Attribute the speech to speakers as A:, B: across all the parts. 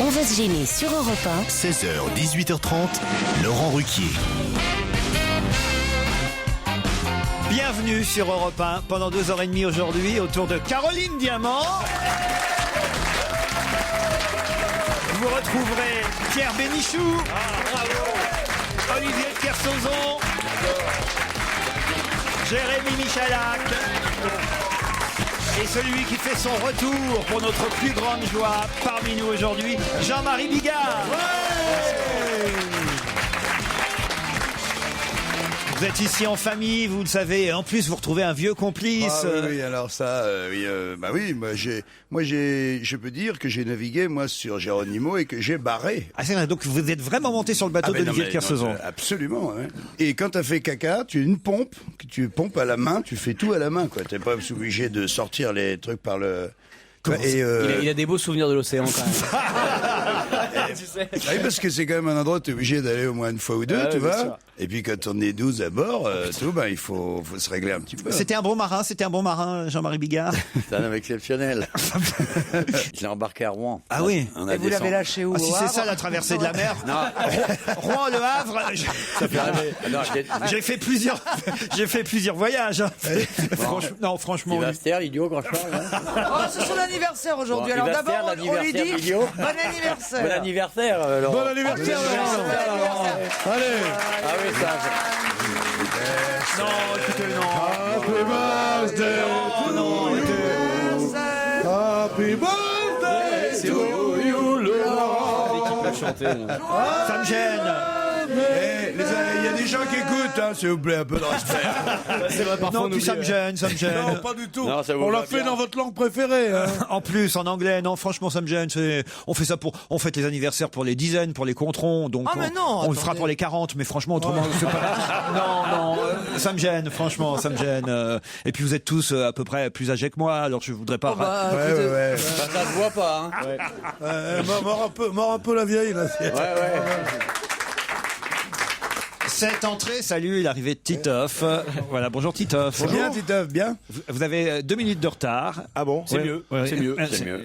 A: On va se gêner sur Europe 1.
B: 16h, 18h30, Laurent Ruquier.
C: Bienvenue sur Europe 1 pendant 2h30 aujourd'hui autour de Caroline Diamant. Vous retrouverez Pierre Bénichou, Olivier Kersauzon, Jérémy Michalak et celui qui fait son retour pour notre plus grande joie parmi nous aujourd'hui, Jean-Marie Bigard. Vous êtes ici en famille, vous le savez, et en plus vous retrouvez un vieux complice.
D: Ah, oui, alors ça, je peux dire que j'ai navigué moi sur Geronimo et que j'ai barré.
C: Ah c'est vrai, donc vous êtes vraiment monté sur le bateau d'Olivier Kersauzon.
D: Absolument. Hein. Et quand t'as fait caca, tu as une pompe que tu pompes à la main, tu fais tout à la main, quoi. T'es pas obligé de sortir les trucs par le.
E: Il a des beaux souvenirs de l'océan quand même.
D: Tu sais. Oui, parce que c'est quand même un endroit où tu es obligé d'aller au moins une fois ou deux, tu vois. Sûr. Et puis quand on est 12 à bord, il faut se régler un petit peu.
C: C'était un bon marin, Jean-Marie Bigard.
F: C'est un homme exceptionnel. Je l'ai embarqué à Rouen.
C: Ah oui.
E: Et vous l'avez lâché où?
C: Ah, si c'est ça la traversée de la mer.
F: Non.
C: Rouen, Le Havre.
F: Ça fait rêver.
C: J'ai fait plusieurs voyages. Non, franchement.
F: L'anniversaire, l'idiot, grand chose.
E: Oh, c'est son anniversaire aujourd'hui.
F: Bon,
E: alors d'abord, on lui dit
F: l'idiot.
E: bon anniversaire.
F: Bon anniversaire, Laurent.
D: Bon anniversaire, Laurent. Allez.
F: Ah oui, ça.
C: Non, écoutez, non.
D: Happy birthday.
C: Non, écoutez.
D: Happy birthday to you, Laurent.
C: Ça me gêne.
D: Il y a des gens qui écoutent, hein, s'il vous plaît, un peu de respect.
E: C'est vrai, parfois
C: Non, puis ça me gêne.
D: Non, pas du tout.
F: Non, ça vous
D: on
F: va
D: l'a fait
F: bien.
D: dans votre langue préférée. Hein.
C: En plus, en anglais, non, franchement, ça me gêne. On fait ça on fête les anniversaires pour les dizaines, pour les controns, donc
E: Ah, mais non,
C: on le fera
E: attendez.
C: pour les 40, mais franchement, autrement, c'est pas. Non, ça me gêne, franchement, ça me gêne. Et puis vous êtes tous à peu près plus âgés que moi, alors je voudrais pas.
D: Ouais.
F: Ça se voit pas, hein.
D: Mort un peu la vieille, là.
F: Ouais.
C: Cette entrée salue l'arrivée de Titoff. Voilà, bonjour Titoff.
D: Bien, Titoff, bien.
C: Vous avez 2 minutes de retard.
D: Ah bon?
C: C'est mieux. C'est mieux.
F: C'est mieux.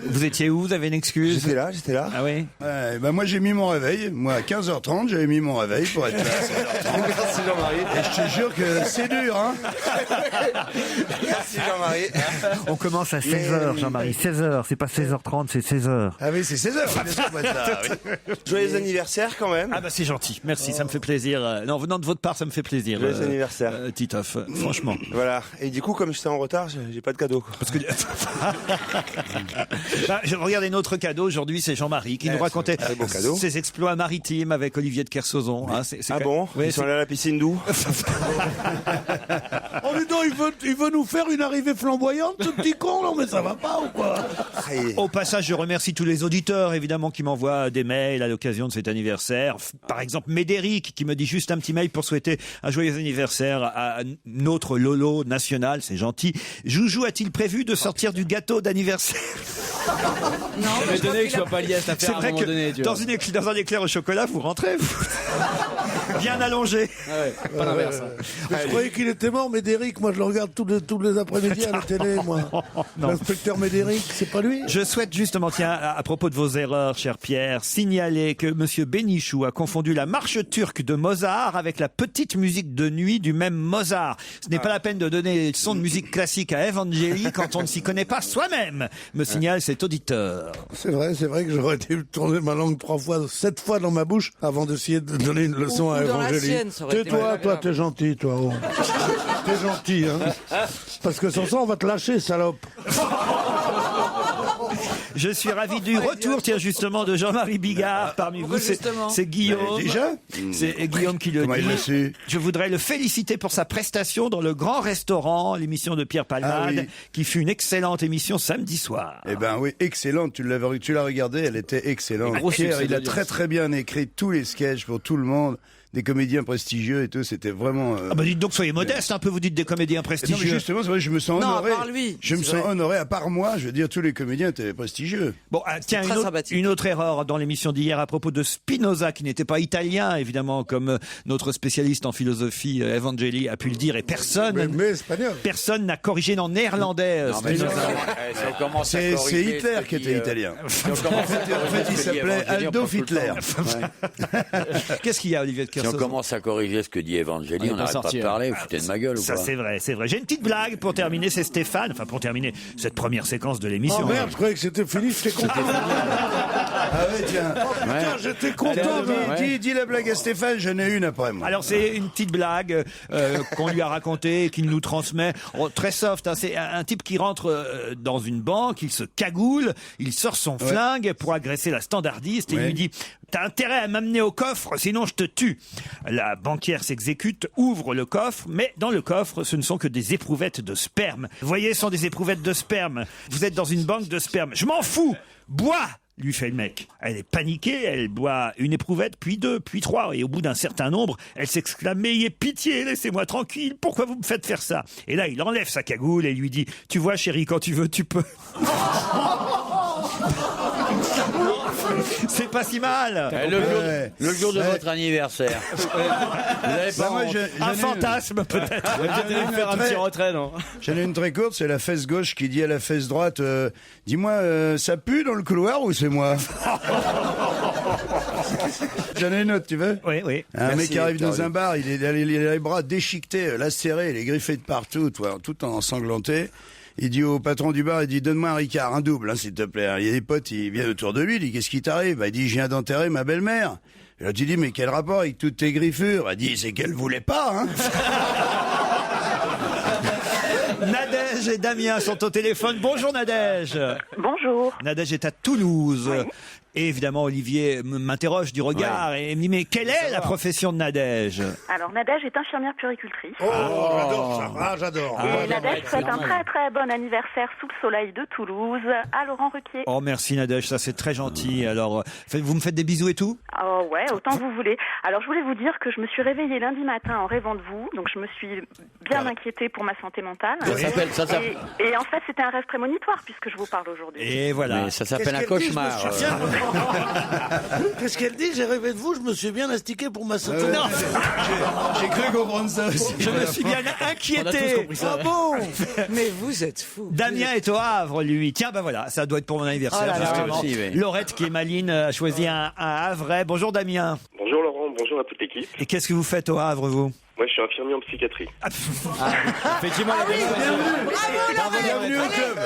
C: Vous étiez où? Vous avez une excuse?
D: J'étais là.
C: Ah oui.
D: Ouais, moi j'ai mis mon réveil. Moi à 15h30, j'avais mis mon réveil pour être là à 16h30.
F: Merci Jean-Marie.
D: Et je te jure que c'est dur, hein.
F: Merci Jean-Marie.
G: On commence à 16h, Jean-Marie. 16h, c'est pas 16h30, c'est 16h.
D: Ah oui, c'est 16h. Bien sûr, pour être là, oui.
H: Joyeux anniversaire quand même.
C: Ah bah c'est gentil. Merci, ça me fait plaisir. Non, venant de votre part, ça me fait plaisir.
H: Joyeux anniversaire.
C: Titoff, franchement.
H: Voilà. Et du coup, comme j'étais en retard, j'ai pas de cadeau. Quoi.
C: Parce que regardez notre cadeau aujourd'hui, c'est Jean-Marie qui nous racontait
H: beau cadeau.
C: ses exploits maritimes avec Olivier de Kersauzon. Hein,
H: Ah bon?
C: Ouais,
H: Ils sont allés à la piscine d'où?
D: Oh, dis donc, il veut nous faire une arrivée flamboyante, ce petit con, non, mais ça va pas ou quoi?
C: Au passage, je remercie tous les auditeurs, évidemment, qui m'envoient des mails à l'occasion de cet anniversaire. Par exemple, Médéric, qui me dit juste un petit mail pour souhaiter un joyeux anniversaire à notre Lolo national, c'est gentil. Joujou a-t-il prévu de sortir du gâteau d'anniversaire?
E: Non,
F: Ça m'étonnait que je sois pas lié à cette
C: C'est
F: affaire à un
C: vrai
F: moment donné,
C: que
F: tu
C: dans
F: vois.
C: un éclair au chocolat, vous rentrez, vous. Bien allongé.
F: Ah ouais, pas l'inverse.
D: Je croyais qu'il était mort, Médéric. Moi, je le regarde tous les après-midi à la télé, moi.
C: Non.
D: L'inspecteur Médéric, c'est pas lui?
C: Je souhaite justement, tiens, à propos de vos erreurs, cher Pierre, signaler que Monsieur Bénichou a confondu la marche turque de Mozart avec la petite musique de nuit du même Mozart. Ce n'est pas la peine de donner le son de musique classique à Evangélie quand on ne s'y connaît pas soi-même, me signale cet auditeur.
D: C'est vrai que j'aurais dû tourner ma langue 7 fois dans ma bouche avant d'essayer de donner une leçon
E: Ou
D: à
E: dans la
D: Evangélie.
E: sienne, ça aurait été
D: Tais-toi,
E: plus
D: toi,
E: grave.
D: t'es gentil, toi. Oh. T'es gentil, hein. Parce que sans ça, on va te lâcher, salope.
C: Je suis ravi du retour, tiens, justement, de Jean-Marie Bigard parmi vous.
E: justement
C: C'est Guillaume.
D: Déjà?
C: C'est Guillaume qui le
D: Comment
C: dit.
D: il l'a su?
C: Je voudrais le féliciter pour sa prestation dans le Grand Restaurant, l'émission de Pierre Palmade,
D: Ah oui.
C: qui fut une excellente émission samedi soir.
D: Eh ben oui, excellente. Tu l'as regardée, elle était excellente.
F: Gros
D: Pierre,
F: succès
D: il a
F: d'audience.
D: très très bien écrit tous les sketchs pour tout le monde. des comédiens prestigieux et tout. C'était vraiment.
C: Ah bah dites donc, soyez modeste un peu, vous dites des comédiens
D: Non, mais
C: prestigieux.
D: justement, c'est vrai, je me sens
E: Non, à
D: honoré.
E: part lui,
D: Je me
E: c'est
D: sens
E: vrai.
D: honoré. À part moi, je veux dire, tous les comédiens étaient prestigieux.
C: Bon, tiens,
E: très sympathique.
C: une autre erreur dans l'émission d'hier à propos de Spinoza, qui n'était pas italien, évidemment, comme notre spécialiste en philosophie, Evangeli, a pu le dire, et personne n'a corrigé en néerlandais
F: Non, mais
C: Spinoza.
F: si on commence à
D: C'est
F: corriger
D: Hitler
F: ce
D: qui
F: dit,
D: était italien.
F: si on commence à corriger
D: En fait, il
F: ce que dit
D: s'appelait
F: Evangeli, on
D: Adolf
F: prend tout le
D: Hitler.
F: temps.
C: Qu'est-ce qu'il y a, Olivier de
F: Si on
C: Kersauzon?
F: commence à corriger ce que dit Evangeli, on n'arrête pas de parler, vous foutez de ma gueule ou
C: Ça,
F: quoi?
C: c'est vrai, c'est vrai. J'ai une petite blague pour terminer, c'est Stéphane, enfin, pour terminer cette première séquence de l'émission.
I: je croyais que c'était fini, j'étais content.
D: Ah ouais, tiens.
I: Putain, j'étais content.
D: Dis la blague à Stéphane, j'en ai une après moi.
C: Alors c'est une petite blague qu'on lui a racontée, qu'il nous transmet. Oh, très soft, hein. C'est un type qui rentre dans une banque, il se cagoule, il sort son flingue pour agresser la standardiste et il lui dit « T'as intérêt à m'amener au coffre, sinon je te tue ». La banquière s'exécute, ouvre le coffre, mais dans le coffre, ce ne sont que des éprouvettes de sperme. Vous voyez, ce sont des éprouvettes de sperme. Vous êtes dans une banque de sperme. Je m'en fous. Bois, lui fait le mec. Elle est paniquée, elle boit une éprouvette, puis 2, puis 3, et au bout d'un certain nombre, elle s'exclame « Mais ayez pitié, laissez-moi tranquille, pourquoi vous me faites faire ça ?» Et là, il enlève sa cagoule et lui dit « Tu vois chérie, quand tu veux, tu peux. » C'est pas si mal.
F: Le jour de votre anniversaire. Vous avez pas
D: Moi,
F: honte.
C: Un fantasme peut-être.
I: faire un petit retrait, non?
D: J'en ai une très courte, c'est la fesse gauche qui dit à la fesse droite dis-moi, ça pue dans le couloir ou c'est moi? J'en ai une autre, tu veux?
C: Oui, oui.
D: Un mec qui arrive
H: Victor
D: dans un bar, il a les bras déchiquetés, lacérés, les griffés de partout, tout ensanglanté. Il dit au patron du bar, il dit donne-moi un Ricard, un double, hein, s'il te plaît. Il y a des potes, il vient autour de lui, il dit qu'est-ce qui t'arrive? Il dit je viens d'enterrer ma belle-mère. Et là tu dis mais quel rapport avec toutes tes griffures? Il dit c'est qu'elle voulait pas, hein.
C: Nadège et Damien sont au téléphone. Bonjour Nadège.
J: Bonjour.
C: Nadège est à Toulouse. Et évidemment, Olivier m'interroge du regard et me dit mais quelle est la profession de Nadège?
J: Alors, Nadège est infirmière puéricultrice.
I: J'adore ça. Ah, j'adore.
J: Et Nadège souhaite un très très bon anniversaire sous le soleil de Toulouse à Laurent Ruquier.
C: Oh merci Nadège, ça c'est très gentil. Alors, vous me faites des bisous et tout?
J: Oh ouais, autant que vous voulez. Alors, je voulais vous dire que je me suis réveillée lundi matin en rêvant de vous. Donc, je me suis bien inquiétée pour ma santé mentale.
F: Ça s'appelle
J: Et en fait, c'était un rêve prémonitoire puisque je vous parle aujourd'hui.
C: Et voilà.
F: Mais ça s'appelle un cauchemar.
I: Qu'est-ce qu'elle dit? J'ai rêvé de vous, je me suis bien astiqué pour ma santé.
C: Non,
D: J'ai cru comprendre ça aussi.
C: je me suis bien inquiété.
I: Ah bon?
E: Mais vous êtes fou.
C: Damien est au Havre, lui. Tiens, ben voilà, ça doit être pour mon anniversaire,
E: Oh là là.
C: justement.
F: Ah, aussi, oui.
C: Laurette, qui est maline, a choisi un Havrais. Bonjour Damien.
K: Bonjour Laurent, bonjour à toute l'équipe.
C: Et qu'est-ce que vous faites au Havre, vous?
K: Moi je suis infirmier en psychiatrie.
C: Effectivement, la
D: Bienvenue au club.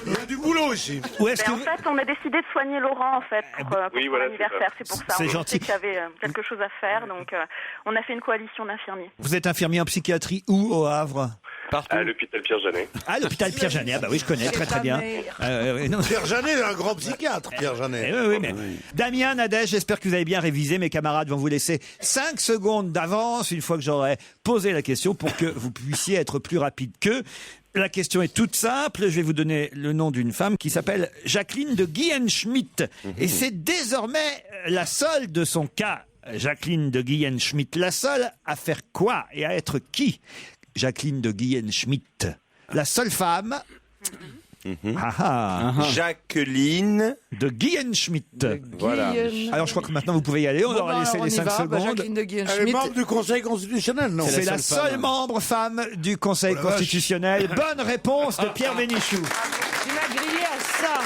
I: Il y a du boulot ici.
C: Où est-ce
J: Mais
C: que
J: en fait, on a décidé de soigner Laurent en fait pour
K: Oui,
J: son
K: voilà,
J: anniversaire. C'est pour ça.
C: C'est
J: On
C: gentil.
J: sait qu'il y avait quelque chose à faire, donc on a fait une coalition d'infirmiers.
C: vous êtes infirmier en psychiatrie où au Havre?
K: À l'hôpital Pierre-Janet.
C: Ah, l'hôpital Pierre-Janet. Ah bah oui, je connais très très bien. Non.
I: Pierre Janet, un grand psychiatre, Pierre
C: Eh
I: Janet.
C: oui, oui, mais Damien, Nadège, j'espère que vous avez bien révisé. Mes camarades vont vous laisser 5 secondes d'avance une fois que j'aurai posé la question pour que vous puissiez être plus rapide qu'eux. La question est toute simple. Je vais vous donner le nom d'une femme qui s'appelle Jacqueline de Guillenschmidt. Et c'est désormais la seule de son cas. Jacqueline de Guillenschmidt, la seule à faire quoi et à être qui? Jacqueline de Guillenschmidt, la seule femme.
H: Jacqueline.
C: De Guillenschmidt.
H: Voilà.
C: Alors je crois que maintenant vous pouvez y aller. On leur a laissé les 5 secondes.
E: Jacqueline de
I: Elle est
E: Guillenschmidt.
I: membre du Conseil constitutionnel, non?
C: C'est la seule membre femme du Conseil
D: Oh la vache.
C: constitutionnel. Bonne réponse de Pierre Bénichou.
E: Tu m'as grillé à ça.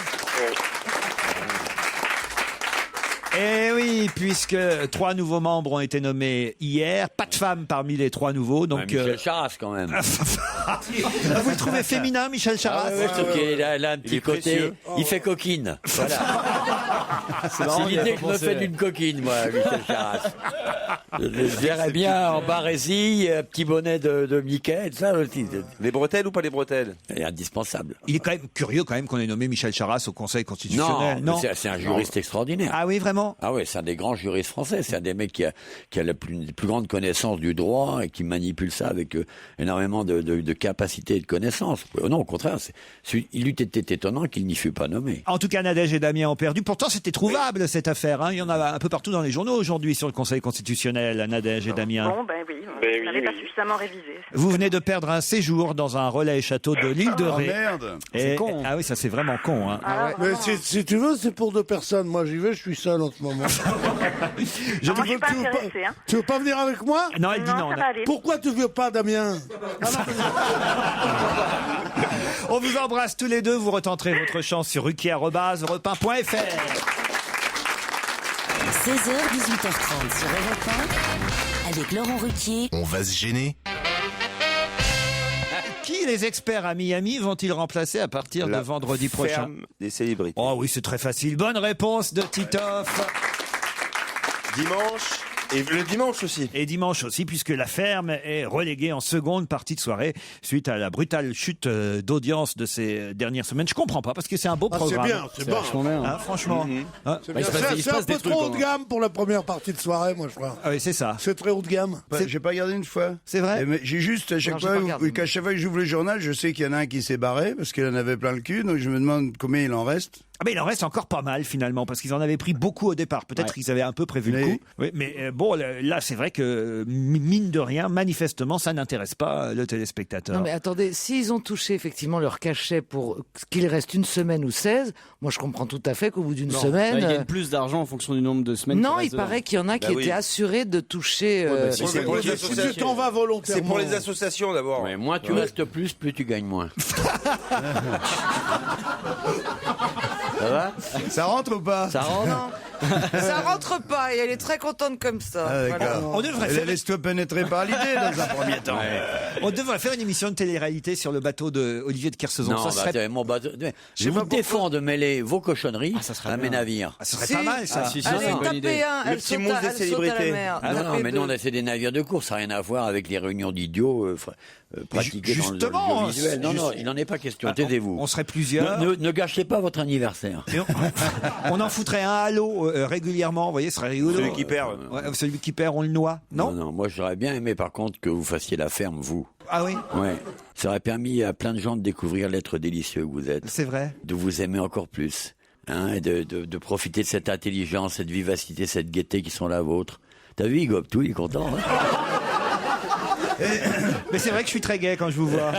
C: Eh oui, puisque 3 nouveaux membres ont été nommés hier, pas de femmes parmi les 3 nouveaux, donc
F: Michel Charras, quand même.
C: vous le trouvez féminin, Michel Charras?
F: Je trouve qu'il a un petit
H: est
F: côté.
H: précieux.
F: Il fait coquine. Voilà. C'est l'idée que je me fais d'une coquine, moi, Michel Charras. Je le verrais bien en barésie, petit bonnet de Mickey, ça aussi.
H: Les bretelles ou pas les bretelles?
F: C'est indispensable.
C: Il est quand même curieux quand même qu'on ait nommé Michel Charras au Conseil constitutionnel.
F: Non, c'est un juriste extraordinaire.
C: Ah oui, vraiment?
F: Ah oui, c'est un des grands juristes français. C'est un des mecs qui a la plus grande connaissance du droit et qui manipule ça avec énormément de capacité et de connaissances. Non, au contraire, il eût été étonnant qu'il n'y fût pas nommé.
C: En tout cas, Nadège et Damien ont perdu. perdu. Pourtant, c'était trouvable, cette affaire. Hein. Il y en a un peu partout dans les journaux aujourd'hui sur le Conseil constitutionnel, Nadège et Damien.
J: Bon, ben oui, on n'avait pas suffisamment révisé.
C: Vous venez de perdre un séjour dans un relais château de l'île de Ré.
D: merde.
C: Et- Ah oui, ça c'est vraiment con. Hein.
I: Mais si tu veux, c'est pour 2 personnes. Moi, j'y vais, je suis seul en ce moment.
J: Moi, je suis pas intéressée. Hein.
I: Tu veux pas venir avec moi?
C: Non, elle dit non.
J: ça va aller.
I: Pourquoi tu veux pas, Damien?
C: On vous embrasse tous les deux. Vous retenterez votre chance sur ruquier@europe1.fr.
A: 16h, 18h30 sur Europe 1, avec Laurent Ruquier.
B: On va se gêner.
C: Qui les experts à Miami vont-ils remplacer à partir de vendredi prochain?
H: Ferme des célébrités.
C: Oh oui, c'est très facile. Bonne réponse de Titoff.
H: Dimanche. Et le dimanche aussi.
C: Et dimanche aussi, puisque la ferme est reléguée en seconde partie de soirée suite à la brutale chute d'audience de ces dernières semaines. Je comprends pas, parce que c'est un beau programme.
I: C'est bien.
C: Hein, franchement. Hein.
I: C'est bien. C'est un peu trop haut de gamme pour la première partie de soirée, moi, je crois.
C: Ah oui, c'est ça.
I: C'est très haut de gamme.
D: J'ai pas regardé une fois.
C: C'est vrai.
D: Mais j'ai juste, à chaque fois que j'ouvre le journal, je sais qu'il y en a un qui s'est barré parce qu'il en avait plein le cul, donc je me demande combien il en reste.
C: Ah mais il en reste encore pas mal finalement, parce qu'ils en avaient pris beaucoup au départ. Peut-être qu'ils avaient un peu prévu le coup. Oui, mais bon, là c'est vrai que mine de rien, manifestement, ça n'intéresse pas le téléspectateur.
E: Non mais attendez, s'ils ont touché effectivement leur cachet pour qu'il reste une semaine ou 16, moi je comprends tout à fait qu'au bout d'une semaine...
L: Ils gagnent plus d'argent en fonction du nombre de semaines.
E: Non, il paraît qu'il y en a qui étaient assurés de toucher...
I: Si tu t'en vas volontairement.
H: C'est pour les associations d'abord.
F: Ouais, moins tu restes plus tu gagnes moins. Ça va?
D: Ça rentre ou pas?
F: Ça rentre?
E: Non, ça rentre pas et elle est très contente comme ça.
D: Ah, d'accord.
C: On devrait faire...
D: Laisse-toi pénétrer par l'idée dans un premier temps.
C: On devrait faire une émission de télé-réalité sur le bateau de Olivier de Kersauzon.
F: Non,
C: Ça serait...
F: mon bateau. Je vous défends de mêler vos cochonneries à mes navires.
C: Ah, ce serait pas mal ça.
E: Allez, tapez un, elle saute à la mer.
F: Non, mais nous on a fait des navires de course, ça n'a rien à voir avec les réunions d'idiots pratiquées dans l'audiovisuel. Non, il n'en est pas question, taisez-vous.
C: On serait plusieurs.
F: Ne gâchez pas votre anniversaire.
C: On en foutrait un à l'eau régulièrement, vous voyez, ce serait rigolo.
H: Celui qui perd.
C: Celui qui perd, on le noie, non?
F: Non, moi j'aurais bien aimé par contre que vous fassiez la ferme, vous.
C: Ah oui?
F: Ouais. Ça aurait permis à plein de gens de découvrir l'être délicieux que vous êtes.
C: C'est vrai.
F: De vous aimer encore plus. Hein, et de profiter de cette intelligence, cette vivacité, cette gaieté qui sont la vôtre. T'as vu, il gobe tout, il est content. Hein.
C: Mais c'est vrai que je suis très gai quand je vous vois.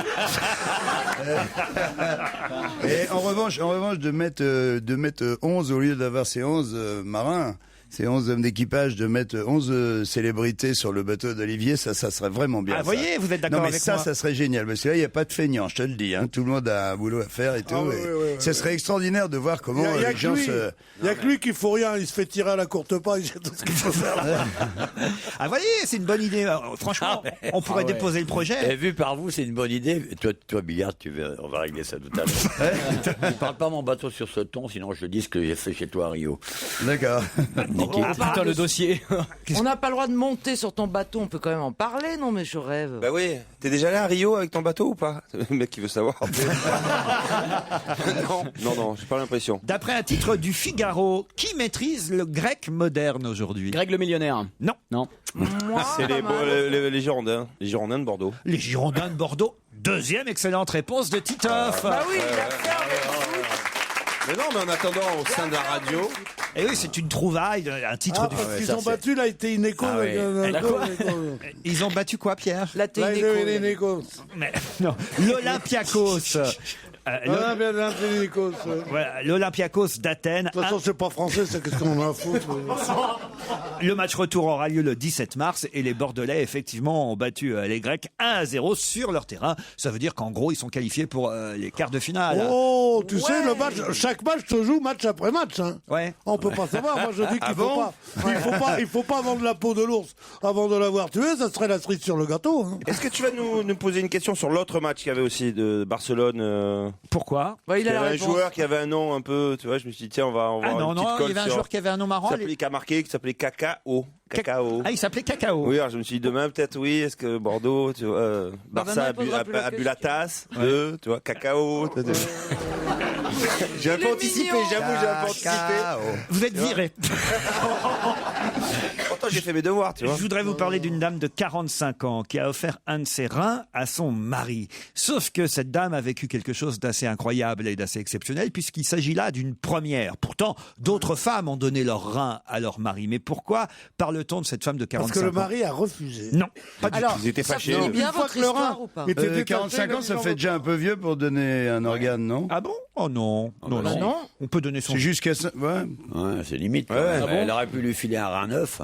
D: Et en revanche, de mettre 11 au lieu d'avoir ces 11 marins, ces 11 hommes d'équipage, de mettre 11 célébrités sur le bateau d'Olivier, ça serait vraiment bien.
C: Ah, voyez, vous êtes d'accord avec moi?
D: Ça serait génial. Parce que là, il n'y a pas de feignants, je te le dis. Hein. Tout le monde a un boulot à faire et tout. Ce serait extraordinaire de voir comment les gens se...
I: Il n'y a que lui qui faut rien, il se fait tirer à la courte paille, c'est tout ce qu'il faut faire.
C: Ah, voyez, c'est une bonne idée. Franchement, on pourrait déposer le projet.
F: Et vu par vous, c'est une bonne idée. Toi Billard, on va régler ça tout à l'heure. Ne parle pas mon bateau sur ce ton, sinon je dis ce que j'ai fait chez toi à Rio.
D: D'accord.
L: Putain, le dossier.
E: On n'a pas le droit de monter sur ton bateau, on peut quand même en parler, non mais je rêve.
H: Bah oui. T'es déjà allé à Rio avec ton bateau ou pas? Le mec qui veut savoir. Non, j'ai pas l'impression.
C: D'après un titre du Figaro, qui maîtrise le grec moderne aujourd'hui?
L: Greg le millionnaire.
C: Non.
E: Moi,
H: C'est
E: pas mal.
H: les Girondins. Les Girondins de Bordeaux.
C: Les Girondins de Bordeaux. Deuxième excellente réponse de Titoff.
E: Bah oui, la ferme et le foot.
H: Mais non, mais en attendant, au sein de la radio...
C: Et oui, c'est une trouvaille, un titre du...
I: Parce qu'ils ont battu la Téinéco.
C: Ils ont battu quoi, Pierre?
E: La Téinéco.
C: Mais, non, l'Olympiakos. Voilà, l'Olympiakos d'Athènes.
I: De toute façon, c'est pas français, c'est qu'est-ce qu'on en a à foutre.
C: Le match retour aura lieu le 17 mars et les Bordelais, effectivement, ont battu les Grecs 1-0 sur leur terrain. Ça veut dire qu'en gros, ils sont qualifiés pour les quarts de finale.
I: Oh, tu sais, le match, chaque match se joue match après match. Hein.
C: Ouais.
I: On peut pas savoir. Moi, je dis qu'il faut pas vendre la peau de l'ours avant de l'avoir tué. Ça serait la cerise sur le gâteau. Hein.
H: Est-ce que tu vas nous poser une question sur l'autre match qu'il y avait aussi de Barcelone
C: Pourquoi?
E: Bah, il
H: y
E: a
H: avait un joueur qui avait un nom un peu, tu vois, je me suis dit, tiens, on va
C: Ah
H: avoir
C: non,
H: une petite
C: non,
H: colle
C: il y avait un
H: sur-
C: joueur qui avait un nom marrant.
H: qui a marqué, qui s'appelait Cacao. Cacao.
C: Ah, il s'appelait Cacao.
H: Oui, alors je me suis dit demain peut-être, oui, est-ce que Bordeaux, tu vois, Barça a bu la tasse, tu vois, Cacao. J'ai un peu anticipé, j'avoue, j'ai un peu anticipé.
C: Vous êtes viré.
H: Pourtant, j'ai fait mes devoirs, tu vois.
C: Je voudrais vous parler d'une dame de 45 ans qui a offert un de ses reins à son mari. Sauf que cette dame a vécu quelque chose d'assez incroyable et d'assez exceptionnel puisqu'il s'agit là d'une première. Pourtant, d'autres femmes ont donné leur rein à leur mari. Mais pourquoi parle-t-on de cette femme de 45 ans?
I: Parce que le mari a refusé.
C: Non, pas du tout.
H: Ils étaient
E: Ça
H: fâchés.
E: finit bien
I: Une fois
E: votre
I: que le
E: histoire
I: rein
E: ou pas
I: était
D: 45 ans, ça fait déjà un peu vieux pour donner un organe, non?
C: Ah bon? Oh non. Non,
E: bah non.
C: On peut donner son...
D: C'est jusqu'à ça. Ouais.
F: Ouais, c'est limite.
H: Ouais, ouais.
F: Elle aurait pu lui filer un rein neuf.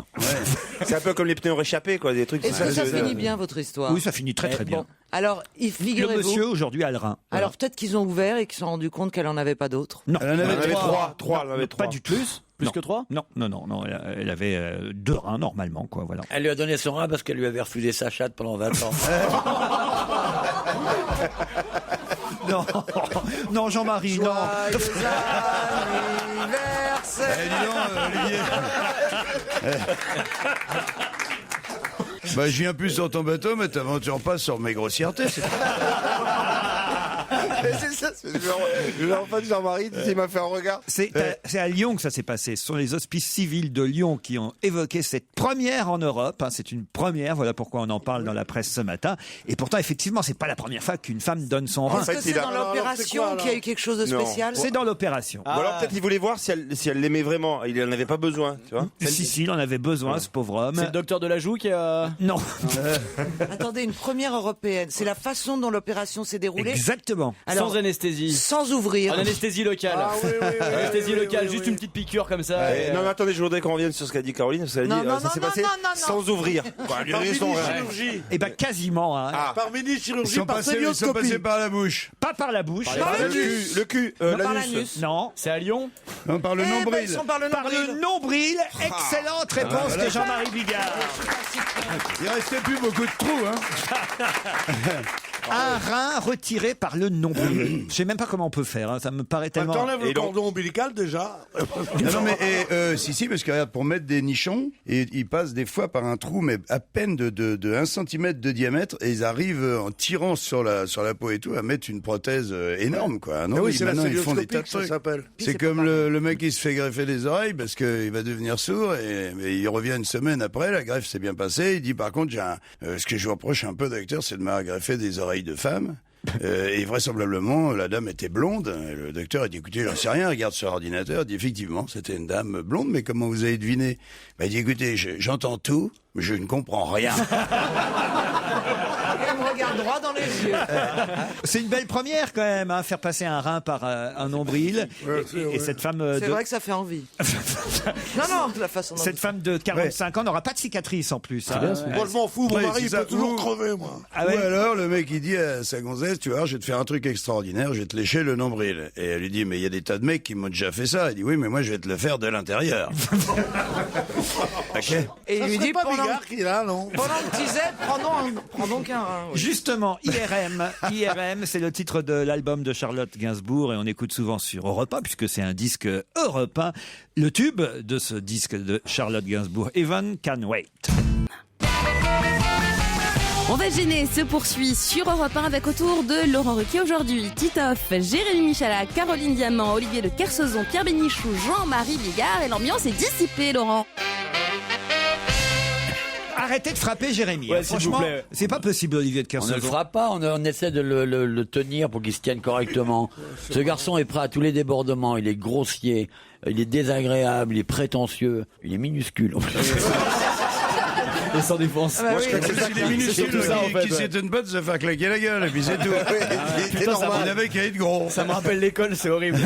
H: C'est un peu comme les pneus réchappés, quoi, des trucs.
E: Est-ce que ça finit bien votre histoire?
C: Oui, ça finit très très bien.
E: Bon. Alors,
C: Le
E: figurez-vous.
C: monsieur aujourd'hui a le rein. Voilà.
E: Alors peut-être qu'ils ont ouvert et qu'ils se sont rendus compte qu'elle en avait pas d'autres.
C: Non.
D: Elle en avait trois.
H: Trois, elle en avait
C: Pas
H: trois.
C: du tout.
L: Plus
C: Non.
L: que 3?
C: Non. Elle avait 2 reins normalement, quoi. Voilà.
F: Elle lui a donné son rein parce qu'elle lui avait refusé sa chatte pendant 20 ans.
C: Non, non, Jean-Marie, non.
E: Joyeux anniversaire.
D: Dis donc, Olivier. Bah, je viens plus sur ton bateau, mais t'aventures pas sur mes grossièretés.
H: C'est ça, en fait, Jean-Marie, il m'a fait un regard.
C: C'est à Lyon que ça s'est passé. Ce sont les hospices civils de Lyon qui ont évoqué cette première en Europe. C'est une première, voilà pourquoi on en parle dans la presse ce matin. Et pourtant, effectivement, c'est pas la première fois qu'une femme donne son rein.
E: Est-ce que c'est dans l'opération qu'il y a eu quelque chose de spécial?
C: C'est dans l'opération.
H: Ou alors peut-être il voulait voir si elle l'aimait vraiment. Il en avait pas besoin, tu vois.
C: Si, il en avait besoin, ce pauvre homme.
L: C'est le docteur de la joue qui a...
C: Non.
E: Attendez, une première européenne. C'est la façon dont l'opération s'est déroulée?
C: Exactement.
E: Alors,
L: sans anesthésie.
E: sans ouvrir.
L: En anesthésie locale.
I: Ah oui, oui, oui,
L: Anesthésie
I: oui,
L: locale,
I: oui,
L: juste
I: oui.
L: une petite piqûre comme ça. et,
H: Non mais attendez, je voudrais qu'on revienne sur ce qu'a dit Caroline, parce qu'elle a dit
E: Non,
H: ça s'est passé
E: non,
H: sans ouvrir. Quoi, lui
I: Par
H: donner son rein.
I: mini-chirurgie.
C: Eh ben quasiment. Hein.
H: Ah,
I: Par
D: Ils
I: mini-chirurgie,
D: sont
I: par
D: passés
I: célioscopie.
D: par la bouche.
C: Pas par la bouche.
H: le cul,
E: Par
H: l'anus.
E: l'anus.
C: Non.
L: C'est à Lyon?
D: Non, par le
E: Eh ben,
D: nombril.
E: ils sont par le
C: Par
E: nombril.
C: le nombril. Excellente réponse de Jean-Marie Bigard.
D: Il restait plus beaucoup de trous, hein.
C: Un rein retiré par le nombril. Je sais même pas comment on peut faire. Ça me paraît tellement.
I: T'enlèves le
H: Et donc-
I: cordon ombilical déjà.
D: Non, mais si, parce que regarde, pour mettre des nichons, et ils passent des fois par un trou, mais à peine de 1 cm de diamètre, et ils arrivent en tirant sur la peau et tout, à mettre une prothèse énorme, quoi. Non,
I: Ah oui, c'est la
D: maintenant, ils font des tas de
I: célioscopie que ça
D: trucs.
I: s'appelle.
D: C'est comme le mec qui se fait greffer les oreilles parce qu'il va devenir sourd et il revient une semaine après, la greffe s'est bien passée. Il dit par contre, ce que je vous reproche un peu d'acteur, c'est de m'avoir greffé des oreilles de femme. Et vraisemblablement, la dame était blonde. Et le docteur a dit, écoutez, j'en sais rien, regarde sur l'ordinateur. Il dit, effectivement, c'était une dame blonde, mais comment vous avez deviné? Il dit, écoutez, j'entends tout, mais je ne comprends rien.
E: Elle me regarde droit dans les yeux.
C: C'est une belle première quand même, faire passer un rein par un nombril. Et cette femme
E: C'est vrai que ça fait envie. non, la façon dont
C: cette femme de 45 ans n'aura pas de cicatrice en plus. Hein.
I: Moi, je m'en fous, mon
D: Ouais,
I: mari,
D: c'est
I: il
D: ça.
I: peut toujours
D: Ou-
I: crever, moi.
C: Ah
D: Ou
C: ouais.
D: alors, le mec, il dit à sa gonzesse, tu vois, je vais te faire un truc extraordinaire, je vais te lécher le nombril. Et elle lui dit, mais il y a des tas de mecs qui m'ont déjà fait ça. Il dit, oui, mais moi, je vais te le faire de l'intérieur. Ok.
E: Et
I: Ça
E: il lui
I: serait
E: dit
I: pas
E: pendant
I: Bigard qui là, non?
E: que tu disais, prends donc un rein. oui.
C: Justement, IRM, c'est le titre de l'album de Charlotte Gainsbourg et on écoute souvent sur Europe 1 puisque c'est un disque européen. Le tube de ce disque de Charlotte Gainsbourg, Even Can Wait.
M: On va gêner se poursuit sur Europe 1 avec autour de Laurent Ruquier aujourd'hui. Titoff, Jérémy Michalak, Caroline Diamant, Olivier de Kersauzon, Pierre Bénichou, Jean-Marie Bigard et l'ambiance est dissipée, Laurent.
C: Arrêtez de frapper Jérémy.
L: Ouais,
C: hein.
L: s'il vous
C: Franchement,
L: plaît.
C: c'est pas possible, Olivier de
F: On ne le
C: Kersauzon.
F: fera pas, on essaie de le tenir pour qu'il se tienne correctement. Ce garçon est prêt à tous les débordements, il est grossier, il est désagréable, il est prétentieux, il est minuscule.
L: Et sans défense.
E: Ah bah oui.
D: Il est minuscule,
L: surtout ça, en fait,
D: qui
L: ouais.
D: s'étonne pas de se faire claquer la gueule, et puis c'est tout.
L: Putain, ça
D: Il avait qu'à être gros.
L: Ça me rappelle l'école, c'est horrible.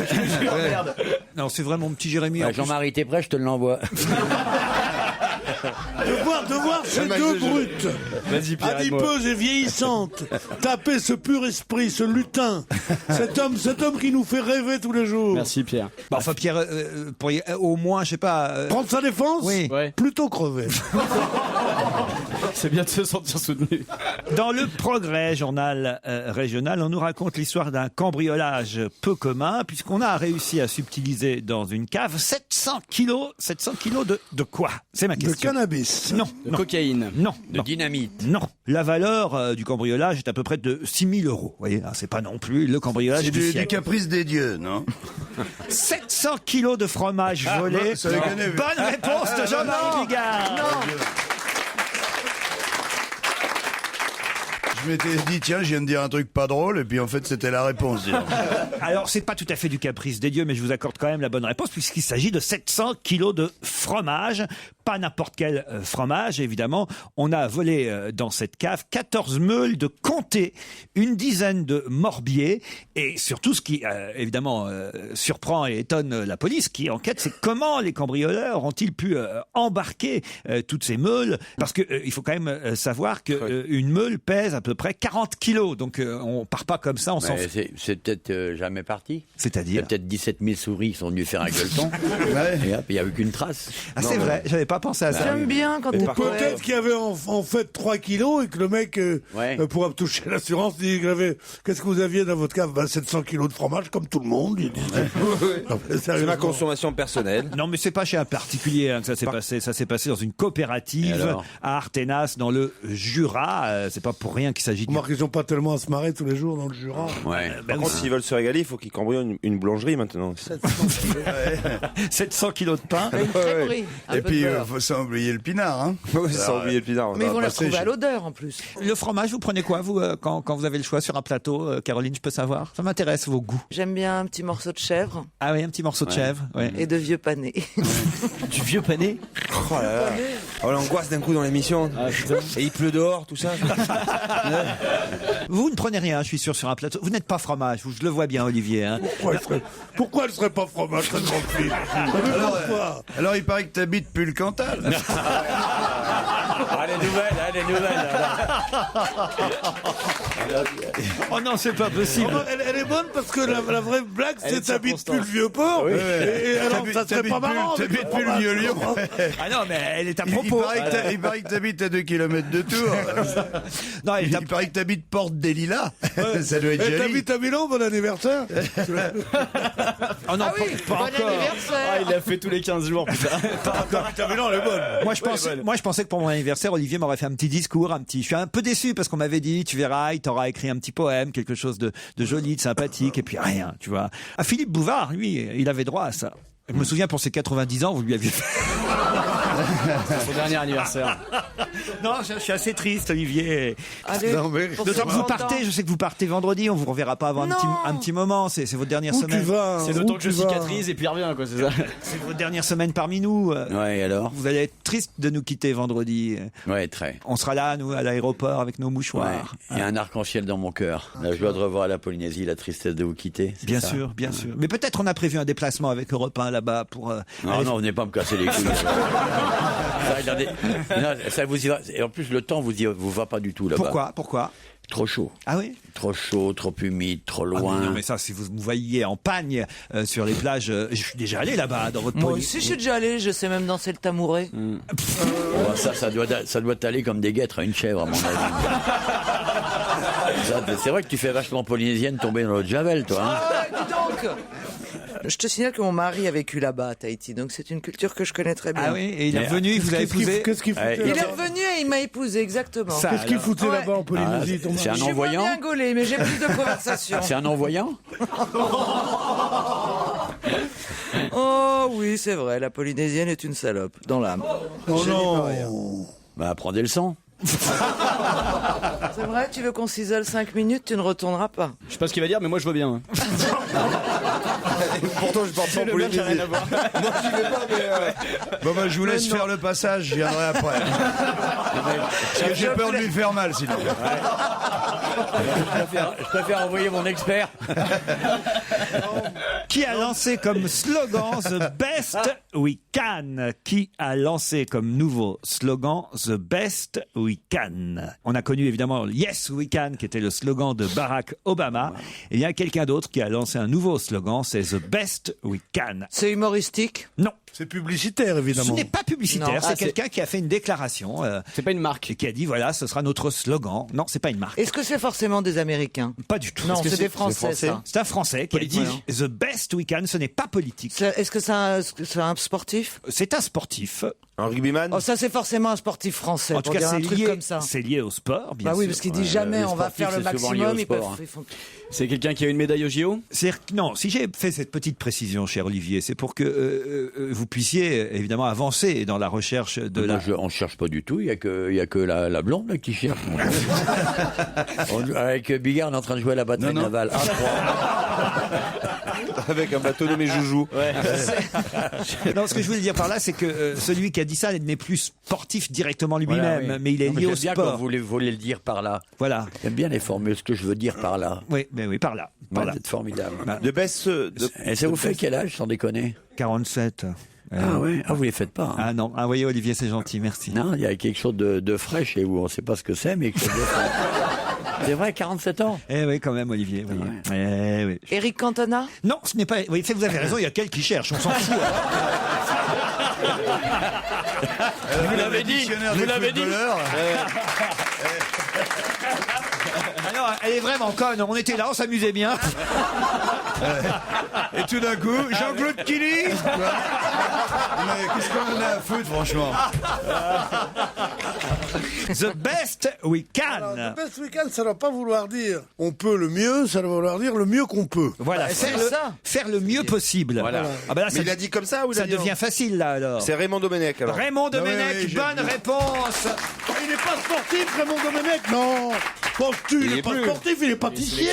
L: Merde.
C: Non, c'est vraiment petit Jérémy. en
F: Ouais,
C: plus.
F: Jean-Marie, t'es prêt, je te l'envoie.
I: De voir ces deux brutes,
L: Vas-y, Pierre, aide-moi.
I: adipeuses et vieillissantes, taper ce pur esprit, ce lutin, cet homme qui nous fait rêver tous les jours.
L: Merci, Pierre.
C: Bah, enfin, Pierre, pourriez au moins, je sais pas.
I: Prendre sa défense,
C: Oui.
L: Ouais.
I: plutôt crever.
L: C'est bien de se sentir soutenu.
C: Dans le Progrès, journal régional, on nous raconte l'histoire d'un cambriolage peu commun, puisqu'on a réussi à subtiliser dans une cave 700 kilos de quoi? C'est ma question.
I: cannabis.
C: Non.
L: De cocaïne.
C: Non.
F: De dynamite.
C: Non. La valeur du cambriolage est à peu près de 6 000 euros. Vous voyez, c'est pas non plus le cambriolage
D: C'est
C: du
D: du
C: siècle.
D: caprice des dieux, non?
C: 700 kilos de fromage volé.
D: ça les connaît, mais-
C: Bonne réponse de Jean-Marie Bigard.
D: Je m'étais dit, tiens, je viens de dire un truc pas drôle, et puis en fait, c'était la réponse. dis donc.
C: Alors, c'est pas tout à fait du caprice des dieux, mais je vous accorde quand même la bonne réponse, puisqu'il s'agit de 700 kilos de fromage. Pas n'importe quel fromage, évidemment. On a volé dans cette cave 14 meules de comté, une dizaine de morbiers, et surtout, ce qui, évidemment, surprend et étonne la police, qui enquête, c'est comment les cambrioleurs ont-ils pu embarquer toutes ces meules, parce que il faut quand même savoir que une meule pèse à peu près 40 kilos, donc on part pas comme ça, on s'en fout.
F: C'est peut-être jamais parti. Il y
C: C'est-à-dire
F: a peut-être 17 000 souris qui sont venues faire un gueuleton. Et hop, il n'y a eu qu'une trace.
C: Ah, c'est vrai, j'avais pas pensé à ça.
E: J'aime bien quand t'es
I: Peut-être qu'il y avait en fait 3 kilos et que le mec, pour toucher l'assurance, dit qu'il avait... Qu'est-ce que vous aviez dans votre cave? 700 kilos de fromage, comme tout le monde. Il disait. Non, mais
H: C'est ma
I: sérieusement.
H: consommation personnelle.
C: Non, mais c'est pas chez un particulier que ça s'est passé. Ça s'est passé dans une coopérative à Arténas, dans le Jura. C'est pas pour rien qu'il s'agit de...
I: Remarque, ils sont pas tellement à se marrer tous les jours dans le Jura.
H: Par contre, s'ils veulent se régaler, il faut qu'ils cambriolent une boulangerie maintenant.
C: 700 kilos de pain.
E: Une crêperie, un
D: Et
E: peu
D: puis,
E: de beurre.
D: faut sans oublier le pinard, hein.
H: Oui, sans oublier le pinard.
E: Mais ils vont la
D: passer
E: retrouver à
D: chez-
E: l'odeur en plus.
C: Le fromage, vous prenez quoi, vous, quand vous avez le choix sur un plateau, Caroline, je peux savoir? Ça m'intéresse, vos goûts.
E: J'aime bien un petit morceau de chèvre
C: Ah oui, un petit morceau de chèvre. Ouais.
E: et de vieux pané.
L: Du vieux pané.
H: Oh là là. Oh, l'angoisse d'un coup dans l'émission. Et il pleut dehors, tout ça.
C: Vous ne prenez rien, je suis sûr, sur un plateau. Vous n'êtes pas fromage, je le vois bien, Olivier. Hein.
I: Pourquoi elle serait pas fromage, cette grande fille?
D: Alors, il paraît que t'habites Pulcantal.
F: Ah, les nouvelles.
C: Oh non, c'est pas possible.
I: Elle est bonne parce que la vraie blague,
L: Elle est
I: c'est
L: de
I: t'habites
L: circonstance.
I: plus le vieux port. Et alors, ça serait pas marrant. avec
D: T'habites
I: le
D: plus le
I: fromage.
D: vieux lion.
C: Ah non, mais elle est à
D: Il
C: propos.
D: paraît que t'habites à 2 km de Tours.
C: Non, elle est à...
D: Il paraît que t'habites Porte des Lilas. Ça doit être
I: Et
D: joli.
I: t'habites à Milan, bon anniversaire.
C: Oh non,
E: Ah oui,
C: pas
E: bon
C: encore.
E: anniversaire.
L: Il l'a fait tous les 15 jours, putain.
I: T'habites à Milan, elle est bonne.
C: Moi, je pensais que pour mon anniversaire, Olivier m'aurait fait un petit discours, je suis un peu déçu parce qu'on m'avait dit, tu verras, il t'aura écrit un petit poème, quelque chose de joli, de sympathique, et puis rien, tu vois. Ah, Philippe Bouvard, lui, il avait droit à ça. Je me souviens, pour ses 90 ans, vous lui aviez fait...
L: Son dernier anniversaire.
C: Non, je suis assez triste, Olivier.
E: Allez,
D: Non, mais-
E: pour
C: D'autant que vous
E: 50 ans.
C: partez, je sais que vous partez vendredi, on vous reverra pas avant
E: Non.
C: un petit moment, c'est votre dernière
I: Où tu
C: semaine.
I: vas?
L: C'est
I: Où
L: le temps que
I: tu
L: je
I: vas
L: cicatrise et puis il revient, quoi, c'est ça.
C: C'est votre dernière semaine parmi nous.
F: Ouais, et alors?
C: Vous allez être triste de nous quitter vendredi.
F: Ouais, très.
C: On sera là, nous, à l'aéroport, avec nos
F: Ouais.
C: mouchoirs.
F: Il y a un arc-en-ciel dans mon cœur. La joie de revoir la Polynésie, la tristesse de vous quitter. c'est
C: Bien
F: ça
C: sûr, bien sûr. Mais peut-être on a prévu un déplacement avec Europe 1 là-bas pour...
F: Non, non, venez pas me casser les couilles. Ça, regardez. Non, ça vous y va. Et en plus, le temps vous va pas du tout là-bas.
C: Pourquoi
F: Trop chaud.
C: Ah oui?
F: Trop chaud, trop humide, trop
C: Ah,
F: loin.
C: mais non, mais ça, si vous me voyez en pagne sur les plages, je suis déjà allé là-bas, dans votre
E: Moi
C: pays.
E: aussi, je suis déjà allé, je sais même danser le tamouret.
F: Oh, ça doit t'aller comme des guêtres à une chèvre, à mon avis. Ça, c'est vrai que tu fais vachement polynésienne tomber dans le javel, toi. Hein.
E: Ah, dis donc. Je te signale que mon mari a vécu là-bas à Tahiti, donc c'est une culture que je connais très bien.
C: Ah oui, et il est revenu, il vous a épousé.
I: Qu'est-ce qu'il foutait
E: Il est
I: là-bas
E: revenu et il m'a épousé, exactement.
C: Ça,
I: Qu'est-ce qu'il foutait
E: Ouais.
I: là-bas en Polynésie, ton
F: c'est
I: mari
E: Je
F: un
E: suis moins
F: envoyant.
E: bien gaulé, mais j'ai plus de conversation.
F: C'est un envoyant.
E: Oh oui, c'est vrai, la polynésienne est une salope, dans l'âme.
I: Oh
E: Je dis pas rien.
I: non.
F: Bah, prends des leçons.
E: C'est vrai, tu veux qu'on s'isole 5 minutes, tu ne retourneras pas.
L: Je sais pas ce qu'il va dire, mais moi je veux bien.
H: Pourtant, je porte pas en
L: Le même, j'ai
H: Polynésie.
L: rien à voir.
H: Moi, j'y vais pas, mais...
D: Bon, bah, je vous laisse faire le passage, je viendrai après. Parce que j'ai peur de lui faire mal, sinon.
F: Je préfère envoyer mon expert.
C: Qui a lancé comme slogan The Best We Can? Qui a lancé comme nouveau slogan The Best We Can? On a connu évidemment Yes We Can, qui était le slogan de Barack Obama. Et il y a quelqu'un d'autre qui a lancé un nouveau slogan, c'est The Best We Can.
E: C'est humoristique?
C: Non.
I: C'est publicitaire,
C: Ce
I: évidemment.
C: n'est pas publicitaire,
E: Non.
C: c'est
E: Ah,
C: quelqu'un qui a fait une déclaration.
L: C'est pas une marque.
C: Et qui a dit voilà, ce sera notre slogan. Non, c'est pas une marque.
E: Est-ce que c'est forcément des Américains?
C: Pas du tout.
E: Non,
C: Est-ce que
E: c'est des Français, ça.
C: C'est un Français qui
L: Politique.
C: a dit The Best Best Weekend, ce n'est pas politique.
E: Est-ce que c'est un sportif?
C: C'est un sportif.
H: Un rugbyman.
E: Oh, ça c'est forcément un sportif français.
C: En tout
E: pour
C: cas,
E: dire un truc comme ça.
C: c'est lié au sport, bien
E: Bah oui,
C: sûr.
E: parce qu'il dit jamais on va faire le maximum.
L: C'est quelqu'un qui a une médaille au JO?
C: Non, si j'ai fait cette petite précision, cher Olivier, c'est pour que vous puissiez évidemment avancer dans la recherche de
F: On cherche pas du tout, il y a que la blonde là, qui cherche. Avec Bigard, on est en train de jouer à la bataille navale.
H: Avec un bateau nommé Joujou.
C: Ouais. Non, ce que je voulais dire par là, c'est que celui qui a dit ça n'est plus sportif directement lui-même,
F: Voilà, oui.
C: mais il est lié au
F: bien
C: sport.
F: quand vous voulez le dire par là.
C: Voilà.
F: J'aime bien les formules, ce que je veux dire par là.
C: Oui, mais oui, par là.
F: C'est formidable.
H: De Best.
F: Et ça vous fait quel âge, sans déconner?
C: 47.
F: Ah ouais, vous les faites pas. Hein.
C: Ah non, voyez Olivier, c'est gentil, merci.
F: Non, il y a quelque chose de frais chez vous, on ne sait pas ce que c'est, mais quelque chose de frais. C'est vrai, 47 ans.
C: Eh oui, quand même, Olivier. Voyez. Eh oui.
E: Éric Cantona?
C: Non, ce n'est pas. Oui, vous avez raison, il y a quelqu'un qui cherche, on s'en fout.
F: Vous l'avez dit.
C: Alors, elle est vraiment conne. On était là, on s'amusait bien.
D: Et tout d'un coup, Jean-Claude Killy. Mais qu'est-ce qu'on en a à foutre, franchement?
C: The Best Weekend.
I: Alors, The Best Weekend, ça ne doit pas vouloir dire on peut le mieux, ça doit vouloir dire le mieux qu'on peut.
C: Voilà, faire le mieux possible.
H: Voilà.
C: Ah ben là,
H: Mais il a dit comme ça ou
C: ça devient facile là alors.
H: C'est Raymond Domenech alors.
C: Raymond Domenech,
D: oui,
C: bonne réponse.
I: Il n'est pas sportif, Raymond Domenech, non. Penses-tu, il n'est pas sportif, il est pâtissier.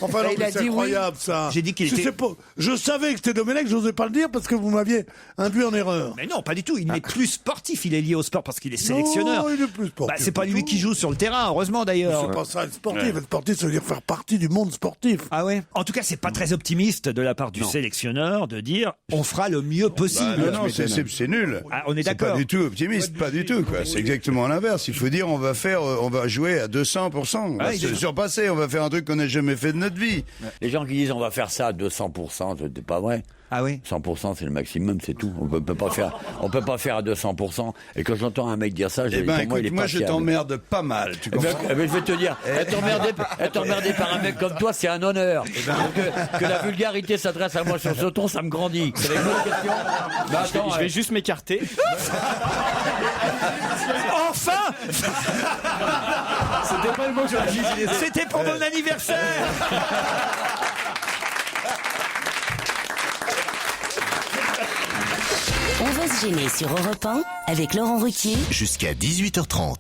I: Enfin non, mais c'est incroyable ça.
C: J'ai dit qu'il était.
I: Je savais que c'était Domenech, je n'osais pas le dire parce que vous m'aviez induit en erreur.
C: Mais non, pas du tout. Il n'est plus sportif. Il est lié au sport parce qu'il est sélectionneur.
I: Non, il est plus sportif.
C: C'est pas lui qui joue sur le terrain, heureusement d'ailleurs.
I: C'est pas ça, être sportif. Être sportif, ça veut dire faire partie du monde sportif.
C: Ah ouais. En tout cas, c'est pas très optimiste de la part du sélectionneur de dire on fera le mieux possible.
D: Non, c'est nul.
C: Ah, on est
D: C'est
C: d'accord.
D: pas du tout optimiste, pas du tout quoi. C'est exactement l'inverse. Il faut dire on va jouer à 200%. On va se surpasser. On va faire un truc qu'on n'a jamais fait de notre vie.
F: Les gens qui disent on va faire ça à 200%, c'est pas vrai.
C: Ah oui.
F: 100% c'est le maximum, c'est tout. On peut pas faire à 200%. Et quand j'entends un mec dire ça,
D: écoute, moi je t'emmerde pas mal. Tu comprends?
F: Je vais te dire, être emmerdé par un mec comme toi, c'est un honneur. Que la vulgarité s'adresse à moi sur ce ton, ça me grandit. C'est une autre question.
L: Bah, attends, je vais juste m'écarter.
C: Enfin.
L: C'était pas le mot que j'aurais utilisé.
C: C'était pour mon anniversaire.
A: On va se gêner sur Europe 1 avec Laurent Ruquier.
B: Jusqu'à 18h30.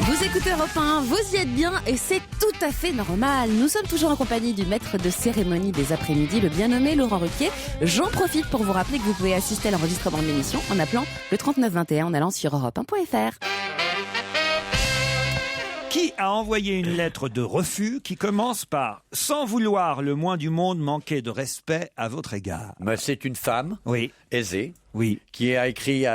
M: Vous écoutez Europe 1, vous y êtes bien et c'est tout à fait normal. Nous sommes toujours en compagnie du maître de cérémonie des après-midi, le bien nommé Laurent Ruquier. J'en profite pour vous rappeler que vous pouvez assister à l'enregistrement de l'émission en appelant le 3921 en allant sur europe1.fr.
C: Qui a envoyé une lettre de refus qui commence par « Sans vouloir le moins du monde manquer de respect à votre égard ».
F: C'est une femme aisée
C: oui.
F: qui a écrit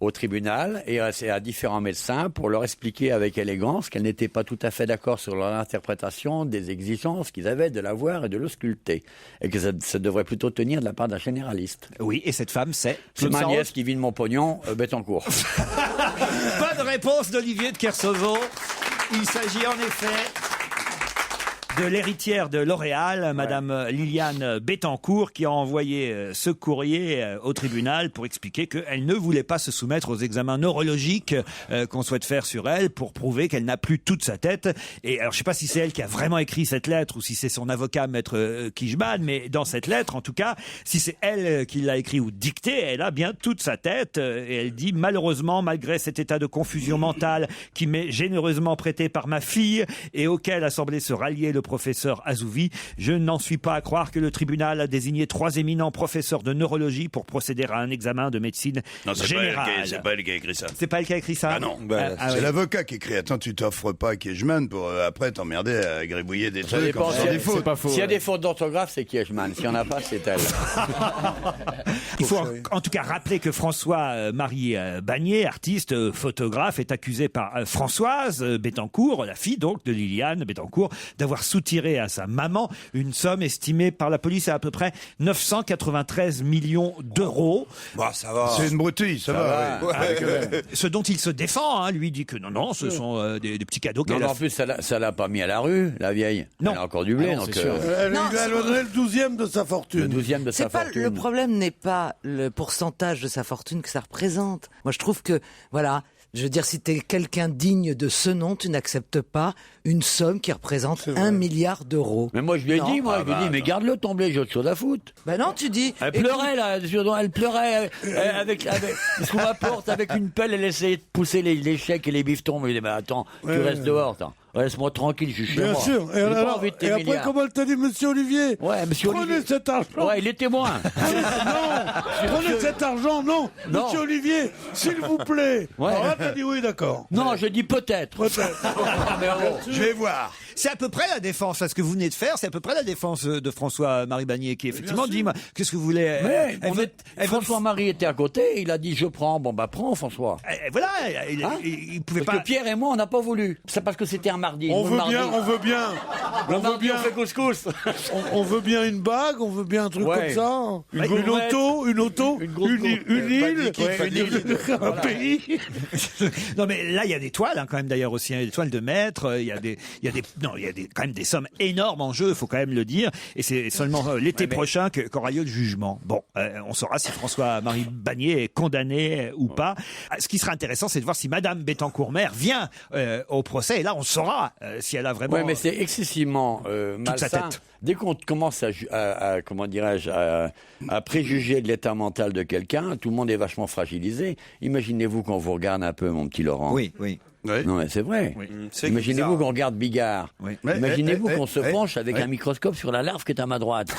F: au tribunal et à différents médecins pour leur expliquer avec élégance qu'elle n'était pas tout à fait d'accord sur leur interprétation des exigences qu'ils avaient de la voir et de l'ausculter. Et que ça devrait plutôt tenir de la part d'un généraliste.
C: Oui, et cette femme, c'est
F: ma nièce qui vit de mon pognon, Bettencourt.
C: Bonne réponse d'Olivier de Kersauzon. Il s'agit en effet de l'héritière de L'Oréal, Madame Liliane Bettencourt, qui a envoyé ce courrier au tribunal pour expliquer qu'elle ne voulait pas se soumettre aux examens neurologiques qu'on souhaite faire sur elle pour prouver qu'elle n'a plus toute sa tête. Et alors, je ne sais pas si c'est elle qui a vraiment écrit cette lettre ou si c'est son avocat, Maître Kijman, mais dans cette lettre, en tout cas, si c'est elle qui l'a écrit ou dicté, elle a bien toute sa tête. Et elle dit, malheureusement, malgré cet état de confusion mentale qui m'est généreusement prêté par ma fille et auquel a semblé se rallier le professeur Azouvi, je n'en suis pas à croire que le tribunal a désigné 3 éminents professeurs de neurologie pour procéder à un examen de médecine générale.
D: C'est pas elle qui a écrit ça.
C: C'est pas elle qui a écrit ça?
D: Ah non, c'est l'avocat qui écrit. Attends, tu t'offres pas à Kijman pour après t'emmerder à gribouiller des trucs.
F: S'il y a des fautes d'orthographe, c'est Kijman. S'il n'y en a pas, c'est elle.
C: Il faut en tout cas rappeler que François-Marie Bagné, artiste, photographe, est accusé par Françoise Bettencourt, la fille donc de Liliane Bettencourt, d'avoir soutiré à sa maman une somme estimée par la police à peu près 993 millions d'euros.
D: Bah, ça va. C'est une broutilles, ça va. Ouais.
C: Ce dont il se défend, hein, lui dit que non, ce sont des petits cadeaux qu'elle
F: Non,
C: a
F: en plus, ça l'a pas mis à la rue, la vieille.
C: Non.
F: Elle a encore du blé,
I: Non,
F: donc.
I: c'est sûr. Elle donnerait le 12e de sa fortune.
F: Le 12e de sa fortune.
E: Le problème n'est pas le pourcentage de sa fortune que ça représente. Moi, je trouve que, voilà, je veux dire, si t'es quelqu'un digne de ce nom, tu n'acceptes pas une somme qui représente 1 milliard d'euros.
F: Mais moi, je lui ai dit, mais garde-le ton blé, j'ai autre chose à foutre.
E: Ben non, tu dis.
F: Elle pleurait, là, elle pleurait avec sous ma porte, avec une pelle, elle essayait de pousser les chèques et les bifetons. Mais je dis, mais attends, tu restes dehors, attends. Laisse-moi tranquille, je suis chez moi.
I: Bien sûr. Et, après, comment elle t'a dit, monsieur Olivier?
F: Ouais, monsieur
I: Prenez
F: Olivier.
I: cet argent.
F: Ouais, il est témoin.
I: Prenez cet argent, non. Monsieur Olivier, s'il vous plaît.
F: Ouais.
I: Alors là, t'as dit oui, d'accord.
F: Non, je dis peut-être.
C: Je vais voir. C'est à peu près la défense, ce que vous venez de faire, c'est à peu près la défense de François-Marie Bagné qui effectivement dit, qu'est-ce que vous voulez
F: François-Marie était à côté, il a dit je prends, bon bah prends François.
C: Voilà, il pouvait
F: parce
C: pas.
F: Que Pierre et moi on n'a pas voulu. C'est parce que c'était un mardi.
I: On veut bien.
F: On fait couscous.
I: On veut bien une bague, on veut bien un truc comme ça. Une auto, une île, un pays.
C: Non mais là il y a des toiles quand même d'ailleurs aussi, des toiles de maître, il y a quand même des sommes énormes en jeu, il faut quand même le dire, et c'est seulement l'été prochain qu'aura lieu le jugement. Bon, on saura si François-Marie Bagné est condamné ou pas. Ce qui sera intéressant, c'est de voir si Madame Bettencourt-Mère vient au procès, et là on saura si elle a vraiment.
F: Oui, mais c'est excessivement malsain. Dès qu'on commence à comment dirais-je, à préjuger de l'état mental de quelqu'un, tout le monde est vachement fragilisé. Imaginez-vous qu'on vous regarde un peu, mon petit Laurent.
C: Oui.
F: Non, mais c'est vrai.
C: Oui.
F: Imaginez-vous qu'on regarde Bigard.
C: Oui.
F: Imaginez-vous qu'on se penche avec un microscope sur la larve qui est à ma droite.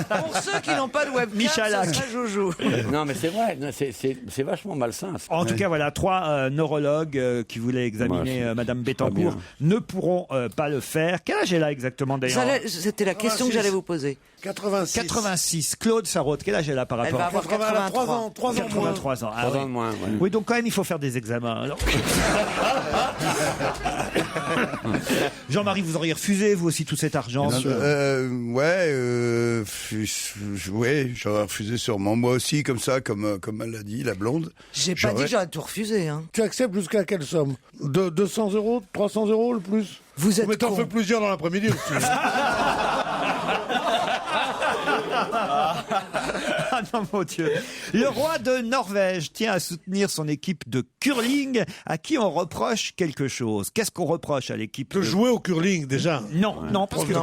E: Pour ceux qui n'ont pas de webcam,
C: Michalak.
E: ça sera Joujou.
F: Non, mais c'est vrai. C'est vachement malsain.
C: En tout cas, voilà, 3 neurologues qui voulaient examiner Madame Bettencourt ne pourront pas le faire. Quel âge elle a exactement d'ailleurs?
E: C'était la question que j'allais vous poser.
C: 86. Claude Sarraute, quel âge elle a par rapport?
E: Elle va avoir 83 ans.
C: 83 ans. Ah,
F: 3 ans de moins. Ouais.
C: Oui, donc quand même, il faut faire des examens. Alors. Jean-Marie, vous auriez refusé, vous aussi, tout cet argent?
D: Ouais, j'aurais refusé sûrement. Moi aussi, comme ça, comme elle l'a dit, la blonde.
E: J'ai pas dit que j'aurais tout refusé. Hein.
I: Tu acceptes jusqu'à quelle somme? 200 euros, 300 euros le plus?
E: Vous êtes
I: Mais t'en fais plusieurs dans l'après-midi aussi.
C: Ah non, mon Dieu. Le roi de Norvège tient à soutenir son équipe de curling à qui on reproche quelque chose. Qu'est-ce qu'on reproche à l'équipe
I: de jouer au curling déjà?
C: Non, parce que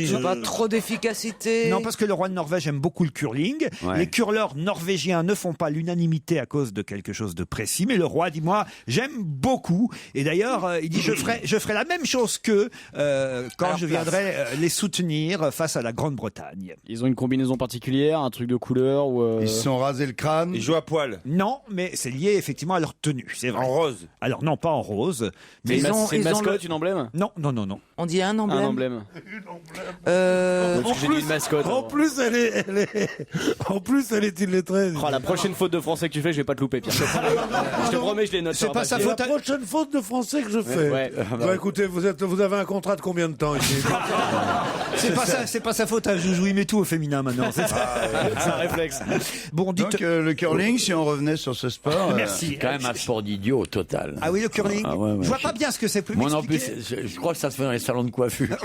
E: c'est pas trop d'efficacité.
C: Non, parce que le roi de Norvège aime beaucoup le curling. Ouais. Les curleurs norvégiens ne font pas l'unanimité à cause de quelque chose de précis, mais le roi dit moi j'aime beaucoup. Et d'ailleurs il dit je ferai la même chose qu'eux quand je viendrai les soutenir face à la Grande-Bretagne.
L: Ils ont une combinaison particulière, un truc de couleur ou
D: Ils se sont rasés le crâne.
H: Ils jouent à poil.
C: Non, mais c'est lié effectivement à leur tenue, c'est vrai.
H: En rose.
C: Alors non, pas en rose.
L: Mais c'est une mascotte, une emblème?
C: Non.
E: On dit un emblème.
L: Un emblème.
E: En
L: j'ai dit une mascotte.
I: En plus, elle est illettrée.
L: Oh, la prochaine faute de français que tu fais, je vais pas te louper, Pierre. Je te promets, je les note.
C: C'est pas sa faute.
I: La prochaine faute de français que je fais.
L: Ouais.
I: Bah, écoutez, vous avez un contrat de combien de temps ici?
C: C'est pas sa faute à Joujou, il met tout au féminin maintenant. C'est
L: un réflexe.
C: Bon, dites...
D: Donc le curling, si on revenait sur ce sport...
C: Merci.
F: C'est quand même un sport d'idiot total.
C: Ah oui, le curling.
F: Ouais,
C: je vois pas bien ce que c'est.
F: Moi non plus, je crois que ça se fait dans les salons de coiffure.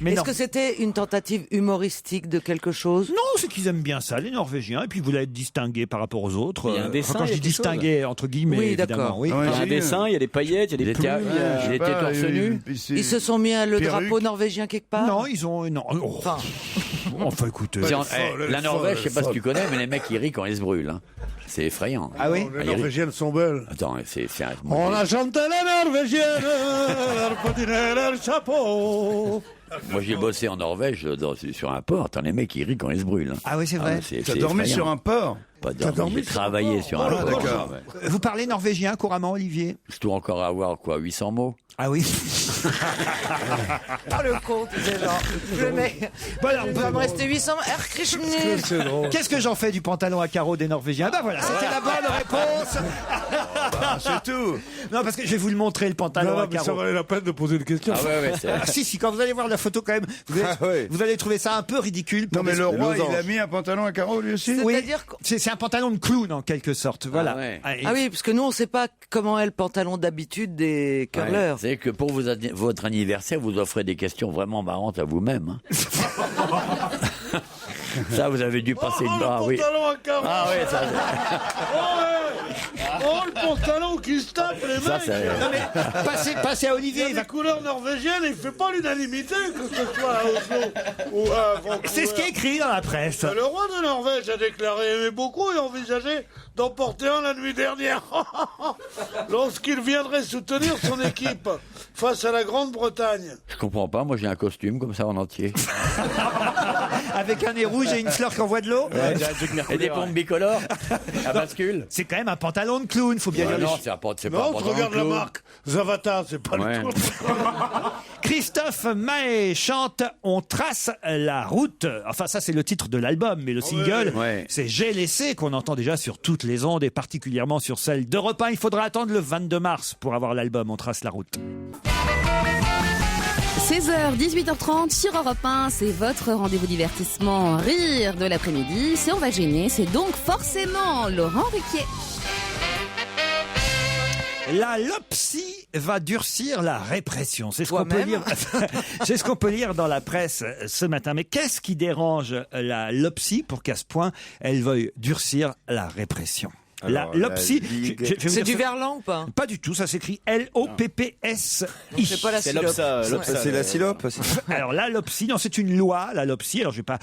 E: Est-ce que c'était une tentative humoristique de quelque chose?
C: Non, c'est qu'ils aiment bien ça, les Norvégiens, et puis ils voulaient être distingués par rapport aux autres.
L: Il y a un dessin,
C: quand je dis distingué, entre guillemets,
E: oui,
C: évidemment. Oui.
L: Il y a un dessin, il y a des paillettes, il y a des plumes.
F: Il était torse nu.
E: Ils se sont mis le drapeau norvégien quelque part?
C: Non, ils ont... Non. Enfin, écoutez...
F: La Norvège, je sais pas si tu connais, mais les mecs, ils rient quand ils se brûlent. Hein. C'est effrayant.
C: Ah oui?
I: Les Norvégiennes sont belles.
F: Attends, c'est
I: on a chanté les Norvégiennes, leur patinet, leur chapeau.
F: Moi, j'ai bossé en Norvège sur un port. Attends, les mecs, ils rient quand ils se brûlent.
C: Ah oui, c'est vrai.
D: T'as dormi sur un port?
F: Pas dormi, j'ai travaillé sur un port.
D: D'accord.
C: Vous parlez norvégien couramment, Olivier?
F: Je dois encore avoir, 800 mots?
C: Ah oui.
E: Le con, tu sais, genre. Le mec.
C: Voilà,
E: il va me rester 800.
C: Qu'est-ce que j'en fais du pantalon à carreaux des Norvégiens? Ben voilà, c'était la bonne réponse.
D: C'est tout.
C: Non, parce que je vais vous le montrer, le pantalon
I: Non,
C: à
I: mais
C: carreaux.
I: ça valait la peine de poser une question.
C: Si, quand vous allez voir la photo quand même, vous allez trouver ça un peu ridicule.
D: Non, mais le roi, il a mis un pantalon à carreaux lui aussi.
C: Oui,
E: C'est-à-dire
C: c'est un pantalon de clown en quelque sorte. Voilà.
E: Ah oui, parce que nous, on ne sait pas comment est le pantalon d'habitude des curlers.
F: C'est que pour votre anniversaire, vous offrez des questions vraiment marrantes à vous-même. Hein. Ça, vous avez dû passer une barre, oui.
I: Pantalon à carreaux.
F: Ah oui, ça.
I: Le pantalon qui se tape, les
F: Ça,
I: mecs.
C: Non mais passez à Olivier.
I: Il y a des couleurs norvégiennes, il fait pas l'unanimité, que ce soit à Oslo ou à Vancouver.
C: C'est ce qui est écrit dans la presse.
I: Le roi de Norvège a déclaré aimer beaucoup et envisageait d'en porter un la nuit dernière. Lorsqu'il viendrait soutenir son équipe face à la Grande-Bretagne.
F: Je comprends pas, moi j'ai un costume comme ça en entier.
C: Avec un nez rouge et une fleur qui envoie de l'eau.
F: Et des pompes bicolores à bascule.
C: C'est quand même un pantalon de clown, faut bien dire les
F: Non,
C: choses.
F: c'est pas un
I: Non, tu
F: pantalon
I: regardes la
F: clown.
I: marque Zavata, c'est pas
F: Ouais.
I: le tout.
C: Christophe Maé chante On trace la route. Enfin, ça, c'est le titre de l'album, mais le single,
F: Ouais.
C: c'est J'ai laissé, qu'on entend déjà sur toutes les ondes et particulièrement sur celle d'Europe 1. Il faudra attendre le 22 mars pour avoir l'album On trace la route.
M: 16h, 18h30 sur Europe 1, c'est votre rendez-vous divertissement rire de l'après-midi. C'est On va gêner, c'est donc forcément Laurent Ruquier.
C: La LOPSI va durcir la répression. C'est ce qu'on peut
E: Toi-même
C: lire. C'est ce qu'on peut lire dans la presse ce matin. Mais qu'est-ce qui dérange la LOPSI pour qu'à ce point elle veuille durcir la répression? La
H: Alors,
C: LOPSI,
H: la Ligue-
C: je vais vous
E: C'est
C: dire
E: du
C: ce-
E: verlan ou pas?
C: Pas du tout, ça s'écrit L-O-P-P-S-I.
E: C'est pas la
L: C'est
E: sylope.
L: l'Opsa.
H: C'est la silope.
C: Alors la LOPSI, non, c'est une loi, la LOPSI. Alors je vais pas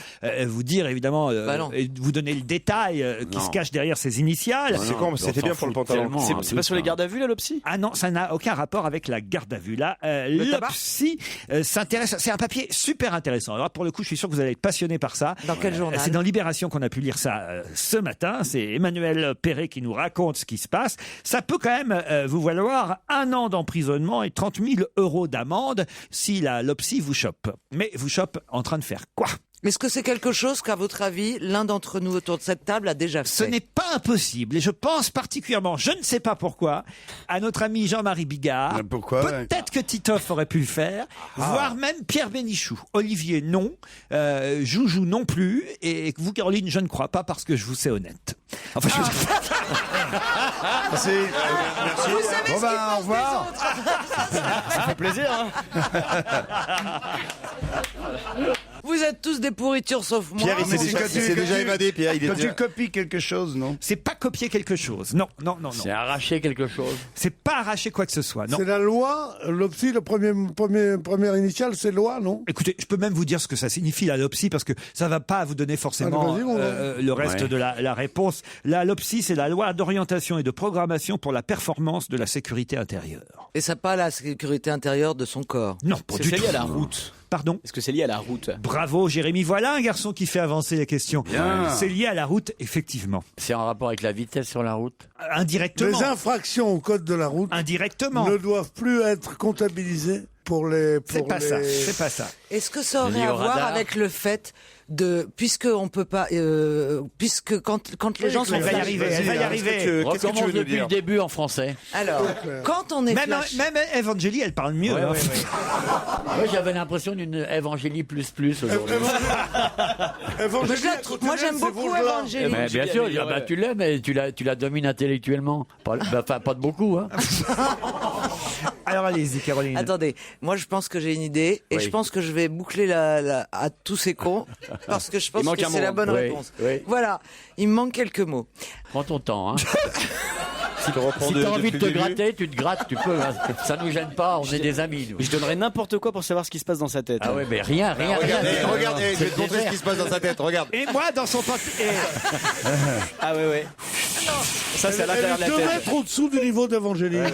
C: vous dire évidemment,
E: Bah non.
C: et vous donner le détail qui
F: Non.
C: se cache derrière ces initiales.
H: C'est con, mais c'était bien pour le pantalon.
L: C'est pas sur les gardes à vue, là, l'Opsi?
C: Ah non, ça n'a aucun rapport avec la garde à vue. Là,
E: tabac
C: l'OPSI s'intéresse. C'est un papier super intéressant. Alors pour le coup, je suis sûr que vous allez être passionné par ça.
E: Dans quel journal?
C: C'est dans Libération qu'on a pu lire ça ce matin. C'est Emmanuel Perret qui nous raconte ce qui se passe. Ça peut quand même vous valoir 1 an d'emprisonnement et 30 000 € d'amende si la LOPSI vous chope. Mais vous chope en train de faire quoi?
E: Est-ce que c'est quelque chose qu'à votre avis, l'un d'entre nous autour de cette table a déjà fait?
C: Ce n'est pas impossible et je pense particulièrement, je ne sais pas pourquoi, à notre ami Jean-Marie Bigard.
D: Mais pourquoi?
C: Peut-être que Titoff aurait pu le faire, voire même Pierre Bénichou. Olivier, non. Joujou, non plus. Et vous, Caroline, je ne crois pas parce que je vous sais honnête. Enfin,
D: Merci.
E: Vous savez
D: Bon
E: ce
D: ben,
E: qu'ils
D: au
E: pensent
D: revoir.
E: des autres.
L: Ça fait plaisir, hein.
E: Vous êtes tous des pourritures sauf moi.
H: Pierre, il s'est déjà évadé, Pierre. Il
D: Quand
H: était.
D: tu copies quelque chose, non?
C: c'est pas copier quelque chose. Non, non, non, non.
F: C'est arracher quelque chose.
C: C'est pas arracher quoi que ce soit. Non.
I: C'est la loi, l'OPSI, première initiale, c'est loi, non?
C: Écoutez, je peux même vous dire ce que ça signifie la LOPSI parce que ça va pas vous donner forcément
I: Allez, vas-y, mon gars.
C: le reste
F: Ouais.
C: de la réponse. La LOPSI, c'est la loi d'orientation et de programmation pour la performance de la sécurité intérieure.
E: Et ça pas la sécurité intérieure de son corps.
C: Non, pas
L: C'est
C: du tout.
L: lié à la route.
C: Pardon?
L: Est-ce que c'est lié à la route?
C: Bravo, Jérémy. Voilà un garçon qui fait avancer les questions.
D: Bien.
C: C'est lié à la route, effectivement.
F: C'est en rapport avec la vitesse sur la route.
C: Indirectement.
I: Les infractions au code de la route
C: Indirectement.
I: ne doivent plus être comptabilisées pour les...
C: C'est pas ça. C'est pas ça.
E: Est-ce que ça aurait
F: Lié
E: à
F: au
E: voir
F: radar.
E: avec le fait de, puisque on peut pas, puisque quand les gens sont
C: Elle va y
E: flashés-
C: arriver. Elle va y arriver.
H: Qu'est-ce que tu
F: Recommence
H: veux nous
F: depuis
H: dire?
F: le début en français.
E: Alors, quand on est flash-
C: Même Evangélie, elle parle mieux.
F: Ouais,
C: hein.
F: ouais, ouais. Moi, j'avais l'impression d'une Évangélie plus aujourd'hui.
E: Mais je la trouve- moi j'aime beaucoup Evangélie.
F: Mais bien sûr, ah bah, tu l'aimes, mais tu la domines intellectuellement. Pas, enfin, pas de beaucoup, hein.
C: Alors allez-y, Caroline.
E: Attendez, moi je pense que j'ai une idée et
F: Oui.
E: je pense que je vais boucler à tous ces cons parce que je pense
L: Il manque
E: que
L: un
E: c'est
L: mot.
E: la bonne
F: Oui,
E: réponse.
F: oui.
E: Voilà, il me manque quelques mots.
F: Prends ton temps, hein.
H: Si tu reprends
F: Si
H: de-
F: t'as envie de te
H: depuis le début.
F: gratter, tu te grattes, tu peux. Hein. Ça nous gêne pas, on est des amis, nous.
L: Je donnerais n'importe quoi pour savoir ce qui se passe dans sa tête.
F: Ah ouais, mais rien, rien,
H: Regarde,
F: rien.
H: regarde, je vais
F: C'est
H: te montrer ce
F: désert.
H: qui se passe dans sa tête. Regarde.
C: Et moi, dans son pantalon.
L: Ah ouais, ouais. Ça, c'est à
I: Elle
L: l'intérieur de
I: est
L: la
I: 2
L: tête.
I: mètres au-dessous du niveau d'Évangéline.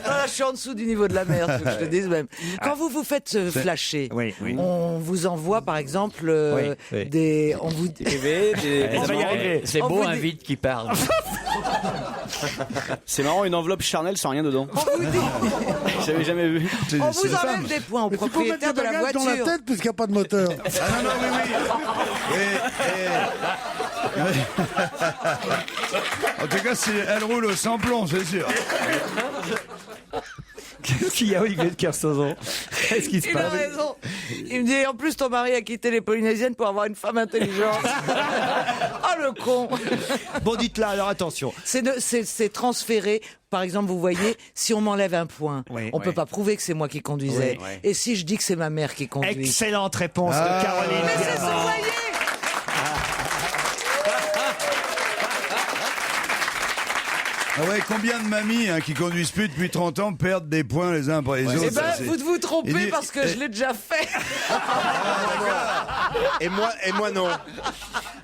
E: Ah, je suis en dessous du niveau de la mer, faut que je te dise même. Quand vous vous faites flasher,
C: Oui, oui.
E: on vous envoie par exemple
C: Oui, oui.
E: des, on vous
L: TV,
C: On va y arriver.
F: C'est
E: On
F: beau
E: vous
F: un
E: dit-
F: vide qui parle.
L: C'est marrant, une enveloppe charnelle sans rien dedans.
E: on vous dit,
L: J'avais jamais vu.
E: on vous enlève des points au
I: Mais tu peux mettre
E: propriétaire
I: des
E: de la
I: bagages dans la
E: voiture.
I: tête puisqu'il n'y a pas de moteur.
D: Ah non, non, oui, oui. En tout cas, elle roule au sans-plomb, c'est sûr.
C: Qu'est-ce qu'il y a, Olivier de Kersauzon? Qu'est-ce qui se
E: Il a
C: passe?
E: raison. Il me dit, en plus, ton mari a quitté les Polynésiennes pour avoir une femme intelligente. Oh, le con.
C: Bon, dites-là, alors attention.
E: C'est transféré. Par exemple, vous voyez, si on m'enlève un point, on peut pas prouver que c'est moi qui conduisais.
C: Oui.
E: Et si je dis que c'est ma mère qui conduit.
C: Excellente réponse de Caroline.
E: Mais c'est
C: Diamant.
E: ça, voyez.
D: Ah ouais, combien de mamies qui conduisent plus depuis 30 ans perdent des points les uns après les autres?
E: Eh ben,
D: ça, c'est-
E: vous trompez
D: Il dit-
E: parce que je l'ai déjà fait.
H: Et moi non.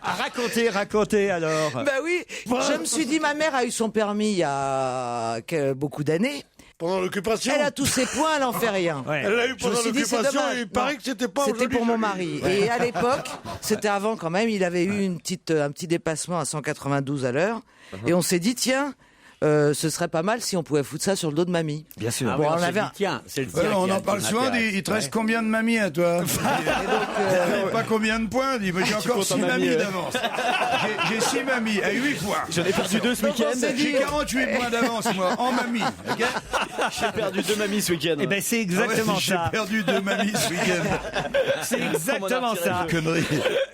C: Racontez alors.
E: Bah oui, je me suis dit, ma mère a eu son permis il y a beaucoup d'années.
I: Pendant l'occupation.
E: Elle a tous ses points, elle en fait rien.
C: Ouais.
I: Elle l'a eu
E: Je me
I: pendant
E: suis dit, c'est
I: l'occupation,
E: dommage.
I: il paraît que c'était pas
E: C'était
I: joli,
E: pour mon
I: joli.
E: mari. Et à l'époque, c'était avant quand même, il avait eu un petit dépassement à 192 à l'heure. Et on s'est dit, tiens, ce serait pas mal si on pouvait foutre ça sur le dos de mamie.
C: Bien sûr.
E: Bon, on avait
F: Tiens, c'est le
D: Ouais,
F: tien
D: on
F: qui a-
D: en parle
F: qui
D: souvent,
F: m'intéresse.
D: il te reste combien de mamies à toi? Pas combien de points? Dit, mais j'ai encore
L: comptes en
D: 6
L: mamies,
D: mamies d'avance. J'ai 6 mamies à 8 points.
L: J'en ai perdu 2 ce
E: Donc, on
L: week-end.
E: s'est dit-
D: J'ai 48 points d'avance, moi, en mamie. Ok.
L: J'ai perdu 2 mamies ce week-end.
C: Eh ben, c'est
D: Ah ouais,
C: exactement
D: j'ai
C: ça.
D: perdu 2 mamies ce week-end.
C: C'est exactement ça.
D: Connerie.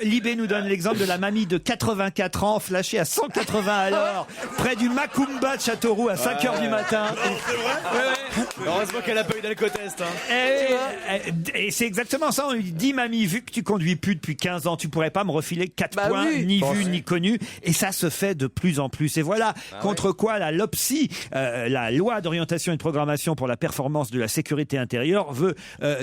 C: Libé nous donne l'exemple de la mamie de 84 ans flashée à 180 à l'heure près du Macumba de Châteauroux à 5h du matin.
L: Heureusement qu'elle a pas eu d'alcotest.
C: Et c'est exactement ça. On lui dit, mamie, vu que tu conduis plus depuis 15 ans, tu pourrais pas me refiler 4
E: Bah
C: points,
E: oui.
C: ni vu, ni connu. Et ça se fait de plus en plus. Et voilà contre quoi la LOPSI, la loi d'orientation et de programmation pour la performance de la sécurité intérieure, veut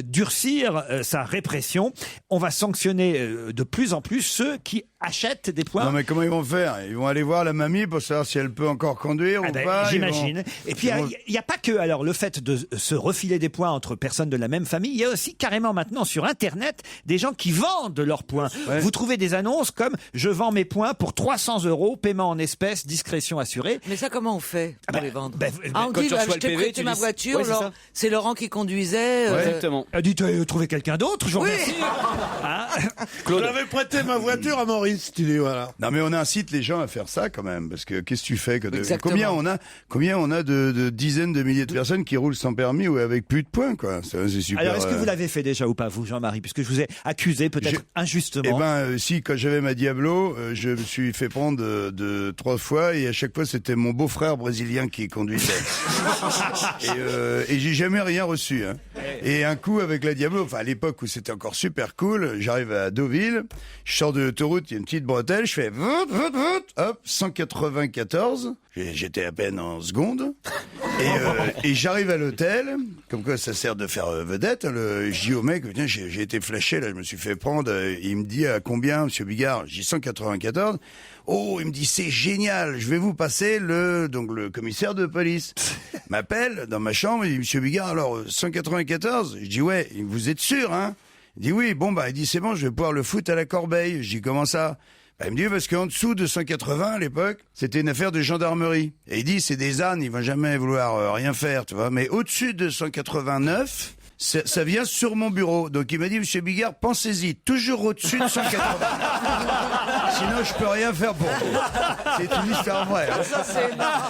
C: durcir sa répression. On va sanctionner de plus en plus ceux qui achètent des points.
D: Non mais comment ils vont faire? Ils vont aller voir la mamie pour savoir si elle peut encore conduire
C: Ah
D: ou
C: ben,
D: pas.
C: j'imagine. Et puis, il n'y a pas que alors le fait de se refiler des points entre personnes de la même famille. Il y a aussi carrément maintenant sur Internet des gens qui vendent leurs points.
D: Ouais.
C: Vous trouvez des annonces comme « Je vends mes points pour 300 €, paiement en espèces, discrétion assurée
E: Mais ça, comment on fait pour les vendre?
C: Ah,
E: On
L: quand
E: dit,
L: tu reçois
E: je
L: le
E: t'ai
L: PV,
E: prêté
L: tu
E: ma
L: dis-
E: voiture,
L: Ouais, c'est ça.
E: c'est Laurent qui conduisait.
L: Exactement.
C: Dites, trouvez quelqu'un d'autre, je vous remercie. Hein
I: J'avais prêté ma voiture à Maurice, tu dis, voilà.
D: Non mais on incite les gens à faire ça quand même parce que qu'est-ce que tu fais
E: Exactement.
D: combien on a de dizaines de milliers de personnes qui roulent sans permis ou avec plus de points quoi. C'est super.
C: Alors, est-ce que vous l'avez fait déjà ou pas, vous, Jean-Marie? Puisque je vous ai accusé peut-être injustement.
D: Eh ben, si, quand j'avais ma Diablo, je me suis fait prendre de 3 fois et à chaque fois c'était mon beau-frère brésilien qui conduisait. et j'ai jamais rien reçu. Hein. Et un coup avec la Diablo, enfin à l'époque où c'était encore super cool, j'arrive à Deauville, je sors de l'autoroute, il y a une petite bretelle, je fais hop, 194. J'étais à peine en seconde. Et j'arrive à l'hôtel, comme quoi ça sert de faire vedette. Je dis au mec, tiens, j'ai été flashé, là, je me suis fait prendre. Il me dit, à combien, monsieur Bigard? J'ai 194. Oh, il me dit, c'est génial, je vais vous passer le commissaire de police. M'appelle dans ma chambre, il dit, monsieur Bigard, alors, 194? Je dis, ouais, vous êtes sûr, hein? Il dit, oui, bon, il dit, c'est bon, je vais pouvoir le foutre à la corbeille. Je dis, comment ça? Il me dit, parce qu'en dessous de 180, à l'époque, c'était une affaire de gendarmerie. Et il dit, c'est des ânes, ils vont jamais vouloir rien faire, tu vois. Mais au-dessus de 189, ça vient sur mon bureau. Donc il m'a dit, monsieur Bigard, pensez-y, toujours au-dessus de 180. Sinon, je peux rien faire pour vous. C'est une histoire vraie. Hein.
E: Ça, c'est énorme.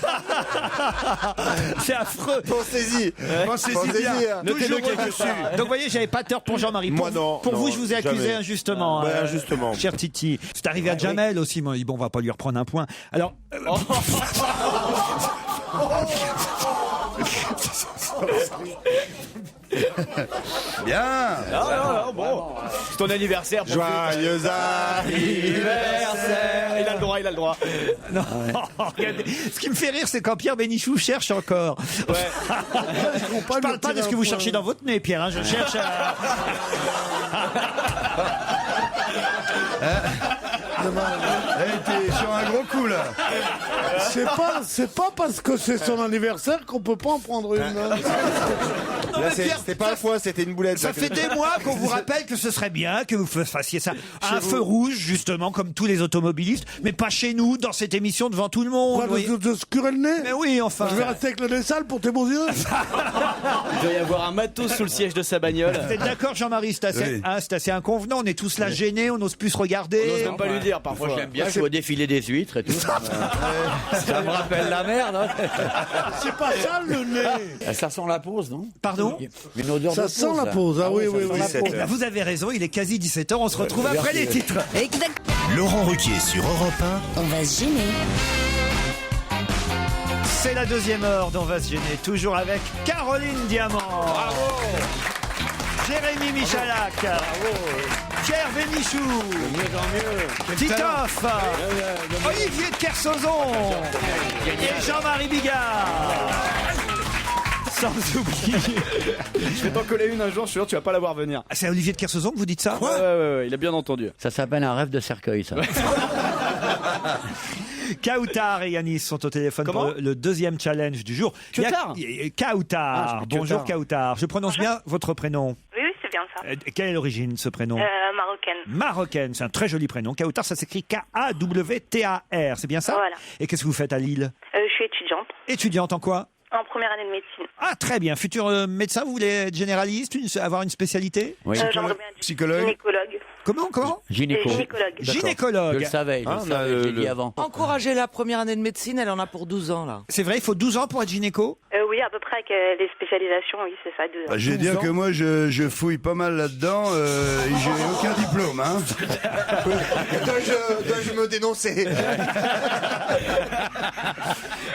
C: C'est affreux.
H: Pensez-y.
D: Pensez-y bien.
L: Notez-le
D: Toujours
L: quelque
D: au-dessus.
L: part.
C: Donc, vous voyez, j'avais pas tort pour Jean-Marie.
H: Moi,
C: Pour-
H: non,
C: Pour
H: non,
C: vous, je vous ai accusé
H: jamais.
C: injustement.
H: Ouais, injustement.
C: Cher Titi. C'est arrivé à Jamel aussi. Moi, bon, on va pas lui reprendre un point. Alors.
D: Bien.
L: Bon. C'est ton anniversaire.
H: Joyeux
L: anniversaire. Il a le droit, il a le droit.
C: Non. Regardez. Ce qui me fait rire, c'est quand Pierre Bénichou cherche encore. Je parle pas de ce que vous cherchez dans votre nez, Pierre. Hein. Je cherche à...
D: T'es sur un gros coup, là.
I: C'est pas parce que c'est son anniversaire qu'on peut pas en prendre une. Hein.
H: Là, c'était pas un foin, c'était une boulette.
C: Ça
H: là.
C: fait des mois qu'on vous rappelle que ce serait bien que vous fassiez ça à un feu rouge, justement, comme tous les automobilistes, mais pas chez nous, dans cette émission, devant tout le monde.
I: Quoi,
C: vous voyez.
I: de se curer le nez?
C: Mais oui, enfin.
I: Je vais rester avec le nez sale pour tes beaux yeux.
L: Il doit y avoir un matos sous le siège de sa bagnole.
C: Vous êtes d'accord, Jean-Marie? C'est assez,
D: Oui.
C: c'est assez inconvenant. On est tous là gênés, on n'ose plus se regarder.
L: On n'ose même pas lui dire. dire parfois.
F: Moi, j'aime bien jouer au défilé des huîtres et tout. Ça me rappelle la mer, non?
I: C'est pas ça le nez.
F: Ça sent la pause, non?
C: Pardon?
F: Une odeur
I: Ça
F: de
I: sent
F: pause,
I: la
F: là.
I: pause, ah oui,
F: ça
I: oui,
F: sent
I: oui.
F: la
C: Eh
F: pause.
C: ben, vous avez raison, il est quasi 17h, on se retrouve après les titres.
M: Exact.
B: Laurent Ruquier sur Europe
A: On va se gêner.
C: C'est la deuxième heure d'On va se gêner, toujours avec Caroline Diamant. Bravo. Jérémy Michalak. Bravo. Pierre Bénichou.
F: De mieux en mieux.
C: Titoff. Olivier de Kersauzon. Et Jean-Marie Bigard. Sans oublier.
L: Je vais t'en coller une un jour, je suis sûr, tu vas pas la voir venir.
C: Ah, c'est Olivier de Kersauzon que vous dites ça?
L: Ouais, il a bien entendu.
F: Ça s'appelle un rêve de cercueil, ça.
C: Kautar et Yanis sont au téléphone
L: Comment
C: pour le deuxième challenge du jour.
L: Kautar
C: Kautar.
L: Ah,
C: Bonjour Kautar. Je prononce bien votre prénom.
J: Oui, c'est bien ça.
C: Quelle est l'origine de ce prénom?
J: Marocaine.
C: Marocaine, c'est un très joli prénom. Kautar, ça s'écrit K-A-W-T-A-R, c'est bien ça?
J: Voilà.
C: Et qu'est-ce que vous faites à Lille?
J: Je suis étudiante
C: Étudiante en quoi?
J: en première année de médecine.
C: Ah, très bien. Futur médecin, vous voulez être généraliste, avoir une spécialité?
F: Oui.
J: J'aimerais bien être
D: Psychologue.
J: gynécologue.
C: Comment
J: Gynécologue.
C: Gynécologue.
F: Je le savais, je l'ai dit avant.
E: Encouragez la première année de médecine, elle en a pour 12 ans là.
C: C'est vrai, il faut 12 ans pour être gynéco?
J: Oui, à peu près avec les spécialisations, oui, c'est ça. 2 ans.
D: Bah, je vais dire que moi, je fouille pas mal là-dedans et j'ai aucun diplôme. Hein.
H: Dois-je me dénoncer?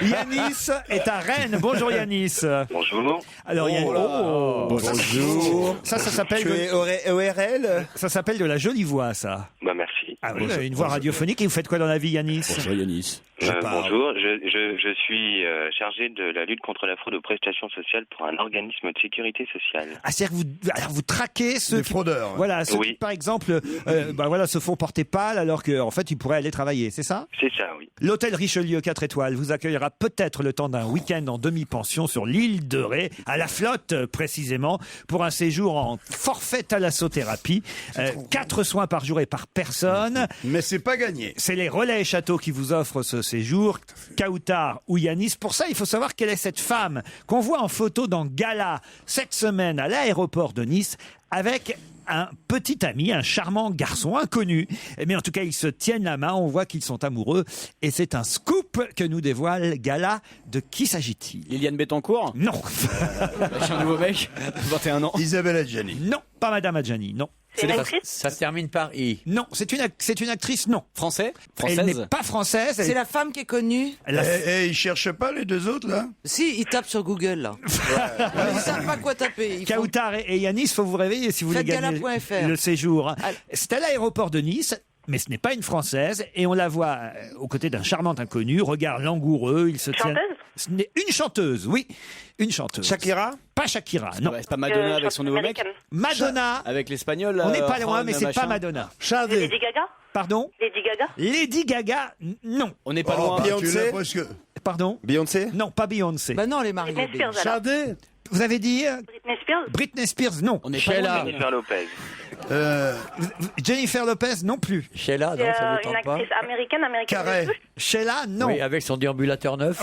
C: Yanis est à Rennes. Bonjour Yanis.
K: Bonjour.
C: Alors Yanis.
H: Bonjour.
C: Ça s'appelle.
H: Tu es ORL?
C: Ça s'appelle de la jolie voix, ça.
K: Bah, merci.
C: Ah oui, une voix radiophonique. Et vous faites quoi dans la vie, Yanis?
L: Bonjour Yanis.
K: Bonjour, je suis chargé de la lutte contre la fraude aux prestations sociales pour un organisme de sécurité sociale.
C: Ah, c'est-à-dire que vous traquez ceux
D: Des fraudeurs.
C: Voilà, ceux
K: Oui.
C: qui, par exemple, se font porter pâle alors qu'en fait, ils pourraient aller travailler, c'est ça?
K: C'est ça, oui.
C: L'hôtel Richelieu 4 étoiles vous accueillera peut-être le temps d'un week-end en demi-pension sur l'île de Ré, à la Flotte précisément, pour un séjour en forfait thalassothérapie. 4 soins par jour et par personne.
D: Mais c'est pas gagné.
C: C'est les Relais et Châteaux qui vous offrent ce séjour, Kautar ou Yanis. Pour ça, il faut savoir quelle est cette femme qu'on voit en photo dans Gala cette semaine à l'aéroport de Nice avec un petit ami, un charmant garçon inconnu. Mais en tout cas, ils se tiennent la main, on voit qu'ils sont amoureux. Et c'est un scoop que nous dévoile Gala. De qui s'agit-il?
L: Liliane Bettencourt?
C: Non.
L: Lâche un nouveau mec, 21 ans.
D: Isabelle Adjani.
C: Non, pas Madame Adjani, non.
J: C'est une actrice?
F: Ça se termine par I.
C: Non, c'est une actrice, non.
L: Français?
C: Elle
L: Française?
C: n'est pas française.
E: C'est la femme qui est connue.
D: Ils cherchent pas les deux autres là?
E: Si, ils tapent sur Google là. Mais ils savent pas quoi taper. Ils font-
C: Kautar et Yanis, faut vous réveiller si vous voulez
E: Faites
C: gagner
E: gala.fr.
C: le séjour.
E: Allez.
C: C'est à l'aéroport de Nice. Mais ce n'est pas une Française, et on la voit aux côtés d'un charmant inconnu, regard langoureux, il se tient...
J: Chanteuse?
C: Ce n'est une chanteuse, oui, une chanteuse.
H: Shakira?
C: Pas Shakira, non.
L: C'est pas Madonna avec son nouveau mec?
J: américaine.
C: Madonna,
L: Avec l'espagnol?
C: on n'est pas loin,
L: Juan
C: mais c'est
L: machin.
C: pas Madonna.
I: Shadé.
J: Lady Gaga?
C: Pardon?
J: Lady Gaga?
C: Lady Gaga, non.
L: On n'est pas
D: Oh,
L: loin.
D: tu
H: Beyoncé.
D: l'as presque.
C: Pardon?
H: Beyoncé?
C: Non, pas Beyoncé.
E: Bah non, les mariés.
J: Britney Spears, alors.
I: Shadé.
C: Vous avez dit
J: Britney Spears?
C: Britney Spears, non.
L: On n'est pas loin.
K: Jennifer Lopez.
C: Jennifer Lopez, non plus.
F: Sheila,
J: C'est
F: non, ça vous
J: une
F: tente pas?
J: actrice américaine
D: Carré.
J: de souche.
C: Sheila, non.
F: Oui, avec son déambulateur neuf.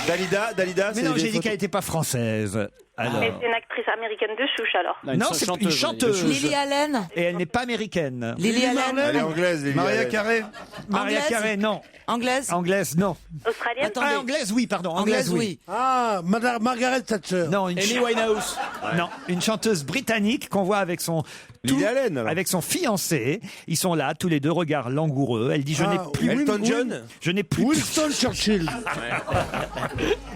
H: Dalida,
C: Mais
H: c'est
C: non,
H: des
C: j'ai dit
H: photos-
C: qu'elle n'était pas française. Alors...
J: Mais c'est une actrice américaine de souche, alors.
C: Non, c'est une chanteuse.
E: Lily Allen.
C: Et elle n'est pas américaine.
E: Lily Allen.
H: Elle est anglaise, Lily
D: Maria
H: Allen.
D: Carré.
C: Maria
E: Anglaise.
C: Carré, non.
E: Anglaise.
C: Anglaise, non.
J: Australienne?
E: Attendez.
C: Ah, anglaise, oui, pardon.
E: Anglaise, oui.
I: Ah, Madame Margaret Thatcher.
C: Non,
L: Amy Winehouse.
C: non, une chanteuse britannique qu'on voit avec son
H: Lily Allen, alors.
C: avec son fiancé. Ils sont là, tous les deux, regard langoureux. Elle dit je n'ai plus
H: Elton John?
C: je n'ai plus
I: Winston Churchill.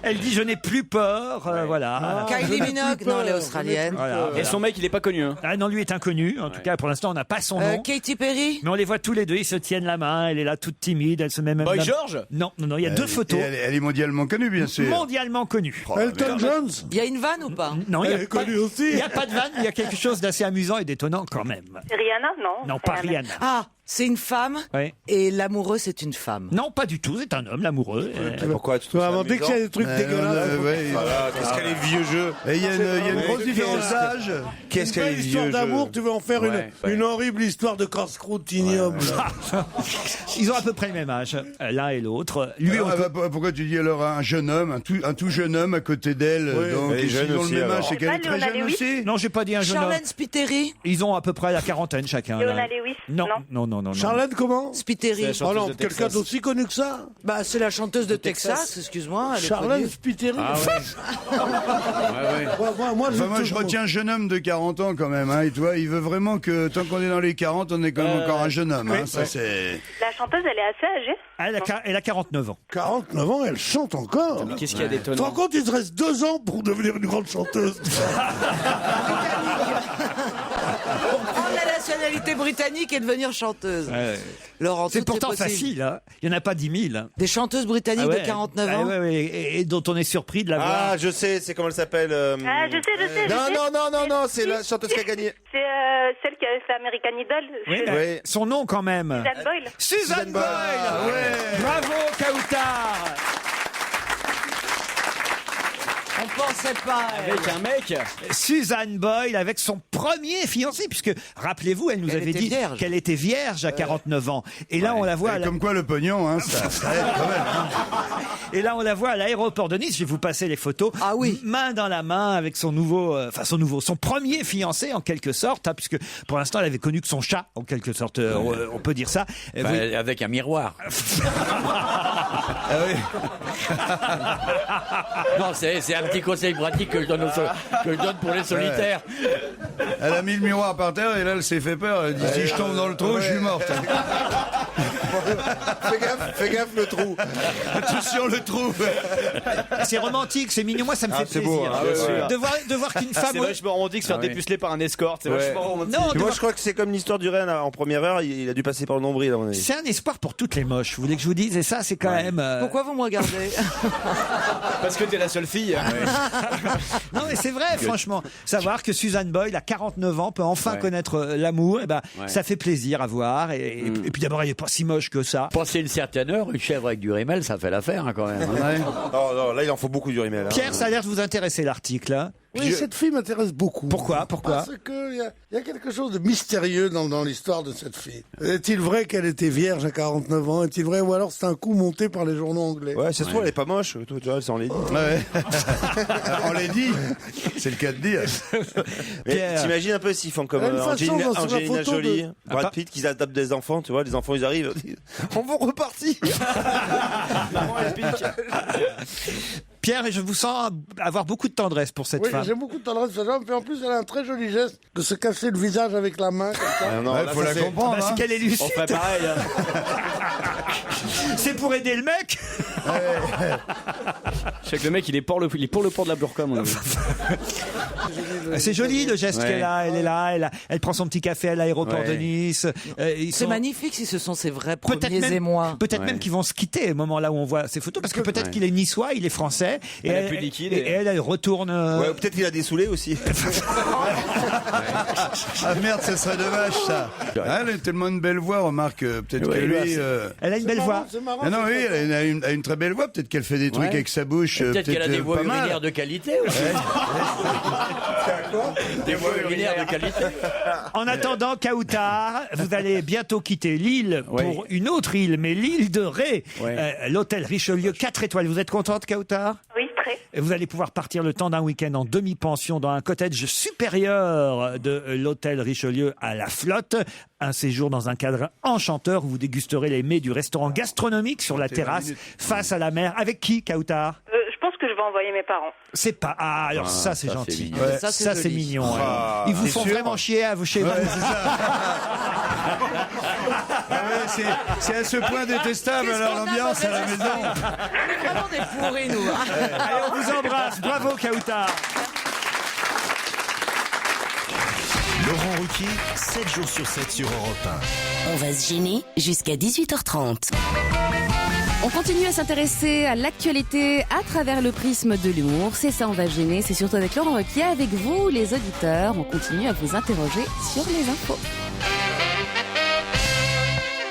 C: Elle dit je n'ai plus peur. Voilà.
E: Kylie Minogue. Non, elle est australienne.
C: Voilà.
L: Et son mec, il est pas connu. Hein.
C: Ah non, lui est inconnu. En tout cas, pour l'instant, on n'a pas son nom.
E: Katy Perry.
C: Mais on les voit tous les deux, ils se tiennent la main, elle est là toute timide, elle se met même...
L: Boy
C: là-
L: George?
C: Non, il y a 2 photos.
D: Et elle est mondialement connue, bien sûr.
C: Mondialement connues.
I: Elton John.
E: Il y a une vanne ou pas?
C: Non, il
I: Elle est connue aussi.
C: n'y a pas de vanne, il y a quelque chose d'assez amusant et d'étonnant quand même.
J: C'est Rihanna? Non.
C: Non, pas Rihanna.
E: Ah, C'est une femme
C: Oui.
E: et l'amoureux, c'est une femme.
C: Non, pas du tout, c'est un homme, l'amoureux.
H: Pourquoi tu trouves ça
I: Dès qu'il y a des trucs dégueulasses.
H: Voilà, qu'est-ce qu'elle est vieux jeu.
D: Et il y a une grosse différence d'âge.
H: Qu'est-ce qu'elle est vieux
I: Histoire
H: jeu.
I: d'amour, tu veux en faire une horrible histoire de casse-croûte ignoble.
C: Ils ont à peu près le même âge, l'un et l'autre. Lui,
D: Pourquoi tu dis alors un jeune homme, un tout jeune homme à côté d'elle, donc
H: elle est jeune
D: ils ont
H: aussi,
D: le même âge,
H: alors.
D: c'est qu'elle est très jeune aussi.
C: Non, j'ai pas dit un jeune homme.
E: Charlène Spiteri.
C: Ils ont à peu près la quarantaine chacun.
J: Léona
C: là.
J: Lewis.
C: Non.
I: Charlène, comment?
E: Spiteri.
I: Oh non, quelqu'un d'aussi connu que ça?
E: Bah, c'est la chanteuse de Texas, excuse-moi. elle est
I: Charlène
E: connue.
I: Spiteri.
D: Moi, je retiens un jeune homme de 40 ans quand même. Hein, et toi, il veut vraiment que tant qu'on est dans les 40, on est quand même encore un jeune homme. Hein, ça, c'est...
J: La chanteuse, elle est assez âgée.
C: Elle a 49 ans.
I: 49 ans, elle chante encore.
L: Mais qu'est-ce qu'il y a
I: Tu te
L: d'étonnant?
I: rends compte, il te reste 2 ans pour devenir une grande chanteuse.
E: Pour prendre la nationalité britannique et devenir chanteuse. Laurent,
C: C'est
E: tout
C: pourtant
E: possible.
C: facile. Hein. Il n'y en a pas 10 000. Hein.
E: Des chanteuses britanniques
C: Ah ouais.
E: de 49
C: Ah
E: ans.
C: ouais, et dont on est surpris de la voir.
H: Ah, je sais, c'est comment elle s'appelle.
J: Ah, je sais.
H: Non, c'est la chanteuse qui a gagné.
J: C'est celle qui a fait American Idol.
C: Oui,
J: Je-
C: mais son nom quand même.
J: Suzanne Boyle.
C: Suzanne Boyle. Ouais. Bravo, Kautar.
E: On pensait pas.
L: Avec un mec.
C: Suzanne Boyle avec son premier fiancé, puisque rappelez-vous, elle nous
E: Elle
C: avait
E: était
C: dit
E: vierge.
C: qu'elle était vierge à 49 ans. Et là, on la voit.
D: Comme quoi le pognon, hein, ça aide quand même. Hein.
C: Et là, on la voit à l'aéroport de Nice. Je vais vous passer les photos.
E: Ah oui.
C: Main dans la main avec son son premier fiancé en quelque sorte, hein, puisque pour l'instant, elle avait connu que son chat en quelque sorte. On peut dire ça.
F: Enfin,
C: Oui.
F: avec un miroir. Non, c'est un petit conseil pratique que je donne, pour les solitaires.
D: Elle a mis le miroir par terre et là, elle s'est fait peur. Elle dit si je tombe dans le trou, je suis morte.
H: Fais gaffe le trou.
D: Attention le trou.
C: C'est romantique, c'est mignon. Moi, ça me fait
H: c'est
C: plaisir.
H: beau, hein, bien sûr.
C: De voir qu'une femme.
L: C'est vachement romantique se faire dépuceler par un escorte. C'est
H: Ouais.
L: vachement romantique.
C: Non, de
H: Moi,
C: voir-
H: je crois que c'est comme l'histoire du Rennes en première heure. Il a dû passer par le nombril, à mon avis.
C: C'est un espoir pour toutes les moches. Vous voulez que je vous dise? Et ça, c'est quand même.
E: Pourquoi vous me regardez?
L: Parce que t'es la seule fille.
C: Non, mais c'est vrai, franchement. Savoir que Suzanne Boyle, à 49 ans, peut enfin connaître l'amour, et ben, ça fait plaisir à voir. Et puis d'abord, elle n'est pas si moche que ça.
F: Passer une certaine heure, une chèvre avec du rimel, ça fait l'affaire hein, quand même. Hein.
H: Non, là, il en faut beaucoup du rimel. Hein.
C: Pierre, ça a l'air de vous intéresser l'article. Hein.
I: Oui, cette fille m'intéresse beaucoup.
C: Pourquoi
I: Parce qu'il y a quelque chose de mystérieux dans l'histoire de cette fille. Est-il vrai qu'elle était vierge à 49 ans? Est-il vrai? Ou alors c'est un coup monté par les journaux anglais?
H: Ouais, c'est sûr, elle est pas moche. Tu vois, ça, on l'a dit.
D: Ouais. On l'a dit. C'est le cas de dire.
H: Mais
C: Pierre.
H: t'imagines un peu s'ils font comme
I: Elle a une façon,
H: Angelina,
I: dans sur la
H: Angelina
I: photo
H: Jolie,
I: de-
H: Brad Pitt, qu'ils adoptent des enfants, tu vois, les enfants ils arrivent, on va repartir.
C: Pierre, je vous sens avoir beaucoup de tendresse pour cette
I: Oui,
C: femme.
I: j'ai beaucoup de tendresse pour cette femme. Puis en plus, elle a un très joli geste de se casser le visage avec la main, comme ça.
H: Non,
D: Ouais,
H: là,
D: faut
H: ça,
D: la
H: c'est-
D: comprendre.
C: Parce
D: hein.
C: qu'elle est lucide.
L: On fait pareil. Hein.
C: C'est pour aider le mec.
L: Je sais que le mec, il est pour le port de la burqa, mon ami.
C: C'est joli le geste
L: Ouais.
C: qu'elle a. Elle est là, elle prend son petit café à l'aéroport
L: Ouais.
C: de Nice. Ils
E: C'est
C: sont-
E: magnifique si ce sont ses vrais
C: Peut-être
E: premiers
C: même,
E: émois.
C: peut-être même qu'ils vont se quitter au moment là où on voit ces photos, parce que peut-être qu'il est niçois, il est français, et
L: Elle a plus de liquide
C: et elle retourne.
H: Ouais, peut-être qu'il a des saoulés aussi.
D: Ah merde, ça serait dommage ça. Ah, elle a tellement une belle voix, remarque. Peut-être que lui.
C: Elle a une belle voix.
I: C'est marrant.
D: Ah non, oui, elle a une très belle voix. Peut-être qu'elle fait des trucs
F: Ouais.
D: avec sa bouche.
F: Peut-être qu'elle a des voix
D: pas mal.
F: urinaires de qualité aussi. Des voix urinaires de qualité.
C: En attendant, Kautar, vous allez bientôt quitter l'île pour une autre île, mais l'île de Ré, l'hôtel Richelieu 4 étoiles. Vous êtes contente, Kautar?
J: Oui, très.
C: Et vous allez pouvoir partir le temps d'un week-end en demi-pension dans un cottage supérieur de l'hôtel Richelieu à la Flotte. Un séjour dans un cadre enchanteur où vous dégusterez les mets du restaurant gastronomique sur la terrasse face à la mer. Avec qui, Kautar?
J: Je pense que je vais envoyer mes parents.
C: C'est pas... Ah, alors ça, c'est
F: ça,
C: gentil.
F: c'est mignon.
C: Ouais.
E: Ça, c'est
C: Ça, c'est
E: joli.
C: mignon.
D: Ah,
C: Ils vous
D: c'est
C: font
D: sûr.
C: vraiment chier à vous chez vous.
D: Ouais, c'est ça. Ah ouais, c'est à ce point détestable alors l'ambiance à la maison.
E: On est vraiment des pourris, nous.
C: Allez, on vous embrasse. Bravo, Kautar.
B: Laurent Ruquier, 7 jours sur 7 sur Europe
A: On va se gêner jusqu'à 18h30.
M: On continue à s'intéresser à l'actualité à travers le prisme de l'humour. C'est ça, on va se gêner. C'est surtout avec Laurent Ruquier, avec vous, les auditeurs. On continue à vous interroger sur les infos.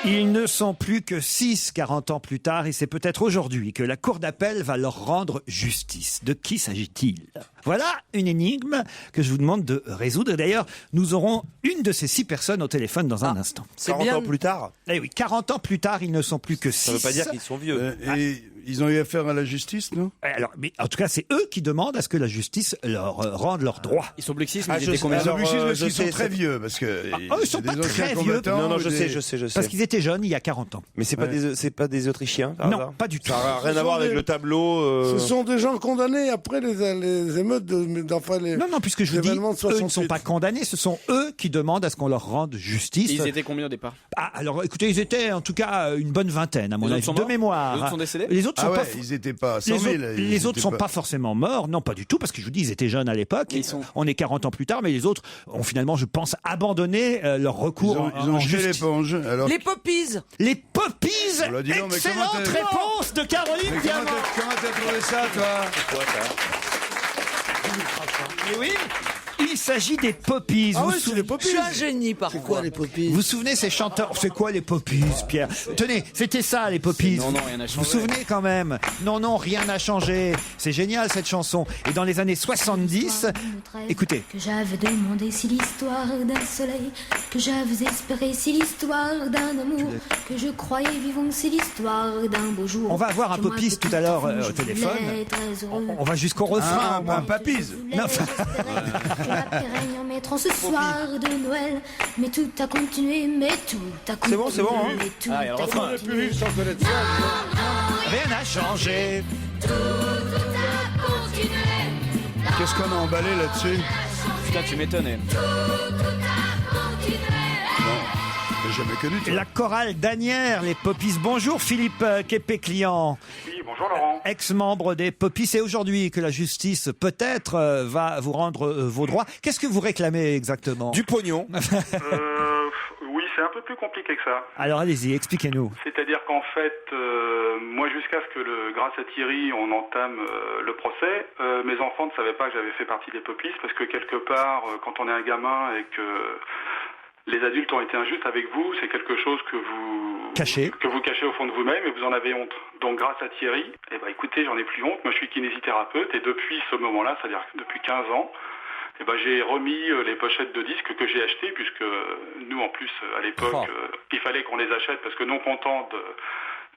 C: Ils ne sont plus que 6 40 ans plus tard et c'est peut-être aujourd'hui que la cour d'appel va leur rendre justice. De qui s'agit-il ? Voilà une énigme que je vous demande de résoudre. Et d'ailleurs, nous aurons une de ces 6 personnes au téléphone dans un instant.
H: 40 ans plus tard.
C: Eh oui, 40 ans plus tard, ils ne sont plus que 6.
H: Ça veut pas dire qu'ils sont vieux.
D: Et ils ont eu affaire à la justice, non?
C: Alors, mais en tout cas, c'est eux qui demandent à ce que la justice leur rende leurs droits.
L: Ils sont Blexistes,
D: Ah,
L: mais ils étaient combien?
D: ils sont très vieux, parce que
C: Ils sont
D: c'est
C: pas
D: des anciens
C: très vieux.
D: combattants.
H: Non, je
D: ou
H: sais,
D: des-
H: je sais.
C: Parce qu'ils étaient jeunes il y a 40 ans.
H: Mais c'est pas des Autrichiens, par
C: Non,
H: hasard
C: pas du tout.
H: Ça n'a rien
I: Ce
H: à voir
I: sont
H: avec
I: des-
H: le tableau.
I: Ce sont des gens condamnés après les émeutes d'enfin les.
C: Non, puisque je vous dis,
I: événements de
C: eux ne sont
I: 68.
C: pas condamnés, ce sont eux qui demandent à ce qu'on leur rende justice.
L: Ils étaient combien au départ?
C: Ah, alors écoutez, ils étaient en tout cas une bonne vingtaine, à mon
L: Les autres
C: avis,
L: sont
C: de
L: morts
C: mémoire.
L: Les autres sont décédés?
C: Les autres sont
D: Ah
C: pas.
D: ouais, ils étaient pas 100 000.
C: Les autres sont pas forcément morts, non, pas du tout, parce que je vous dis, ils étaient jeunes à l'époque. On est 40 ans plus tard, mais les autres ont finalement, je pense, abandonné leur recours.
D: Ils ont
C: en
D: jeté
C: justice.
D: l'éponge. Alors,
E: Les poppies.
C: Les poppies.
D: Oh là, dis donc, mais comment
C: Excellente
D: t'as-
C: réponse de Caroline
D: mais
C: Diamant.
D: comment t'as trouvé ça, toi?
C: Eh oui, il s'agit des poppies.
I: Ah
C: Vous
I: oui,
C: vous
I: c'est les poppies.
E: Je suis un génie parfois.
I: les poppies?
C: Vous vous souvenez ces chanteurs? C'est quoi les poppies, Pierre? Tenez, c'était ça les poppies.
L: Non, rien n'a
C: Vous vous
L: changé.
C: souvenez quand même? Non, rien n'a changé. C'est génial cette chanson. Et dans les années 70, écoutez.
N: Que j'avais demandé si l'histoire d'un soleil, que j'avais espéré si l'histoire d'un amour, que je croyais vivant si l'histoire d'un beau jour.
C: On va avoir un
N: Que moi,
C: poppies
N: petit
C: tout à l'heure
N: enfant,
C: au
N: je
C: téléphone.
N: voulais être très heureux.
C: On va jusqu'au refrain.
D: Un papise.
C: Non,
N: Que la paix règne en mettrant ce soir de Noël. Mais tout a continué, mais tout a continué.
H: C'est bon, hein.
N: mais tout
L: Ah, il y a le
N: a
L: refrain.
I: On aurait pu
N: continué.
I: vivre sans connaître ça.
C: Rien n'a changé.
D: Qu'est-ce qu'on a emballé là-dessus?
L: Putain, tu m'étonnes.
D: J'ai jamais connu, toi.
C: La chorale d'Anières, les poppies. Bonjour Philippe Képé-Client.
O: Oui, bonjour Laurent.
C: Ex-membre des poppies. C'est aujourd'hui que la justice, peut-être, va vous rendre vos droits. Qu'est-ce que vous réclamez exactement?
H: Du pognon.
O: Oui, c'est un peu plus compliqué que ça.
C: Alors allez-y, expliquez-nous.
O: C'est-à-dire qu'en fait, moi jusqu'à ce que grâce à Thierry, on entame le procès, mes enfants ne savaient pas que j'avais fait partie des poppies parce que quelque part, quand on est un gamin et que les adultes ont été injustes avec vous, c'est quelque chose que vous
C: Cachez
O: au fond de vous-même et vous en avez honte. Donc grâce à Thierry, écoutez, j'en ai plus honte. Moi, je suis kinésithérapeute et depuis ce moment-là, c'est-à-dire depuis 15 ans, j'ai remis les pochettes de disques que j'ai achetées puisque nous, en plus, à l'époque, il fallait qu'on les achète parce que non content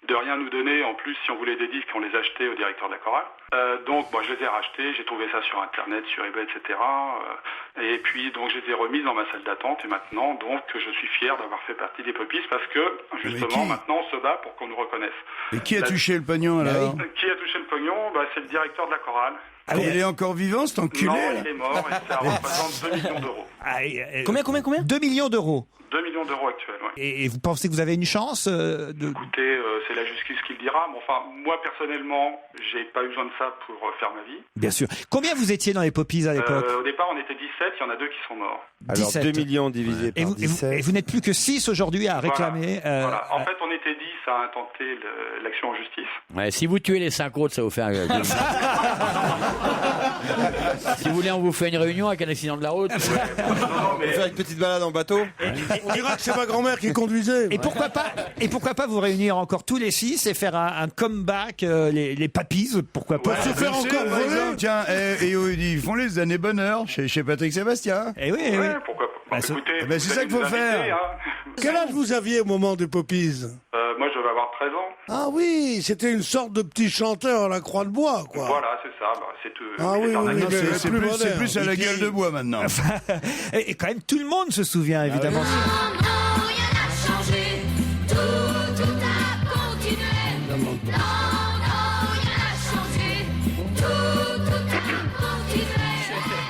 O: de rien nous donner, en plus, si on voulait des disques, on les achetait au directeur de la chorale. Donc, je les ai rachetés, j'ai trouvé ça sur Internet, sur eBay, etc. Et puis, donc, je les ai remises dans ma salle d'attente. Et maintenant, donc, je suis fier d'avoir fait partie des poppies parce que, justement, maintenant, on se bat pour qu'on nous reconnaisse.
D: Et qui a touché le pognon, alors?
O: Qui a touché le pognon? C'est le directeur de la chorale.
D: Ah, il est encore vivant, cet enculé?
O: Non,
D: là
O: il est mort et ça représente 2 millions d'euros.
C: Combien 2 millions d'euros.
O: 2 millions d'euros actuels, oui.
C: Et vous pensez que vous avez une chance de...
O: Écoutez, c'est la justice qui le dira. Mais enfin, moi, personnellement, j'ai pas eu besoin de ça pour faire ma vie.
C: Bien sûr. Combien vous étiez dans les poppies à l'époque?
O: Au départ, on était 17, il y en a 2 qui sont morts.
H: Alors
C: 17.
H: 2 millions divisé par 17.
C: Et vous n'êtes plus que 6 aujourd'hui à réclamer.
O: Voilà. En fait, on était 10 à intenter l'action en justice.
F: Ouais, si vous tuez les 5 autres, ça vous fait un... Si vous voulez, on vous fait une réunion avec un accident de la route.
H: On va faire une petite balade en bateau.
I: On dira que c'est ma grand-mère qui conduisait.
C: Et pourquoi pas vous réunir encore tous les 6 et faire un comeback, les pappies, pourquoi pas?
I: Se faire encore
D: Par exemple,
I: voler.
D: tiens, ils font les années bonheur chez Patrick Sébastien.
C: Eh oui,
O: Ouais, pourquoi pas. Écoutez,
D: c'est ça qu'il faut faire.
I: Quel âge vous aviez au moment des poppies?
O: Moi, je devais avoir 13 ans.
I: Ah oui, c'était une sorte de petit chanteur à la croix de bois, quoi.
O: Voilà, c'est ça. C'est tout.
I: Ah oui, oui,
D: Non,
I: mais
D: c'est
I: plus
D: plus,
I: moderne.
D: c'est plus à la gueule de bois maintenant.
C: Et quand même, tout le monde se souvient, évidemment.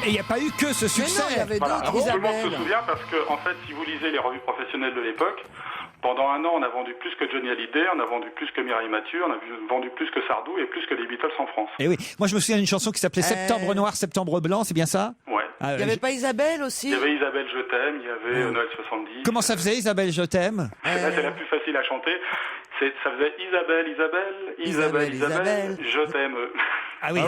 C: Et il n'y a pas eu que ce succès.
O: Voilà. Tout le monde se souvient parce que, en fait, si vous lisez les revues professionnelles de l'époque, pendant un an, on a vendu plus que Johnny Hallyday, on a vendu plus que Mireille Mathieu, on a vendu plus que Sardou et plus que les Beatles en France.
C: Et oui, moi je me souviens d'une chanson qui s'appelait Septembre Noir, Septembre Blanc, c'est bien ça?
O: Ouais.
E: Il n'y avait pas Isabelle aussi?
O: Il y avait Isabelle Je t'aime, il y avait Noël 70.
C: Comment ça faisait, Isabelle Je t'aime?
O: C'est la plus facile à chanter. Ça faisait Isabelle, je t'aime.
C: Ah oui.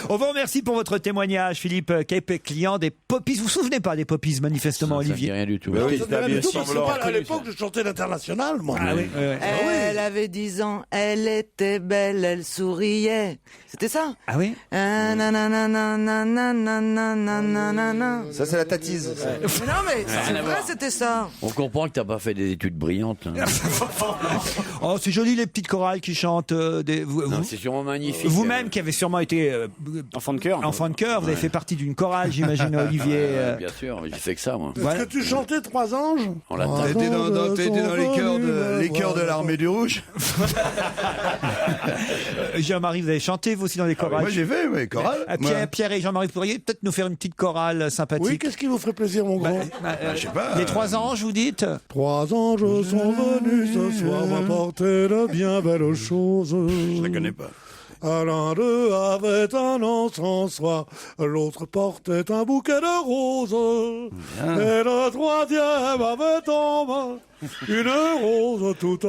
C: On vous remercie pour votre témoignage, Philippe Cape, client des Poppies. Vous vous souvenez pas des Poppies, manifestement, Olivier?
F: Rien du tout.
I: Oui, à l'époque, je chantais l'international, moi.
C: Ah oui.
E: Elle avait 10 ans, elle était belle, elle souriait. C'était ça?
C: Ah oui?
H: Ça, c'est la tatise.
E: Mais non, mais c'est vrai, c'était ça.
F: On comprend que t'as pas fait des études brillantes. Hein.
C: Oh, c'est joli les petites chorales qui chantent.
F: Non, c'est sûrement magnifique.
C: Vous-même qui avez sûrement été
L: enfant de chœur.
C: Vous avez fait partie d'une chorale, j'imagine, Olivier.
F: Bien sûr, j'ai fait que ça, moi.
I: Est-ce que tu chantais 3 anges?
F: On l'attend.
D: T'étais dans les chœurs de l'armée du rouge.
C: Jean-Marie, vous avez chanté vous aussi dans les chorales?
D: Moi j'ai fait, oui, chorale.
C: Pierre et Jean-Marie, vous pourriez peut-être nous faire une petite chorale sympathique?
I: Oui, qu'est-ce qui vous ferait plaisir, mon grand?
D: Je sais pas.
C: Les 3 anges, vous dites?
I: 3 anges sont venus ce soir m'apporter de bien belles choses.
D: Je la connais pas.
I: L'un d'eux avait un encensoir, l'autre portait un bouquet de roses.
D: Bien.
I: Et le troisième avait en main une rose toute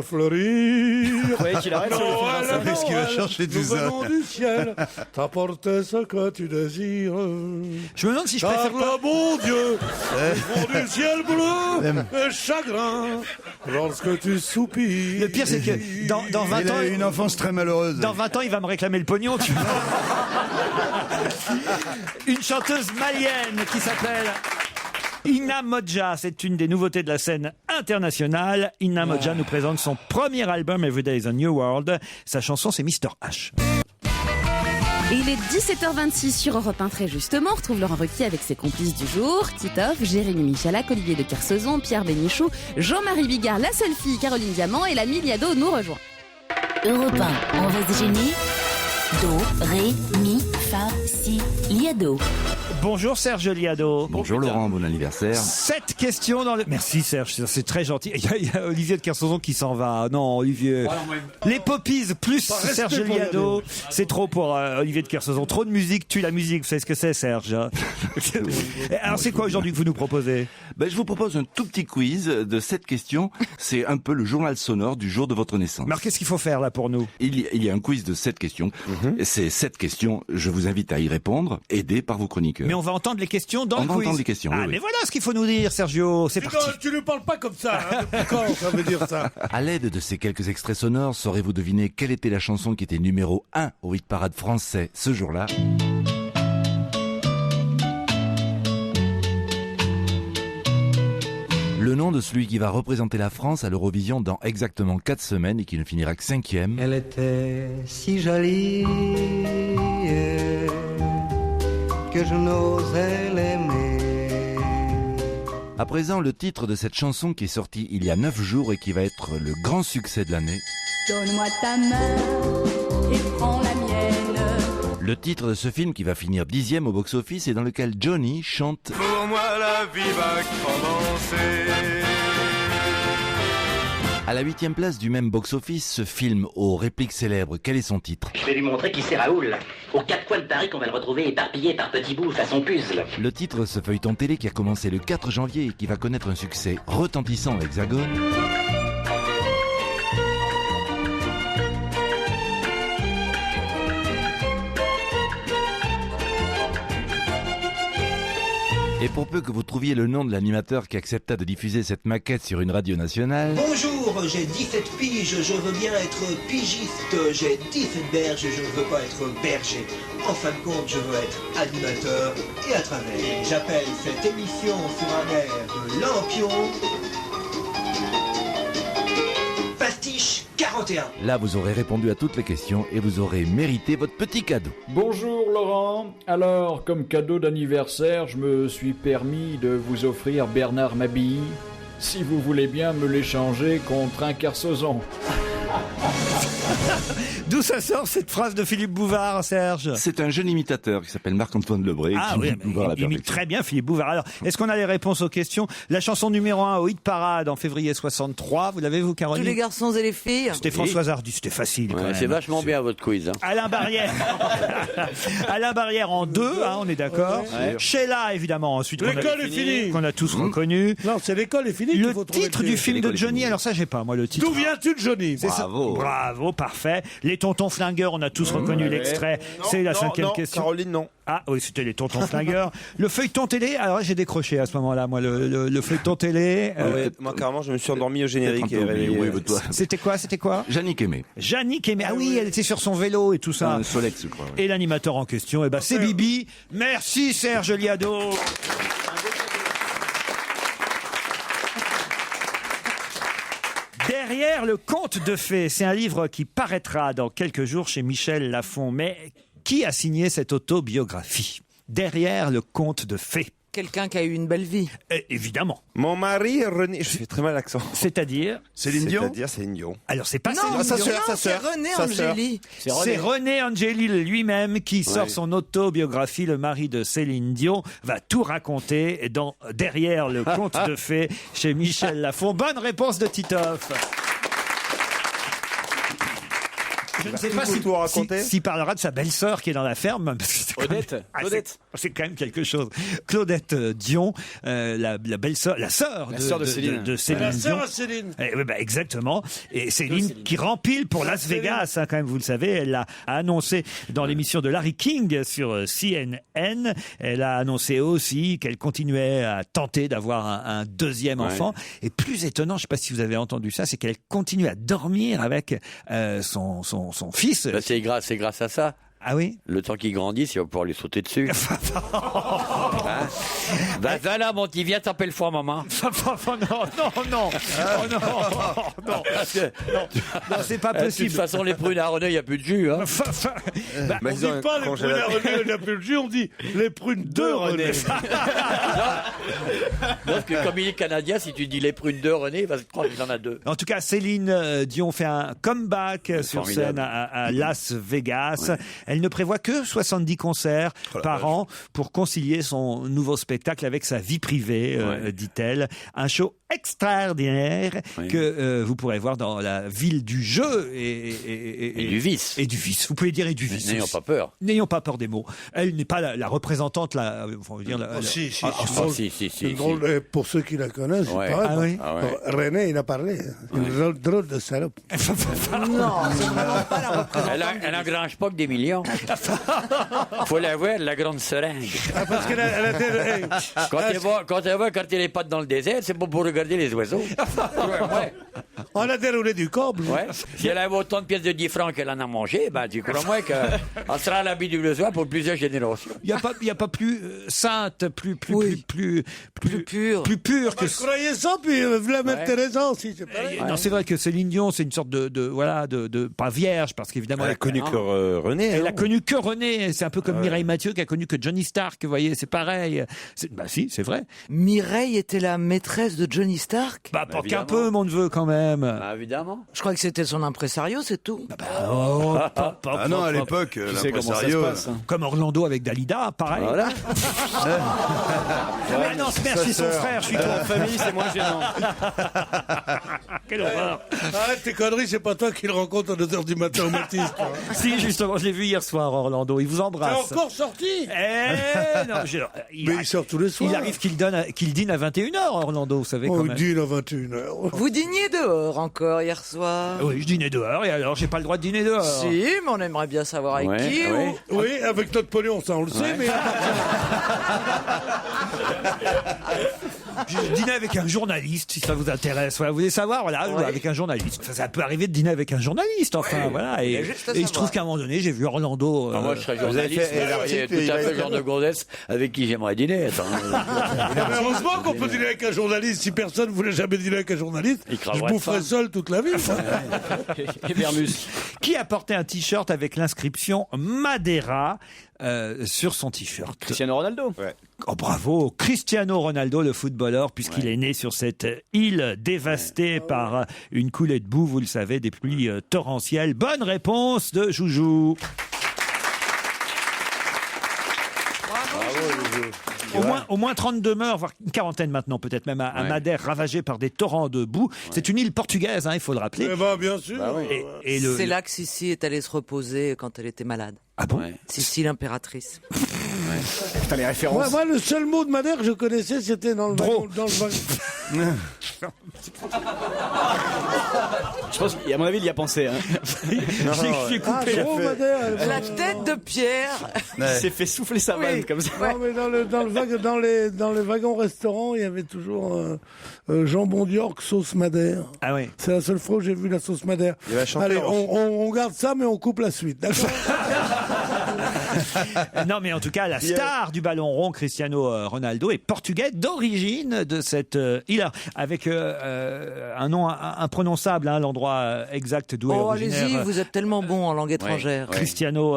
I: fleurie.
L: Ouais, qu'il arrête sur le film, ça.
D: Qu'est-ce qu'il va chercher tout ça?
I: Nous venons du ciel, t'apporter ce que tu désires.
C: Je me demande si je
I: Car
C: préfère pas...
I: le bon Dieu, au fond du ciel bleu et chagrin, lorsque tu soupires.
C: Le pire, c'est que dans 20
D: Il
C: ans...
D: a eu une enfance très malheureuse.
C: Dans 20 ans, il va me réclamer le pognon, tu vois. Une chanteuse malienne qui s'appelle Ina Modja. C'est une des nouveautés de la scène internationale. Ina Modja nous présente son premier album, Every Day is a New World. Sa chanson, c'est Mr. H.
M: Et il est 17h26 sur Europe 1, très justement. On retrouve Laurent Ruquier avec ses complices du jour. Titoff, Jérémy Michalak, Olivier de Kersauzon, Pierre Bénichou, Jean-Marie Bigard, la seule fille Caroline Diamant et l'ami Liado nous rejoint.
A: Europe 1, on va se gêner. Do, ré, mi, fa, si, liado.
C: Bonjour Serge Liado.
P: Bonjour Laurent, bon anniversaire.
C: 7 questions dans le... Merci Serge, c'est très gentil. Il y a Olivier de Kersauzon qui s'en va. Non, Olivier. Les Poppies plus Serge Liado. C'est trop pour Olivier de Kersauzon. Trop de musique tue la musique. Vous savez ce que c'est, Serge? Alors c'est quoi aujourd'hui que vous nous proposez?
P: Je vous propose un tout petit quiz de 7 questions. C'est un peu le journal sonore du jour de votre naissance.
C: Alors qu'est-ce qu'il faut faire là pour nous?
P: Il y a un quiz de 7 questions. Ces 7 questions, je vous invite à y répondre, aidés par vos chroniqueurs.
C: Mais on va entendre les questions dans le quiz.
P: On va entendre les questions, oui.
C: Mais voilà ce qu'il faut nous dire, Sergio. C'est parti.
I: Tu ne parles pas comme ça. Hein. Quand ça veut dire ça?
P: À l'aide de ces quelques extraits sonores, saurez-vous deviner quelle était la chanson qui était numéro 1 au hit parade français ce jour-là? Le nom de celui qui va représenter la France à l'Eurovision dans exactement 4 semaines et qui ne finira que 5e.
Q: Elle était si jolie que je n'osais l'aimer.
P: À présent, le titre de cette chanson qui est sortie il y a 9 jours et qui va être le grand succès de l'année.
R: Donne-moi ta main et prends la mienne.
P: Le titre de ce film qui va finir 10e au box-office et dans lequel Johnny chante « Pour moi la vie va commencer ». À la 8e place du même box-office, ce film aux répliques célèbres, quel est son titre?
S: Je vais lui montrer qui c'est Raoul. Aux 4 coins de Paris qu'on va le retrouver éparpillé par petits bouts façon puzzle.
P: Le titre de ce feuilleton télé qui a commencé le 4 janvier et qui va connaître un succès retentissant à l'Hexagone. Et pour peu que vous trouviez le nom de l'animateur qui accepta de diffuser cette maquette sur une radio nationale...
T: Bonjour, j'ai 17 piges, je veux bien être pigiste. J'ai 17 berges, je ne veux pas être berger. En fin de compte, je veux être animateur et à travers. J'appelle cette émission sur un air de Lampion... Pastiche 41.
P: Là, vous aurez répondu à toutes les questions et vous aurez mérité votre petit cadeau.
U: Bonjour Laurent. Alors, comme cadeau d'anniversaire, je me suis permis de vous offrir Bernard Mabille. Si vous voulez bien me l'échanger contre un Kersauzon.
C: D'où ça sort cette phrase de Philippe Bouvard, Serge?
P: C'est un jeune imitateur qui s'appelle Marc-Antoine Lebré.
C: Ah oui, il imite très bien Philippe Bouvard. Alors, est-ce qu'on a les réponses aux questions? La chanson numéro 1 au hit parade en février 63, vous l'avez vous, Caroline?
E: Tous les garçons et les filles.
C: C'était Françoise Hardy, c'était facile. Quand même.
F: C'est vachement bien votre quiz. Hein.
C: Alain Barrière. Alain Barrière en 2, on est d'accord. Ouais. Sheila, évidemment, ensuite.
I: L'école est finie.
C: Qu'on a tous reconnu.
I: Non, c'est l'école est finie.
C: Le titre du film de Johnny, alors ça, j'ai pas, moi, le titre.
I: D'où viens-tu de Johnny?
C: C'est ça. Bravo. Bravo, parfait. Les tontons flingueurs, on a tous reconnu l'extrait. C'est la cinquième question.
H: Caroline, non.
C: Ah oui, c'était les tontons flingueurs. Le feuilleton télé, alors j'ai décroché à ce moment-là, moi, le feuilleton télé.
H: Moi, carrément, je me suis endormi au générique.
C: C'était quoi
P: Yannick Aimé.
C: Yannick Aimé. Ah oui, elle était sur son vélo et tout ça.
P: Solex, je crois. Ouais.
C: Et l'animateur en question, c'est Bibi. Merci Serge Liado. Derrière le conte de fées, c'est un livre qui paraîtra dans quelques jours chez Michel Lafon. Mais qui a signé cette autobiographie? Derrière le conte de fées.
E: Quelqu'un qui a eu une belle vie.
C: Évidemment.
H: Mon mari René, je fais très mal l'accent.
C: C'est-à-dire
D: Céline Dion.
H: C'est-à-dire Céline Dion.
C: Alors c'est pas
E: Non,
C: Céline Dion.
E: c'est René Angélil.
C: C'est René Angélil lui-même qui sort son autobiographie. Le mari de Céline Dion va tout raconter dans Derrière le conte de fées chez Michel Lafon. Bonne réponse de Titoff. Je ne sais pas s'il parlera de sa belle-sœur qui est dans la ferme.
L: Odette.
C: C'est quand même quelque chose. Claudette Dion, la belle-sœur, la sœur de Céline
I: La
C: Dion.
I: sœur à Céline.
C: Oui, exactement. Et Céline qui rempile pour Las Vegas, quand même, vous le savez. Elle l'a annoncé dans l'émission de Larry King sur CNN. Elle a annoncé aussi qu'elle continuait à tenter d'avoir un deuxième enfant. Et plus étonnant, je ne sais pas si vous avez entendu ça, c'est qu'elle continue à dormir avec son fils.
F: Bah, c'est grâce à ça.
C: Ah oui?
F: Le temps qu'il grandisse, il va pouvoir lui sauter dessus. Hein? Va là, mon petit, viens taper le foie, maman.
C: Non, c'est pas possible.
F: De toute façon, les prunes à René, il n'y a plus de jus. Hein.
I: On ne dit pas les prunes à René, il n'y a plus de jus, on dit les prunes de René.
F: Parce que comme il est canadien, si tu dis les prunes de René, il va se croire qu'il en a deux.
C: En tout cas, Céline Dion fait un comeback sur scène à Las Vegas. Ouais. Elle ne prévoit que 70 concerts par an pour concilier son nouveau spectacle avec sa vie privée, dit-elle. Un show extraordinaire que vous pourrez voir dans la ville du jeu et
F: du vice.
C: Et du vice. Vous pouvez dire et du vice.
F: N'ayons pas peur.
C: N'ayons pas peur des mots. Elle n'est pas la représentante,
I: Si. Pour ceux qui la connaissent, René, il a parlé. Une drôle de salope.
E: Non, c'est vraiment pas la représentante.
F: Elle n'engrange pas que des millions. Faut la voir, la grande seringue.
I: Parce qu'elle
F: Quand elle n'est pas dans le désert, c'est pas pour regarder les oiseaux.
I: On a déroulé du câble.
F: Ouais. Si elle avait autant de pièces de 10 francs qu'elle en a mangé, tu crois-moi qu'elle sera à l'habit du besoin pour plusieurs générations.
C: Il n'y a pas plus sainte, plus pure que...
I: Je croyais ça, puis la mère Teresa aussi, c'est pareil.
C: Non, c'est vrai que Céline Dion, c'est une sorte de pas vierge, parce qu'évidemment...
H: Elle a connu que René.
C: Elle a connu que René. C'est un peu comme Mireille Mathieu qui a connu que Johnny Stark, vous voyez, c'est pareil. Si, c'est vrai.
E: Mireille était la maîtresse de Johnny Stark?
C: Pas qu'un peu, mon neveu, quand même.
F: Évidemment.
E: Je crois que c'était son impresario, c'est tout.
D: Non, à l'époque, l'impresario...
C: Comme Orlando avec Dalida, pareil.
F: Voilà.
C: Mais non, merci son frère, je suis en
L: famille, c'est moins gênant.
C: Quelle horreur.
I: Arrête tes conneries, c'est pas toi qui le rencontre à 2h du matin au Matisse.
C: Si, justement, je l'ai vu hier soir, Orlando. Il vous embrasse.
I: C'est encore sorti.
C: Non,
I: mais il sort tous les soirs.
C: Il arrive qu'il dîne à 21h, Orlando, vous savez quand même.
I: Il dîne à 21h.
E: Vous dîniez dehors encore hier soir?
C: Oui, je dînais dehors, et alors j'ai pas le droit de dîner dehors.
E: Si, mais on aimerait bien savoir avec qui.
I: Oui, avec notre pognon, ça on le sait, mais...
C: Je dînais avec un journaliste, si ça vous intéresse. Voilà, vous voulez savoir, avec un journaliste. Ça peut arriver de dîner avec un journaliste, enfin, voilà. Et il se trouve qu'à un moment donné, j'ai vu Orlando.
F: Moi, je serais journaliste. C'est tout à fait le genre de gonzesse avec qui j'aimerais dîner.
I: Heureusement qu'on peut dîner avec un journaliste. Si personne ne voulait jamais dîner avec un journaliste, je boufferais seul toute la vie.
L: Et Bermus.
C: Qui a porté un t-shirt avec l'inscription Madeira sur son t-shirt?
L: Cristiano Ronaldo.
C: Oh, bravo, Cristiano Ronaldo, le footballeur, puisqu'il est né sur cette île dévastée par une coulée de boue, vous le savez, des pluies torrentielles. Bonne réponse de Joujou. Au moins 32 morts, voire une quarantaine maintenant, peut-être même à Madère, ravagée par des torrents de boue. C'est une île portugaise, il faut le rappeler.
I: Bien sûr.
E: C'est là que Sissi est allée se reposer quand elle était malade.
C: Ah bon?
E: Sissi, l'impératrice.
L: Putain, les références.
I: Moi, le seul mot de Madère que je connaissais, c'était dans le wagon.
L: Je pense qu'à mon avis, il y a pensé. Hein.
C: J'ai coupé
E: La tête de Pierre.
L: Il s'est fait souffler sa vanne comme ça.
I: Non, mais dans les wagons restaurants, il y avait toujours jambon d'York, sauce Madère.
C: Ah oui.
I: C'est la seule fois où j'ai vu la sauce Madère.
H: Il y avait un chanteur
I: Allez,
H: aussi.
I: on garde ça, mais on coupe la suite, d'accord?
C: Non, mais en tout cas, la star du ballon rond, Cristiano Ronaldo, est portugais d'origine de cette île, avec un nom imprononçable, hein, l'endroit exact d'où est originaire.
E: Allez-y, vous êtes tellement bon en langue étrangère.
C: Cristiano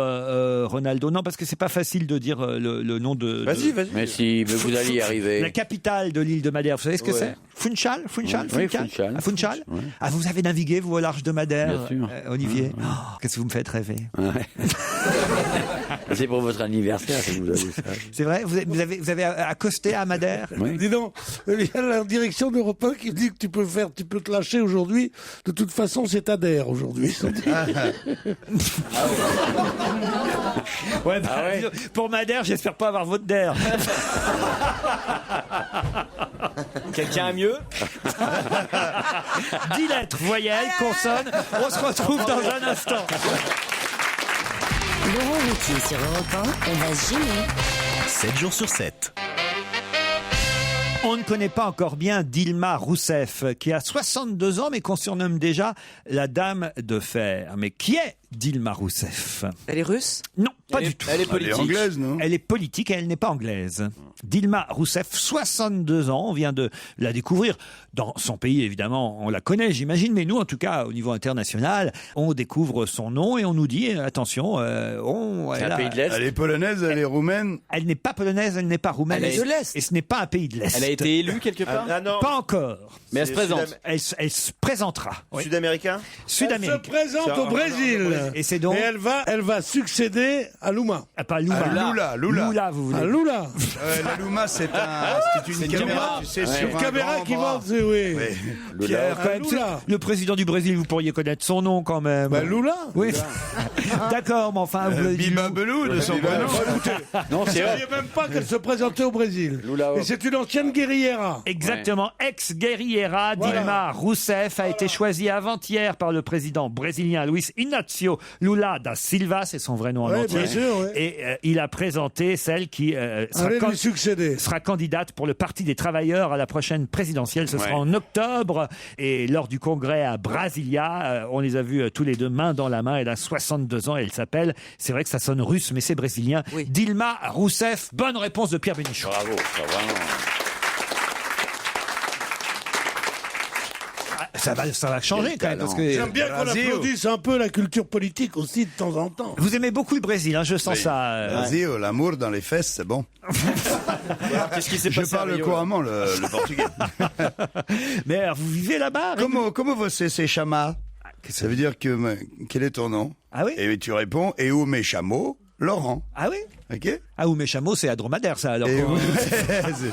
C: Ronaldo. Non, parce que c'est pas facile de dire le nom de.
H: Vas-y.
F: Mais si, mais vous allez y arriver.
C: La capitale de l'île de Madère, vous savez ce que c'est? Funchal.
F: Oui, Funchal.
C: Ah, Funchal.
F: Oui.
C: Ah, vous avez navigué, vous, au large de Madère,
F: Bien sûr.
C: Olivier? Oh, qu'est-ce que vous me faites rêver?
F: Ouais. C'est pour votre anniversaire que vous avez ça.
C: C'est vrai? Vous avez accosté à Madère?
F: Oui.
I: Dis donc, il y a la direction d'Europe 1 qui dit que tu peux te lâcher aujourd'hui. De toute façon, c'est Adair aujourd'hui.
C: Ouais, pour Madère, j'espère pas avoir votre d'air.
L: Quelqu'un a mieux?
C: 10 lettres, voyelles, consonnes. On se retrouve dans un instant.
A: Laurent Ruquier sur Europe 1, on va se gêner.
B: 7 jours sur 7.
C: On ne connaît pas encore bien Dilma Rousseff, qui a 62 ans, mais qu'on surnomme déjà la Dame de Fer. Mais qui est Dilma Rousseff?
E: Elle est russe?
C: Non, pas du tout.
L: Elle est politique.
D: Elle est anglaise, non?
C: Elle est politique et elle n'est pas anglaise. Dilma Rousseff, 62 ans, on vient de la découvrir. Dans son pays, évidemment, on la connaît, j'imagine, mais nous, en tout cas, au niveau international, on découvre son nom et on nous dit, attention,
F: C'est un pays de l'Est.
D: Elle est polonaise, elle est roumaine.
C: Elle n'est pas polonaise, elle n'est pas roumaine.
E: Elle est de l'Est.
C: Et ce n'est pas un pays de l'Est.
L: Elle a été élue quelque part?
H: Ah non.
C: Pas encore.
L: Mais elle se présente.
C: Elle se présentera. Oui.
H: Sud-américain.
I: Elle
C: Sud-Amérique.
I: se présente au Brésil.
C: Et c'est donc.
I: Et elle va succéder à Luma.
C: Ah, pas Lula.
D: Lula.
C: Vous voulez.
I: À Lula.
D: La Luma, c'est une caméra, tu sais,
I: C'est
D: sur
I: une
D: un
I: caméra
D: grand
I: qui
D: bras.
I: monte, oui.
C: Pierre, quand même,
I: Lula.
C: le président du Brésil, vous pourriez connaître son nom quand même.
I: Bah, Lula.
C: Oui. D'accord, mais enfin, vous l'avez dit.
D: Biba Belou de son prénom.
F: Non,
I: Je
F: c'est
I: ne
F: vrai.
I: savais même pas qu'elle se présentait au Brésil.
F: Lula.
I: Et c'est une ancienne guerriera.
C: Exactement, ex-guerriera Dilma Rousseff a été choisie avant-hier par le président brésilien Luis Inácio Lula da Silva, c'est son vrai nom en
I: Ouais,
C: entier.
I: bien sûr, ouais.
C: Et il a présenté celle qui
I: Allez lui succéder.
C: sera candidate pour le Parti des travailleurs à la prochaine présidentielle. Ce sera en octobre. Et lors du congrès à Brasilia, on les a vus tous les deux main dans la main. Elle a 62 ans et elle s'appelle, c'est vrai que ça sonne russe, mais c'est brésilien, Dilma Rousseff. Bonne réponse de Pierre Bénichou.
F: Bravo, ça vraiment.
C: Ça va changer quand même. Parce que
I: J'aime bien qu'on applaudisse un peu la culture politique aussi de temps en temps.
C: vous aimez beaucoup le Brésil, hein, je sens ça.
D: Vas-y, l'amour dans les fesses, c'est bon.
L: Qu'est-ce qui s'est
D: Je
L: passé à
D: parle
L: Rio,
D: couramment le portugais.
C: Mais alors, vous vivez là-bas?
D: Comment você se chama? Ça veut dire que quel est ton nom?
C: Ah oui?
D: Et tu réponds, et où mes chameaux? Laurent.
C: Ah oui?
D: Ok.
C: Ah, ou mes chameaux, c'est à Dromadaire, ça, alors.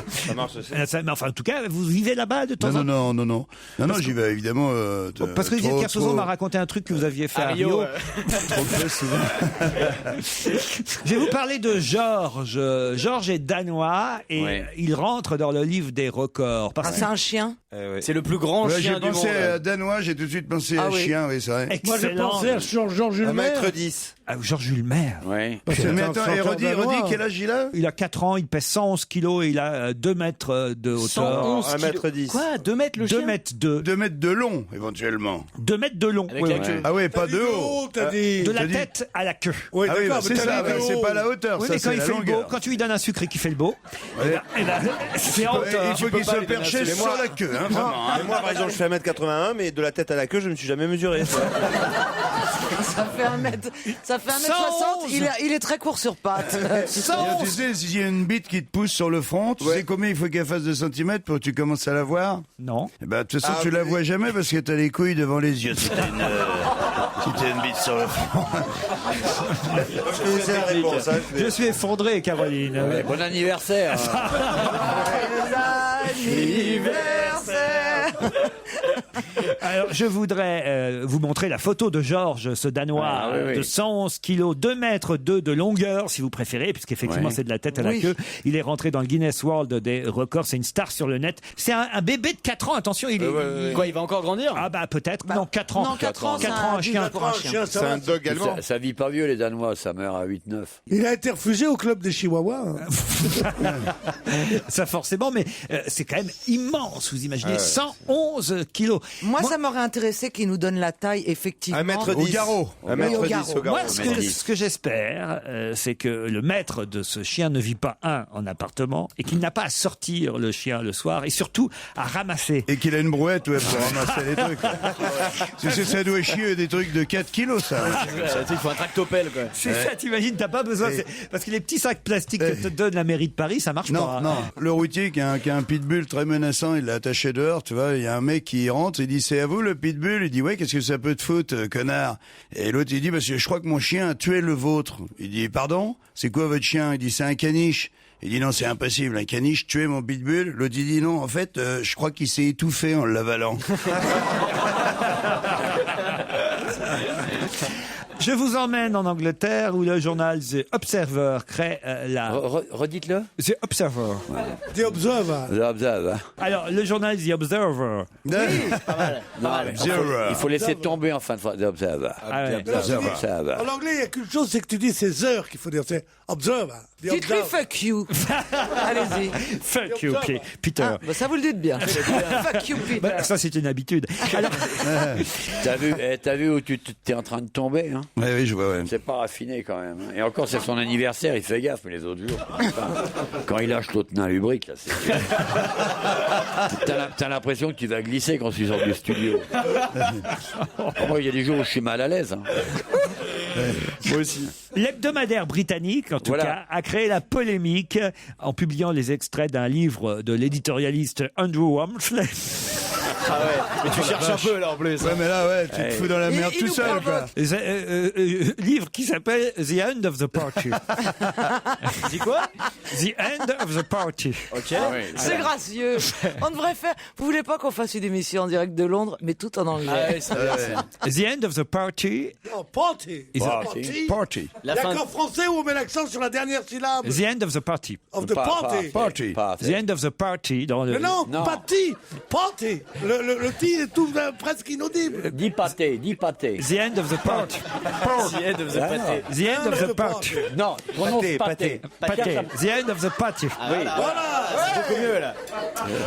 H: Ça marche aussi.
C: Mais enfin, en tout cas, vous vivez là-bas de temps en temps?
D: Non, j'y vais évidemment.
C: Parce que Pierre Souzon m'a raconté un truc que vous aviez fait à Rio.
D: Trop fait souvent.
C: Je vais vous parler de Georges. Georges est danois et il rentre dans le livre des records.
E: C'est un chien?
L: C'est le plus grand chien
D: J'ai
L: du monde.
D: pensé à danois, j'ai tout de suite pensé à chien, oui, c'est vrai.
I: Moi, j'ai pensé à Georges Jules Maire.
H: 1m10.
C: Ah, Georges Jules Maire.
H: Oui.
D: Mais attends, et redis quel âge il a?
C: Il a 4 ans, il pèse 111 kilos et il a 2 mètres de hauteur.
H: 1m10.
L: Quoi? 2 mètres le chien?
C: 2 mètres 2.
D: 2 mètres de long, éventuellement.
C: 2 mètres de long.
L: Avec la queue.
D: Ah ouais, pas de haut.
I: T'as dit.
C: De la tête à la queue.
I: Oui,
D: Ah oui,
I: d'accord,
D: c'est ça, c'est pas la hauteur,
C: Oui,
D: ça
C: mais quand
D: c'est
C: il
D: la
C: fait le beau,
D: longueur.
C: quand tu lui donnes un sucre et qu'il fait le beau, eh ben, c'est en hauteur.
D: Il faut qu'il se perche
H: Mais
D: sur
H: moi-
D: la queue, hein, vraiment.
H: Mais moi, par exemple, je fais 1m81, mais de la tête à la queue, je ne me suis jamais mesuré.
E: Ça fait 1m60, il est très court sur pattes.
D: Tu sais, s'il y a une bite qui te pousse sur le front, tu sais combien il faut qu'elle fasse de centimètres pour que tu commences à la voir?
C: Non.
D: Eh ben, de toute façon, tu la vois jamais parce que t'as les couilles devant les yeux. Si t'as une bite sur le front.
H: Je connaissais la réponse. Hein,
C: Je suis effondré, Caroline.
F: Bon anniversaire.
C: Alors, je voudrais vous montrer la photo de Georges, ce Danois de 111 kilos, 2 mètres 2 de longueur, si vous préférez, puisqu'effectivement c'est de la tête à la queue. Il est rentré dans le Guinness World des records. C'est une star sur le net. C'est un bébé de 4 ans. Attention, il est...
L: Quoi, il va encore grandir?
C: Ah bah peut-être. Non, 4 ans.
E: Non, 4 ans,
C: 4 ans, un chien.
H: C'est un dog allemand.
F: Ça vit pas vieux, les Danois, ça meurt à 8-9.
I: Il a été refusé au club des Chihuahuas.
C: Ça forcément, mais c'est quand même immense, vous imaginez, 111 kilos.
E: Moi, ça m'aurait intéressé qu'il nous donne la taille, effectivement.
H: 1m10.
D: Au garrot.
H: 1m10 au garrot.
C: Moi, ce que j'espère, c'est que le maître de ce chien ne vit pas, en appartement, et qu'il n'a pas à sortir le chien le soir, et surtout à ramasser.
D: Et qu'il a une brouette pour ramasser les trucs. Parce que ça doit chier des trucs de 4 kilos, ça.
L: Il faut un tractopelle, quoi.
C: C'est ça, t'imagines, t'as pas besoin. Parce que les petits sacs plastiques que te donne la mairie de Paris, ça marche pas.
D: Non, le routier qui a un pitbull très menaçant, il l'a attaché dehors, tu vois, il y a un mec qui rentre, il dit, c'est à vous le pitbull? Il dit, ouais, qu'est-ce que ça peut te foutre, connard? Et l'autre, il dit, parce que je crois que mon chien a tué le vôtre. Il dit, pardon? C'est quoi votre chien? Il dit, c'est un caniche. Il dit, non, c'est impossible, un caniche tuer mon pitbull. L'autre, il dit, non, en fait, je crois qu'il s'est étouffé en l'avalant.
C: Je vous emmène en Angleterre où le journal The Observer crée la...
F: Redites-le.
C: The Observer.
I: The Observer.
F: The Observer.
C: Alors, le journal The Observer.
F: Oui, pas mal. Il faut laisser tomber en fin de phrase. The Observer. Observer.
I: En anglais, il n'y a qu'une chose, c'est que tu dis c'est heures qu'il faut dire. C'est Observer.
E: Dites-lui fuck you. Allez-y.
C: Fuck you, Peter.
E: Ah, bah ça vous le dites bien. Fuck you, Peter.
C: Bah, ça, c'est une habitude. Alors...
F: T'as vu où tu t'es en train de tomber, hein?
D: Oui, je vois, ouais.
F: C'est pas raffiné quand même. Et encore, c'est son anniversaire, il fait gaffe, mais les autres jours. Quand il lâche l'autre nain lubrique, là, t'as l'impression que tu vas glisser quand tu sors du studio. Moi, il y a des jours où je suis mal à l'aise. Hein.
C: Moi aussi. L'hebdomadaire britannique, en tout cas, a créé la polémique en publiant les extraits d'un livre de l'éditorialiste Andrew Walmsley.
L: Ah ouais, mais tu cherches un peu là en plus.
D: Ouais, mais là, tu te fous dans la merde tout seul, quoi.
C: Livre qui s'appelle The End of the Party.
L: Dis quoi?
C: The End of the Party.
L: Ok.
E: C'est gracieux. On devrait faire. Vous voulez pas qu'on fasse une émission en direct de Londres, mais tout en anglais?
L: Ah ouais, c'est bien.
C: The End of the Party.
I: Non, party.
D: Party.
I: D'accord, français où on met l'accent sur la dernière syllabe?
C: The End of the Party.
I: Of the party.
C: The End of the Party. Dans le...
I: Non, party. Party. Le ti est tout presque inaudible.
F: Dis pâté.
C: The End of the Party.
L: The End of the Pâté.
C: The End of the Party.
F: Non, prononce pâté.
C: The End of the Party.
L: Oui. Voilà, c'est beaucoup mieux là.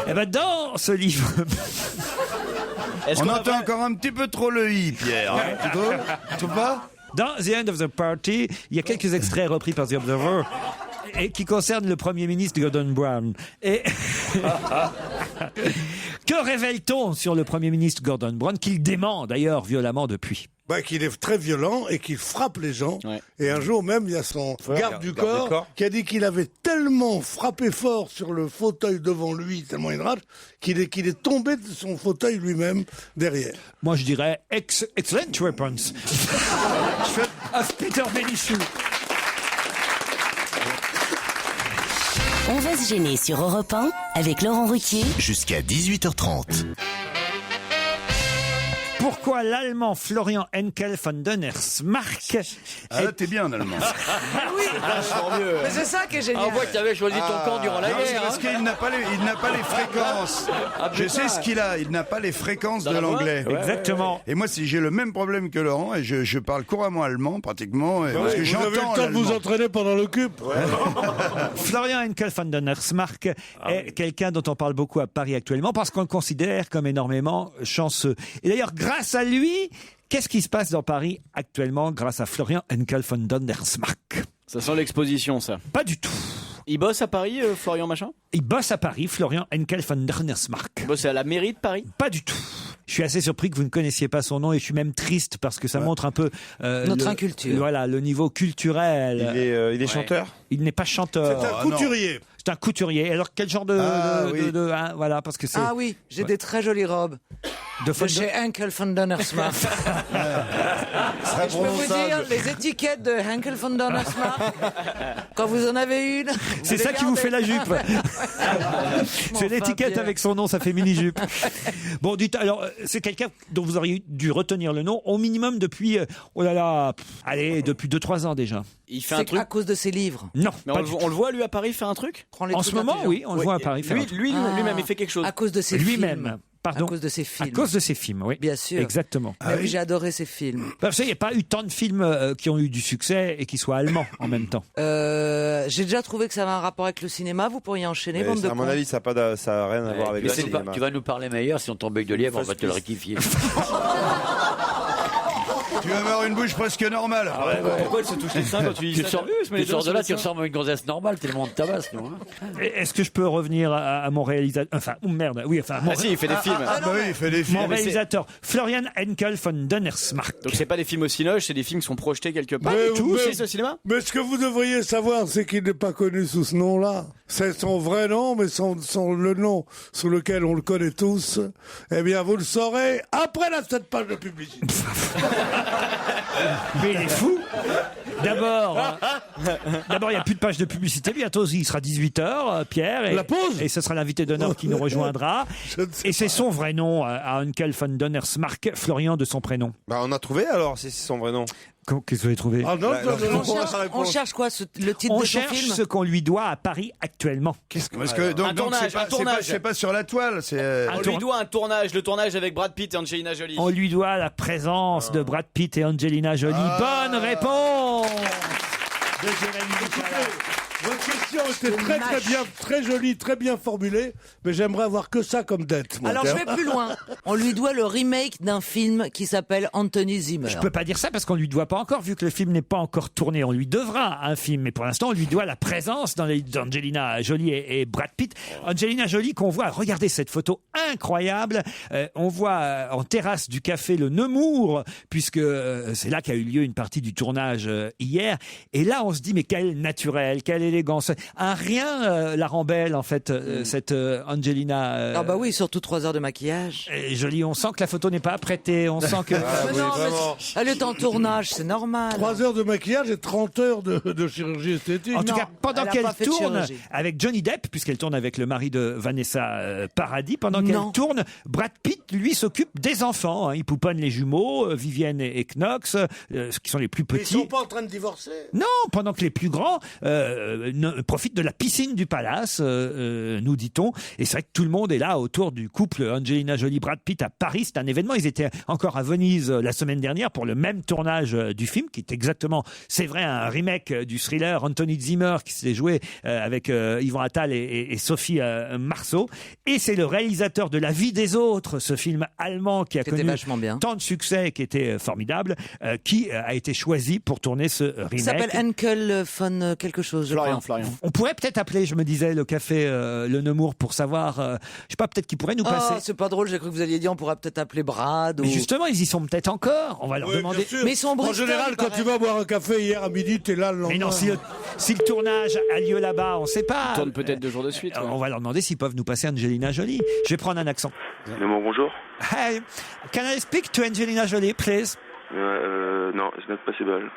C: Et ben dans ce livre...
D: On entend encore un petit peu trop le i, Pierre. Hein, tu trouves pas?
C: Dans The End of the Party, il y a quelques extraits repris par The Observer et qui concernent le Premier ministre Gordon Brown. Et que révèle-t-on sur le Premier ministre Gordon Brown, qu'il dément d'ailleurs violemment depuis?
I: Qu'il est très violent et qu'il frappe les gens. Ouais. Et un jour même, il y a son garde du corps qui a dit qu'il avait tellement frappé fort sur le fauteuil devant lui, tellement une rage, qu'il est tombé de son fauteuil lui-même derrière.
C: Moi, je dirais excellent response. Peter Bénichou.
A: On va se gêner sur Europe 1 avec Laurent Ruquier.
B: Jusqu'à 18h30.
C: Pourquoi l'allemand Florian Henkel von Donnersmarck...
D: Ah là, t'es bien en allemand.
E: Oui, mais c'est ça qui est génial.
F: On voit que t'avais choisi ton camp durant la guerre.
D: C'est parce qu'il n'a pas les fréquences. Je sais ce qu'il a. Il n'a pas les fréquences de l'anglais.
C: Exactement.
D: Et moi, j'ai le même problème que Laurent, et je parle couramment allemand, pratiquement. Parce que
I: vous avez le temps de vous entraîner pendant le CUP.
C: Florian Henkel von Donnersmarck est quelqu'un dont on parle beaucoup à Paris actuellement, parce qu'on le considère comme énormément chanceux. Et d'ailleurs, grâce à lui, qu'est-ce qui se passe dans Paris actuellement grâce à Florian Henkel von Donnersmarck?
L: Ça sent l'exposition, ça.
C: Pas du tout.
L: Il bosse à Paris, Florian machin?
C: Il bosse à Paris, Florian Henkel von Donnersmarck.
L: Il bosse à la mairie de Paris?
C: Pas du tout. Je suis assez surpris que vous ne connaissiez pas son nom et je suis même triste parce que ça montre un peu
E: notre inculture.
C: Voilà, le niveau culturel.
H: Il est chanteur?
C: Il n'est pas chanteur.
I: C'est un couturier.
C: C'est un couturier. Alors quel genre voilà, parce que c'est.
E: Ah oui, j'ai des très jolies robes. De chez Henkel von Donnersmarck. Je peux vous dire, les étiquettes de Henkel von Donnersmarck, quand vous en avez une...
C: C'est ça qui vous fait la jupe. C'est l'étiquette avec son nom, ça fait mini-jupe. Bon, dites, alors, c'est quelqu'un dont vous auriez dû retenir le nom, au minimum depuis, depuis 2-3 ans déjà.
L: Il fait un truc
E: à cause de ses livres.
C: Non.
L: Mais on le voit, lui, à Paris, faire un truc
C: En ce moment, oui, on le voit à Paris faire un truc.
L: Lui-même, il fait quelque chose.
E: À cause de ses
C: Lui-même. Pardon.
E: À cause de ses films.
C: À cause de ses films, oui.
E: Bien sûr.
C: Exactement.
E: J'ai adoré ses films.
C: Parce qu'il n'y a pas eu tant de films qui ont eu du succès et qui soient allemands en même temps.
E: J'ai déjà trouvé que ça avait un rapport avec le cinéma. Vous pourriez enchaîner, bande de
H: À mon
E: cons.
H: avis, ça n'a rien à voir avec le cinéma.
F: Tu vas nous parler meilleur si on tombe avec de lièvre, on va te le rectifier.
D: Tu vas avoir une bouche presque normale.
L: Pourquoi il se touche les seins quand tu dis ça?
F: Tu sors de là, tu ressembles à une gonzesse normale, tellement de tabasse, non hein.
C: Est-ce que je peux revenir à mon réalisateur
L: Si, il fait des films.
D: Il fait des films.
C: Mon réalisateur, Florian Henkel von Donnersmarck.
L: Donc c'est pas des films au cinoche, c'est des films qui sont projetés quelque part.
I: Mais-
L: Tout,
I: mais-
L: c'est au cinéma.
I: Mais ce que vous devriez savoir, c'est qu'il n'est pas connu sous ce nom-là. C'est son vrai nom, mais le nom sous lequel on le connaît tous. Eh bien, vous le saurez après cette page de publicité.
C: Mais il est fou. D'abord, il n'y a plus de page de publicité. Bientôt, il sera 18h, Pierre. Et,
I: La pause.
C: Et ce sera l'invité d'honneur qui nous rejoindra. Et c'est son vrai nom, à Henkel von Donnersmarck, Florian de son prénom.
H: On a trouvé alors, c'est son vrai nom.
C: Qu'est-ce que vous avez trouvé?
E: On cherche quoi, le titre
C: On
E: de son
C: cherche
E: film
C: ce qu'on lui doit à Paris actuellement.
D: Parce que donc c'est pas sur la toile, c'est.
L: On lui doit le tournage avec Brad Pitt et Angelina Jolie.
C: On lui doit la présence de Brad Pitt et Angelina Jolie. Bonne réponse de Jérémy Michalak.
I: Votre question était très bien, très jolie, très bien formulée, mais j'aimerais avoir que ça comme dette. moi.
E: Alors je vais plus loin. On lui doit le remake d'un film qui s'appelle Anthony Zimmer.
C: Je peux pas dire ça parce qu'on lui doit pas encore, vu que le film n'est pas encore tourné. On lui devra un film, mais pour l'instant, on lui doit la présence d'Angelina Jolie et Brad Pitt. Angelina Jolie qu'on voit, regardez cette photo incroyable. On voit en terrasse du café le Nemours, puisque c'est là qu'a eu lieu une partie du tournage hier. Et là, on se dit, mais quel naturel, quelle élégance. Un rien la rend belle, en fait, cette Angelina.
E: Ah bah oui, surtout 3 heures de maquillage.
C: Jolie, on sent que la photo n'est pas apprêtée, on sent que...
E: Elle est en tournage, c'est normal.
I: 3 heures de maquillage et 30 heures de chirurgie esthétique.
C: En tout cas, pendant
E: elle a
C: qu'elle
E: pas fait de
C: tourne
E: chirurgie.
C: avec Johnny Depp, puisqu'elle tourne avec le mari de Vanessa Paradis, pendant qu'elle tourne, Brad Pitt, lui, s'occupe des enfants. Il pouponne les jumeaux, Vivienne et Knox, qui sont les plus petits.
I: Ils sont pas en train de divorcer.
C: Non, pendant que les plus grands profitent de la piscine du palace, nous dit-on. Et c'est vrai que tout le monde est là autour du couple Angelina Jolie-Brad Pitt à Paris. C'est un événement. Ils étaient encore à Venise la semaine dernière pour le même tournage du film, qui est exactement, c'est vrai, un remake du thriller Anthony Zimmer qui s'est joué avec Yvan Attal et Sophie Marceau. Et c'est le réalisateur de La vie des autres, ce film allemand qui a connu tant de succès, qui était formidable, qui a été choisi pour tourner ce remake.
E: Il s'appelle Henkel von quelque chose, je crois.
L: Florian.
C: On pourrait peut-être appeler, je me disais, le café Le Nemours pour savoir, je sais pas, peut-être qu'il pourrait nous passer.
E: C'est pas drôle, j'ai cru que vous alliez dire on pourrait peut-être appeler Brad.
C: Mais justement, ils y sont peut-être encore. On va leur demander.
E: Mais ils sont
I: En général, quand tu vas boire un café hier à midi, t'es là le lendemain.
C: Mais non, si le tournage a lieu là-bas, on sait pas.
L: Ils tournent peut-être 2 jours de suite.
C: On va leur demander s'ils peuvent nous passer Angelina Jolie. Je vais prendre un accent.
K: Bonjour.
C: Hey, can I speak to Angelina Jolie, please?
K: No, it's not possible.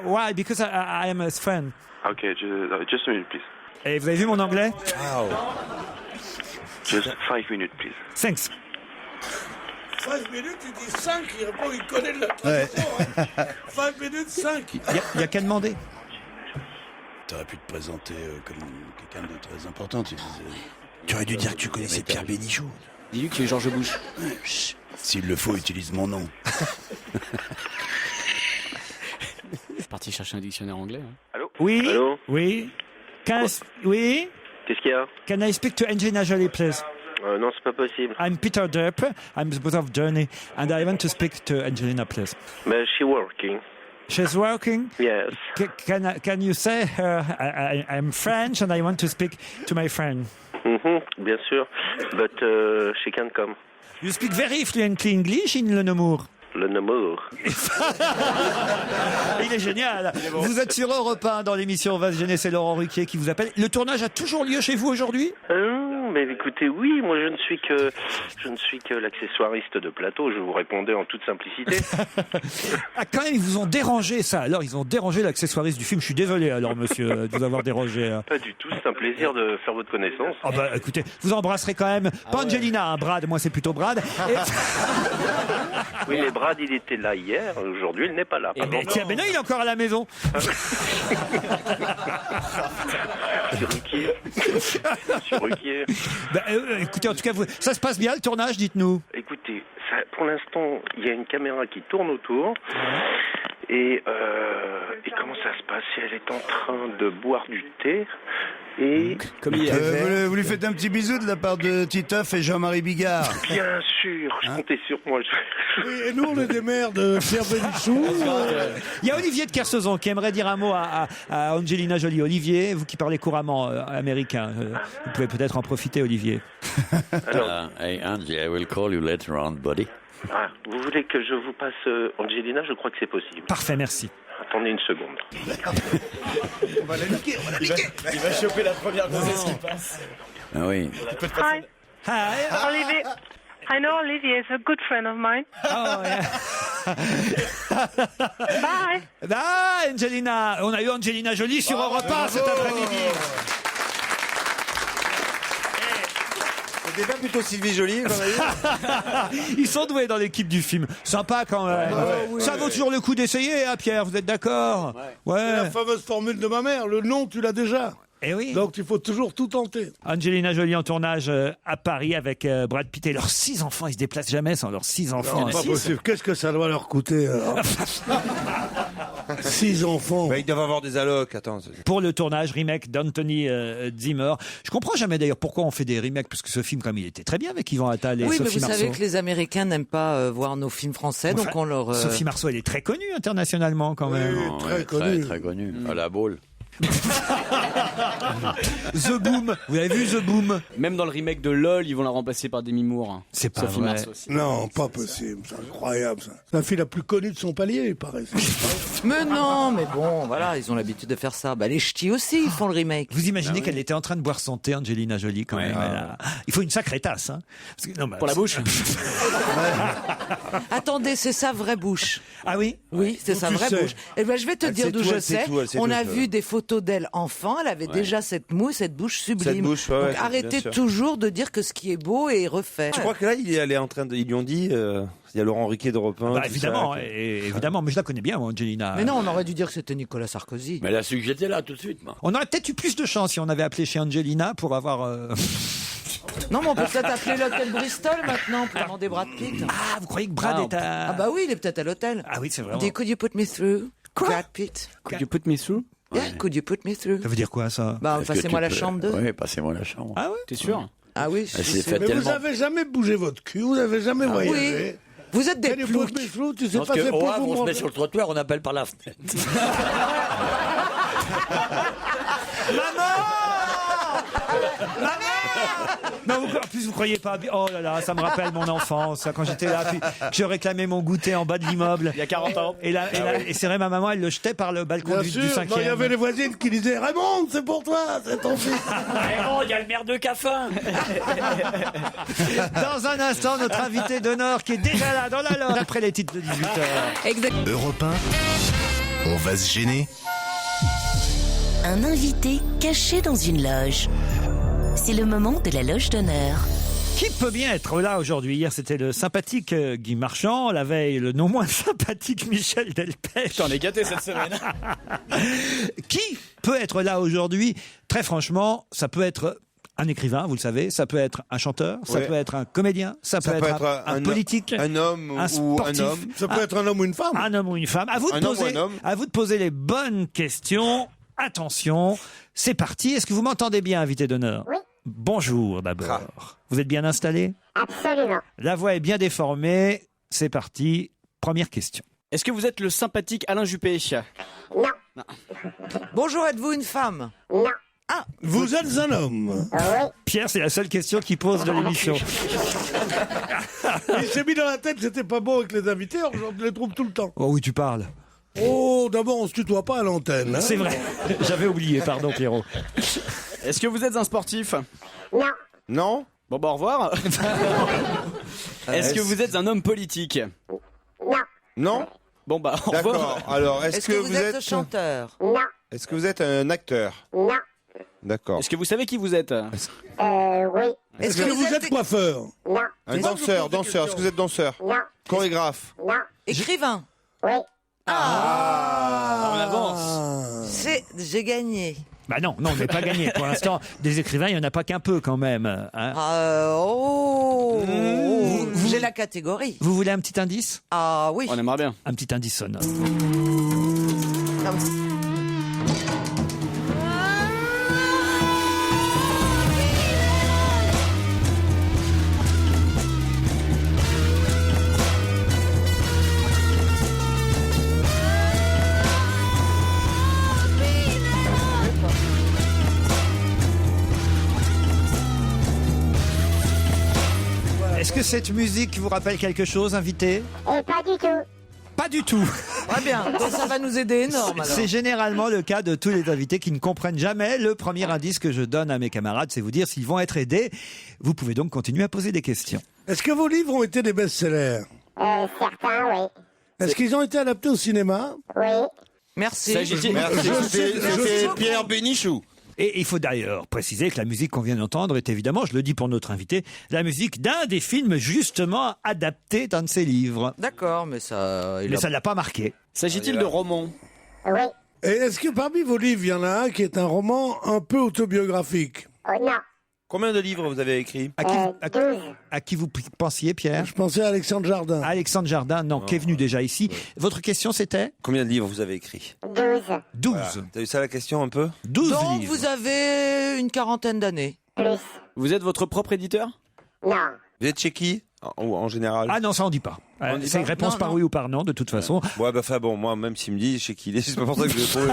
C: Why? Because I am a friend.
K: Okay, just a minute, please.
C: Et vous avez vu mon anglais?
K: Just 5 minutes, please.
C: Thanks.
I: 5 minutes, il dit 5, il répond, il connaît la traduction. 5 minutes, 5.
C: Il y a qu'à demander.
D: T'aurais pu te présenter comme quelqu'un de très important.
B: Tu aurais dû dire que tu connaissais Pierre Bénichou.
L: Dis-lui qu'il est Georges Bush.
D: S'il le faut, utilise mon nom.
L: Je suis parti chercher un dictionnaire anglais.
K: Allô?
C: Oui.
K: Allô?
C: Oui. Oui.
K: Qu'est-ce qu'il y a?
C: Can I speak to Angelina Jolie, please?
K: Non, c'est pas possible.
C: I'm Peter Depp. I'm the boss of Journey, and I want to speak to Angelina, please.
K: But she's working.
C: She's working?
K: Yes.
C: Can you say her, I'm French and I want to speak to my friend?
K: Bien sûr. But she can't come.
C: You speak very fluently English in Le Nemours.
K: Le Nemours.
C: Il est génial. Vous êtes sur Europe 1 dans l'émission On va se gêner, c'est Laurent Ruquier qui vous appelle. Le tournage a toujours lieu chez vous aujourd'hui?
G: mais écoutez, oui, moi je ne suis que l'accessoiriste de plateau, je vous répondais en toute simplicité.
C: Ah, quand même, ils vous ont dérangé ça. Alors, ils ont dérangé l'accessoiriste du film. Je suis désolé, alors, monsieur, de vous avoir dérangé.
G: Pas du tout, c'est un plaisir de faire votre connaissance.
C: Ah bah, écoutez, vous embrasserez quand même. Pas Angelina, hein, Brad, moi c'est plutôt Brad.
G: Oui, mais Brad, il était là hier, aujourd'hui, il n'est pas là.
C: Tiens, mais non, il est encore à la maison.
G: Sur Ruquier.
C: Bah, écoutez, en tout cas, ça se passe bien le tournage, dites-nous.
G: Écoutez, pour l'instant, il y a une caméra qui tourne autour. Et comment ça se passe? Elle est en train de boire du thé. Et
D: vous lui faites un petit bisou de la part de Titoff et Jean-Marie Bigard.
G: Bien sûr, je comptais sur moi.
I: Oui, et nous, on est des mères de Pierre Bénichou.
C: Il y a Olivier de Kersauzon qui aimerait dire un mot à Angelina Jolie. Olivier, vous qui parlez couramment américain, vous pouvez peut-être en profiter, Olivier.
F: Hey, Angie, I will call you later on, buddy.
G: Ah, vous voulez que je vous passe Angelina? Je crois que c'est possible.
C: Parfait, merci.
G: Attendez une seconde.
D: On va la niquer,
L: Il va choper la première grossesse qui passe.
F: Ah oui.
V: Hi.
C: Hi.
V: Olivier. I know Olivier is a good friend of mine.
C: Oh, yeah.
V: Bye.
C: Ah, Angelina. On a eu Angelina Jolie sur Europe 1 cet après-midi.
H: C'était pas plutôt Sylvie Joly qu'on a eu.
C: Ils sont doués dans l'équipe du film. Sympa quand même. Ça vaut toujours le coup d'essayer, hein, Pierre, vous êtes d'accord? Ouais.
I: C'est la fameuse formule de ma mère, le nom tu l'as déjà.
C: Eh oui.
I: Donc il faut toujours tout tenter.
C: Angelina Jolie en tournage à Paris avec Brad Pitt et leurs 6 enfants. Ils se déplacent jamais sans leurs 6 enfants.
I: Non, pas possible. Qu'est-ce que ça doit leur coûter 6 enfants.
H: Bah, ils doivent avoir des allocs. Attends.
C: Pour le tournage remake d'Anthony Zimmer. Je comprends jamais d'ailleurs pourquoi on fait des remakes, parce que ce film, comme il était très bien avec Yvan Attal et
E: oui,
C: Sophie
E: mais vous
C: Marceau.
E: savez que les Américains n'aiment pas voir nos films français, donc on leur...
C: Sophie Marceau, elle est très connue internationalement quand même.
I: Oui, très connue.
F: Très connue. À la boule.
C: The Boom, vous avez vu The Boom?
L: Même dans le remake de LOL, ils vont la remplacer par Demi Moore.
C: C'est pas
L: Sophie
C: vrai.
L: Marceau aussi.
I: Non, pas possible, c'est incroyable ça. C'est la fille la plus connue de son palier, il paraît.
E: Mais non, mais bon, voilà, ils ont l'habitude de faire ça. Bah, les ch'tis aussi, ils font le remake.
C: Vous imaginez qu'elle était en train de boire son thé, Angelina Jolie, quand même. Il faut une sacrée tasse. Hein. Parce que, non, bah,
L: Pour la bouche.
E: Attendez, c'est sa vraie bouche.
C: Ah oui?
E: Oui, c'est sa vraie bouche. Eh ben, je vais te dire d'où je sais. On a vu des photos d'elle enfant, elle avait déjà cette mouille, cette bouche sublime.
H: Cette bouche,
E: donc arrêtez toujours de dire que ce qui est beau est refait.
H: Je crois que là, elle est en train de. Ils lui ont dit. Il y a Laurent Ruquier d'Europe 1.
C: Bah, évidemment, évidemment, mais je la connais bien, moi, Angelina.
E: Mais non, on aurait dû dire que c'était Nicolas Sarkozy.
F: Mais elle a su que j'étais là tout de suite, moi.
C: On aurait peut-être eu plus de chance si on avait appelé chez Angelina pour avoir.
E: Non, mais on peut peut-être appeler l'hôtel Bristol maintenant pour demander Brad Pitt.
C: Ah, vous croyez que Brad est à.
E: Ah, bah oui, il est peut-être à l'hôtel.
C: Ah oui, c'est vraiment.
E: Dis, could you put me through?
C: Quoi?
E: Brad Pitt.
L: Could you put me through?
E: Yeah, could you put me through?
C: Ça veut dire quoi, ça?
E: Bah, passez-moi la chambre 2.
F: Oui, passez-moi la chambre.
C: Ah ouais?
L: T'es sûr?
E: Ah oui,
F: Elle s'est fait
I: Mais
F: tellement.
I: vous avez jamais bougé votre cul, vous avez jamais voyagé.
E: Oui. Vous êtes des ploucs.
I: Tu sais
F: Parce
I: pas,
F: que
I: c'est
F: au
I: pour
F: Havre,
I: vous
F: on se met
I: manger.
F: sur le trottoir, on appelle par la fenêtre.
C: Non, en plus, vous croyez pas. Oh là là, ça me rappelle mon enfance, quand j'étais là, puis que je réclamais mon goûter en bas de l'immeuble.
L: Il y a 40 ans.
C: Et là, et c'est vrai, ma maman, elle le jetait par le balcon
I: Bien
C: du
I: sûr,
C: 5e.
I: non, il y avait les voisines qui disaient Raymond, c'est pour toi, c'est ton fils.
F: Raymond, il y a le maire de Caffin.
C: Dans un instant, notre invité d'honneur qui est déjà là dans la loge après les titres de 18h.
M: Exact.
B: Europe 1, on va se gêner.
A: Un invité caché dans une loge. C'est le moment de la loge d'honneur.
C: Qui peut bien être là aujourd'hui? Hier, c'était le sympathique Guy Marchand. La veille, le non moins sympathique Michel Delpech.
L: T'en es gâté cette semaine.
C: Qui peut être là aujourd'hui? Très franchement, ça peut être un écrivain, vous le savez, ça peut être un chanteur, ça peut être un comédien, ça peut être un politique,
H: un homme
C: un
H: ou
C: sportif.
H: un homme.
I: Ça peut être un homme ou une femme.
C: Un homme ou une femme. À vous de poser les bonnes questions. Attention, c'est parti. Est-ce que vous m'entendez bien, invité d'honneur?
V: Oui.
C: Bonjour d'abord. Vous êtes bien installé?
V: Absolument.
C: La voix est bien déformée. C'est parti. Première question.
L: Est-ce que vous êtes le sympathique Alain Juppé?
V: Non.
E: Bonjour, êtes-vous une femme?
V: Non.
E: Ah,
I: Vous êtes un homme.
V: Oui.
C: Pierre, c'est la seule question qu'il pose de l'émission.
I: Il s'est mis dans la tête, c'était pas bon avec les invités, alors je les trouve tout le temps.
C: Oh oui, tu parles.
I: Oh, d'abord, on se tutoie pas à l'antenne. Hein.
C: C'est vrai. J'avais oublié, pardon Pierrot.
L: Est-ce que vous êtes un sportif?
V: Non.
H: Non.
L: Bon, bah, au revoir. Est-ce que vous êtes un homme politique?
H: Non.
L: Bon, bah, au revoir.
H: D'accord. Alors, est-ce que vous êtes
E: chanteur?
V: Non.
H: Est-ce que vous êtes un acteur?
V: Non.
H: D'accord.
L: Est-ce que vous savez qui vous êtes?
V: Oui.
I: Est-ce que vous êtes coiffeur?
V: Non.
H: Un danseur. Est-ce que vous êtes danseur?
V: Non.
H: Chorégraphe?
V: Non.
E: Écrivain?
V: Oui.
L: On avance.
E: J'ai gagné.
C: Bah non, on n'est pas gagné. Pour l'instant, des écrivains, il n'y en a pas qu'un peu quand même. Hein.
E: J'ai la catégorie.
C: Vous voulez un petit indice?
E: Ah oui.
L: On aimerait bien.
C: Un petit indice sonore. Est-ce que cette musique vous rappelle quelque chose, invité?
V: Pas du tout.
C: Pas du tout.
E: Très bien, donc ça va nous aider énorme. Alors.
C: C'est généralement le cas de tous les invités qui ne comprennent jamais. Le premier indice que je donne à mes camarades, c'est vous dire s'ils vont être aidés. Vous pouvez donc continuer à poser des questions.
I: Est-ce que vos livres ont été des best-sellers?
V: Certains, oui.
I: Est-ce qu'ils ont été adaptés au cinéma?
V: Oui.
E: Merci.
H: C'était Pierre Bénichou.
C: Et il faut d'ailleurs préciser que la musique qu'on vient d'entendre est évidemment, je le dis pour notre invité, la musique d'un des films justement adaptés d'un de ses livres.
E: D'accord, mais ça...
C: Mais ça ne l'a pas marqué.
L: S'agit-il de romans?
V: Oui.
I: Et est-ce que parmi vos livres, il y en a un qui est un roman un peu autobiographique?
V: Non.
H: Combien de livres vous avez écrits?
C: À qui vous pensiez, Pierre?
I: Je pensais à Alexandre Jardin.
C: Alexandre Jardin, non, qui est venu déjà ici. Votre question, c'était?
H: Combien de livres vous avez écrits?
V: 12.
H: Voilà. T'as eu ça la question un peu?
C: 12
E: Donc
C: livres.
E: vous avez une quarantaine d'années.
V: Plus.
L: Vous êtes votre propre éditeur?
V: Non.
H: Vous êtes chez qui en général?
C: Ah non, ça on dit pas.
H: On dit
C: C'est
H: pas
C: une réponse
E: Non,
C: par
E: non.
C: oui ou par non, de toute façon.
H: Ouais, bah, enfin bon, moi, même s'il me dit chez qui il est, c'est pas pour ça que je l'ai trouvé.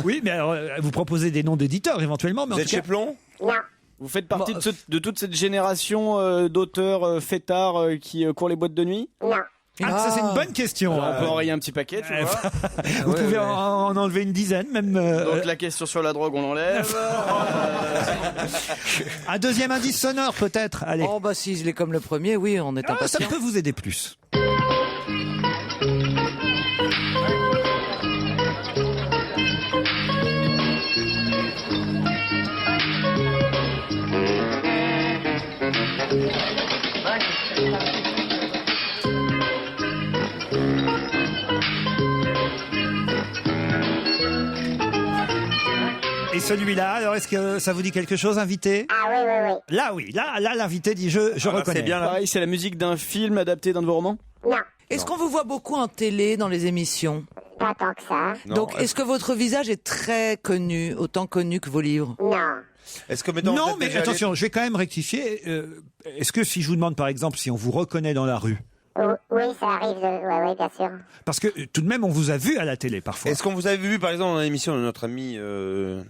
C: Oui, mais alors, vous proposez des noms d'éditeurs éventuellement. Mais
H: Vous
C: en
H: êtes
C: tout
H: chez
C: cas,
H: Plomb?
V: Non.
L: Vous faites partie de toute cette génération d'auteurs fêtards qui courent les boîtes de nuit?
V: Non.
C: Ah, ça c'est une bonne question.
L: On peut enrayer un petit paquet, tu vois.
C: Vous pouvez en enlever une dizaine, même.
L: Donc la question sur la drogue, on l'enlève.
C: Un deuxième indice sonore, peut-être. Allez.
E: Oh bah si je l'ai comme le premier, oui, on est
C: Ça
E: impatient.
C: peut vous aider plus. Et celui-là, alors est-ce que ça vous dit quelque chose, invité?
V: Ah oui, oui, oui.
C: Là, oui. Là, l'invité dit je reconnais.
H: C'est bien là.
L: Pareil, c'est la musique d'un film adapté d'un de vos romans?
V: Non.
E: Est-ce qu'on vous voit beaucoup en télé, dans les émissions?
V: Pas tant que ça.
H: Non,
E: Donc est-ce que votre visage est très connu, autant connu que vos livres?
V: Non.
H: Est-ce que maintenant
C: Non, mais attention, je vais quand même rectifier. Est-ce que si je vous demande, par exemple, si on vous reconnaît dans la rue?
V: Oui, ça arrive. Oui, bien sûr.
C: Parce que tout de même, on vous a vu à la télé parfois.
H: Est-ce qu'on vous avait vu, par exemple, dans l'émission de notre ami,